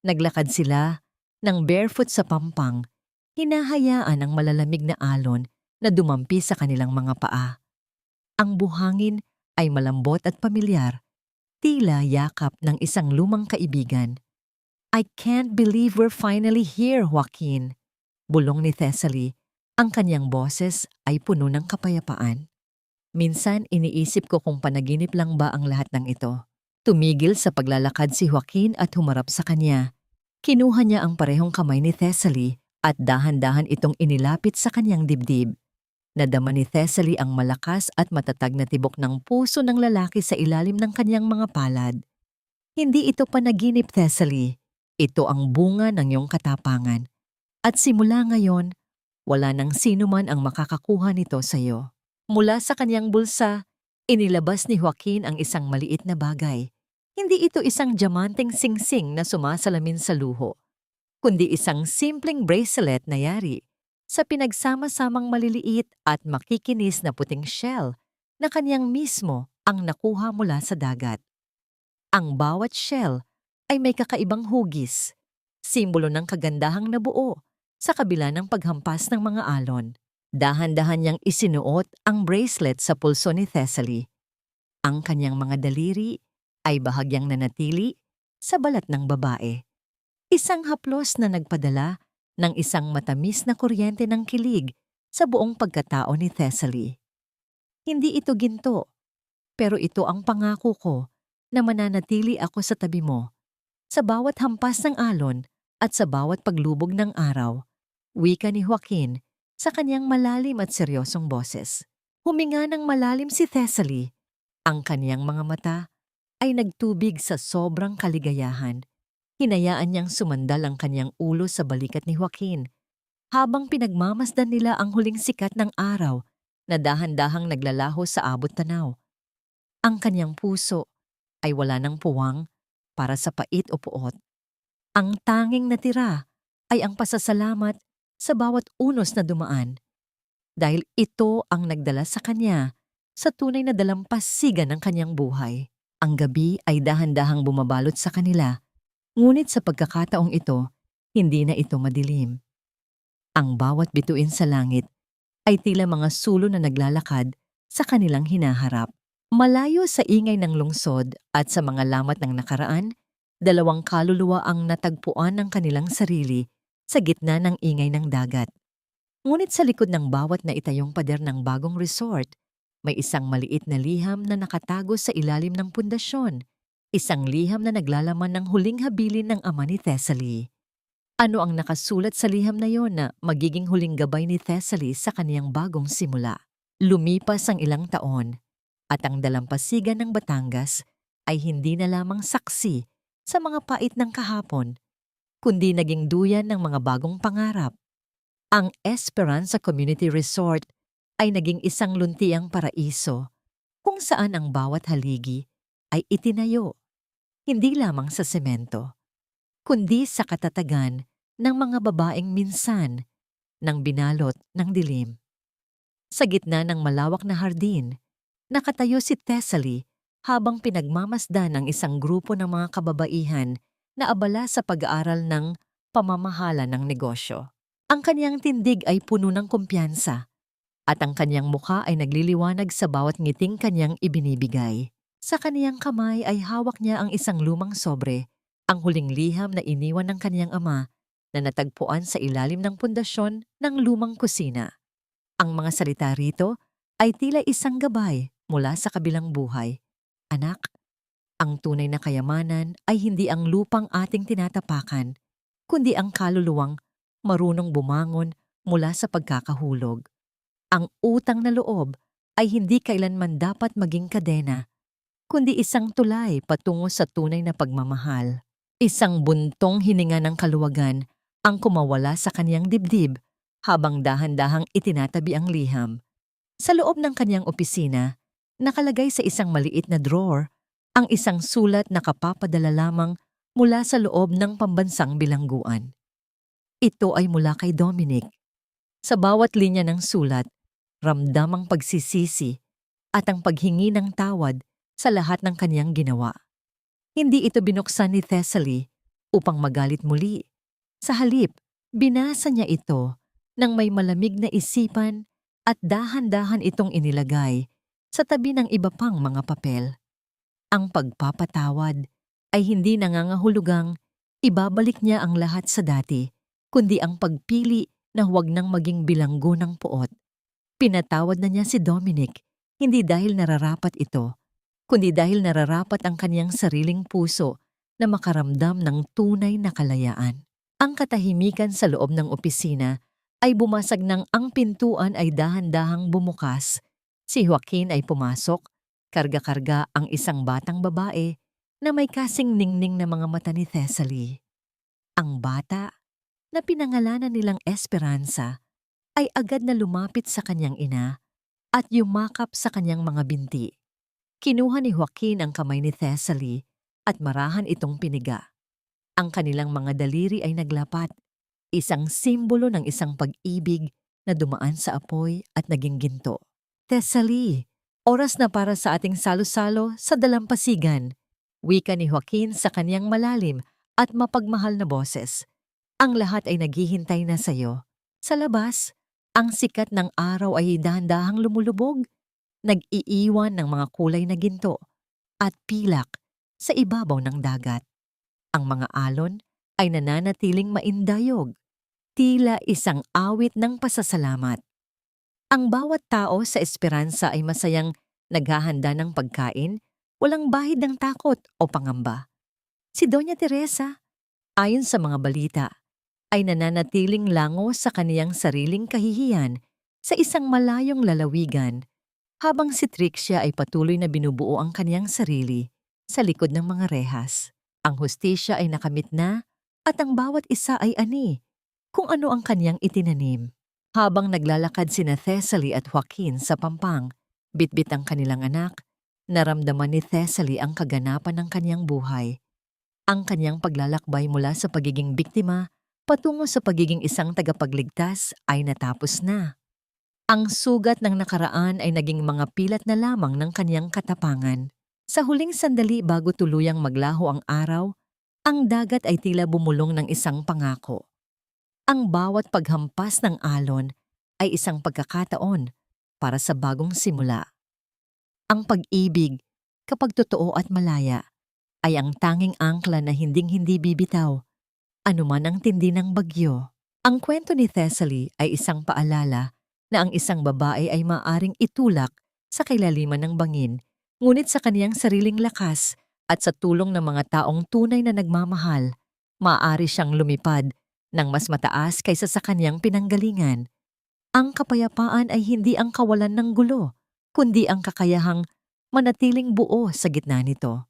Naglakad sila ng barefoot sa pampang, hinahayaan ang malalamig na alon na dumampi sa kanilang mga paa. Ang buhangin ay malambot at pamilyar, tila yakap ng isang lumang kaibigan. "I can't believe we're finally here, Joaquin," bulong ni Thessaly. Ang kanyang boses ay puno ng kapayapaan. Minsan iniisip ko kung panaginip lang ba ang lahat ng ito. Tumigil sa paglalakad si Joaquin at humarap sa kanya. Kinuha niya ang parehong kamay ni Thessaly at dahan-dahan itong inilapit sa kanyang dibdib. Nadama ni Thessaly ang malakas at matatag na tibok ng puso ng lalaki sa ilalim ng kanyang mga palad. "Hindi ito panaginip, Thessaly. Ito ang bunga ng iyong katapangan. At simula ngayon, wala nang sino man ang makakakuha nito sa iyo." Mula sa kanyang bulsa, inilabas ni Joaquin ang isang maliit na bagay. Hindi ito isang diamanteng singsing na sumasalamin sa luho, kundi isang simpleng bracelet na yari sa pinagsama-samang maliliit at makikinis na puting shell na kanyang mismo ang nakuha mula sa dagat. Ang bawat shell ay may kakaibang hugis, simbolo ng kagandahang nabuo sa kabila ng paghampas ng mga alon. Dahan-dahan niyang isinuot ang bracelet sa pulso ni Thessaly. Ang kanyang mga daliri ay bahagyang nanatili sa balat ng babae. Isang haplos na nagpadala ng isang matamis na kuryente ng kilig sa buong pagkatao ni Thessaly. "Hindi ito ginto, pero ito ang pangako ko na mananatili ako sa tabi mo sa bawat hampas ng alon at sa bawat paglubog ng araw," wika ni Joaquin sa kanyang malalim at seryosong boses. Huminga ng malalim si Thessaly. Ang kanyang mga mata ay nagtubig sa sobrang kaligayahan. Hinayaan niyang sumandal ang kanyang ulo sa balikat ni Joaquin habang pinagmamasdan nila ang huling sikat ng araw na dahan-dahang naglalaho sa abot tanaw. Ang kanyang puso ay wala ng puwang para sa pait o puot. Ang tanging natira ay ang pasasalamat sa bawat unos na dumaan, dahil ito ang nagdala sa kanya sa tunay na dalampasigan ng kanyang buhay. Ang gabi ay dahan-dahang bumabalot sa kanila, ngunit sa pagkakataong ito, hindi na ito madilim. Ang bawat bituin sa langit ay tila mga sulo na naglalakad sa kanilang hinaharap. Malayo sa ingay ng lungsod at sa mga lamat ng nakaraan, dalawang kaluluwa ang natagpuan ng kanilang sarili sa gitna ng ingay ng dagat. Ngunit sa likod ng bawat naitayong pader ng bagong resort, may isang maliit na liham na nakatago sa ilalim ng pundasyon. Isang liham na naglalaman ng huling habilin ng ama ni Thessaly. Ano ang nakasulat sa liham na yon na magiging huling gabay ni Thessaly sa kaniyang bagong simula? Lumipas ang ilang taon, at ang dalampasigan ng Batangas ay hindi na lamang saksi sa mga pait ng kahapon, kundi naging duyan ng mga bagong pangarap. Ang Esperanza Community Resort ay naging isang luntiang paraiso kung saan ang bawat haligi ay itinayo, hindi lamang sa semento, kundi sa katatagan ng mga babaeng minsan nang binalot ng dilim. Sa gitna ng malawak na hardin, nakatayo si Thessaly habang pinagmamasdan ng isang grupo ng mga kababaihan na abala sa pag-aaral ng pamamahala ng negosyo. Ang kanyang tindig ay puno ng kumpiyansa at ang kanyang mukha ay nagliliwanag sa bawat ngiting kanyang ibinibigay. Sa kaniyang kamay ay hawak niya ang isang lumang sobre, ang huling liham na iniwan ng kanyang ama na natagpuan sa ilalim ng pundasyon ng lumang kusina. Ang mga salita rito ay tila isang gabay mula sa kabilang buhay. "Anak, ang tunay na kayamanan ay hindi ang lupang ating tinatapakan, kundi ang kaluluwang marunong bumangon mula sa pagkakahulog. Ang utang na loob ay hindi kailanman dapat maging kadena, kundi isang tulay patungo sa tunay na pagmamahal. Isang buntong hininga ng kaluwagan ang kumawala sa kanyang dibdib habang dahan-dahang itinatabi ang liham. Sa loob ng kanyang opisina, nakalagay sa isang maliit na drawer ang isang sulat na kapapadala lamang mula sa loob ng pambansang bilangguan. Ito ay mula kay Dominic. Sa bawat linya ng sulat, ramdam ang pagsisisi at ang paghingi ng tawad sa lahat ng kanyang ginawa. Hindi ito binuksan ni Thessaly upang magalit muli. Sa halip, binasa niya ito nang may malamig na isipan at dahan-dahan itong inilagay sa tabi ng iba pang mga papel. Ang pagpapatawad ay hindi nangangahulugang ibabalik niya ang lahat sa dati, kundi ang pagpili na huwag nang maging bilanggo ng puot. Pinatawad na niya si Dominic, hindi dahil nararapat ito, kundi dahil nararapat ang kanyang sariling puso na makaramdam ng tunay na kalayaan. Ang katahimikan sa loob ng opisina ay bumasag nang ang pintuan ay dahan-dahang bumukas. Si Joaquin ay pumasok, karga-karga ang isang batang babae na may kasing ningning na mga mata ni Thessaly. Ang bata, na pinangalanan nilang Esperanza, ay agad na lumapit sa kanyang ina at yumakap sa kanyang mga binti. Kinuha ni Joaquin ang kamay ni Thessaly at marahan itong piniga. Ang kanilang mga daliri ay naglapat, isang simbolo ng isang pag-ibig na dumaan sa apoy at naging ginto. Thessaly, oras na para sa ating salo-salo sa dalampasigan, wika ni Joaquin sa kanyang malalim at mapagmahal na boses. Ang lahat ay naghihintay na sayo. Sa labas, ang sikat ng araw ay dahan-dahang lumulubog, nag-iiwan ng mga kulay na ginto at pilak sa ibabaw ng dagat. Ang mga alon ay nananatiling maindayog, tila isang awit ng pasasalamat. Ang bawat tao sa Esperanza ay masayang naghahanda ng pagkain, walang bahid ng takot o pangamba. Si Doña Teresa, ayon sa mga balita, ay nananatiling lango sa kaniyang sariling kahihiyan sa isang malayong lalawigan, habang si Trixia ay patuloy na binubuo ang kaniyang sarili sa likod ng mga rehas. Ang hustisya ay nakamit na at ang bawat isa ay ani kung ano ang kaniyang itinanim. Habang naglalakad sina Thessaly at Joaquin sa pampang, bitbit ang kanilang anak, naramdaman ni Thessaly ang kaganapan ng kaniyang buhay. Ang kaniyang paglalakbay mula sa pagiging biktima patungo sa pagiging isang tagapagligtas ay natapos na. Ang sugat ng nakaraan ay naging mga pilat na lamang ng kaniyang katapangan. Sa huling sandali bago tuluyang maglaho ang araw, ang dagat ay tila bumulong ng isang pangako. Ang bawat paghampas ng alon ay isang pagkakataon para sa bagong simula. Ang pag-ibig, kapag totoo at malaya, ay ang tanging angkla na hinding-hindi bibitaw, anuman ang tindi ng bagyo. Ang kwento ni Thessaly ay isang paalala na ang isang babae ay maaring itulak sa kailaliman ng bangin, ngunit sa kaniyang sariling lakas at sa tulong ng mga taong tunay na nagmamahal, maaari siyang lumipad ng mas mataas kaysa sa kaniyang pinanggalingan. Ang kapayapaan ay hindi ang kawalan ng gulo, kundi ang kakayahang manatiling buo sa gitna nito.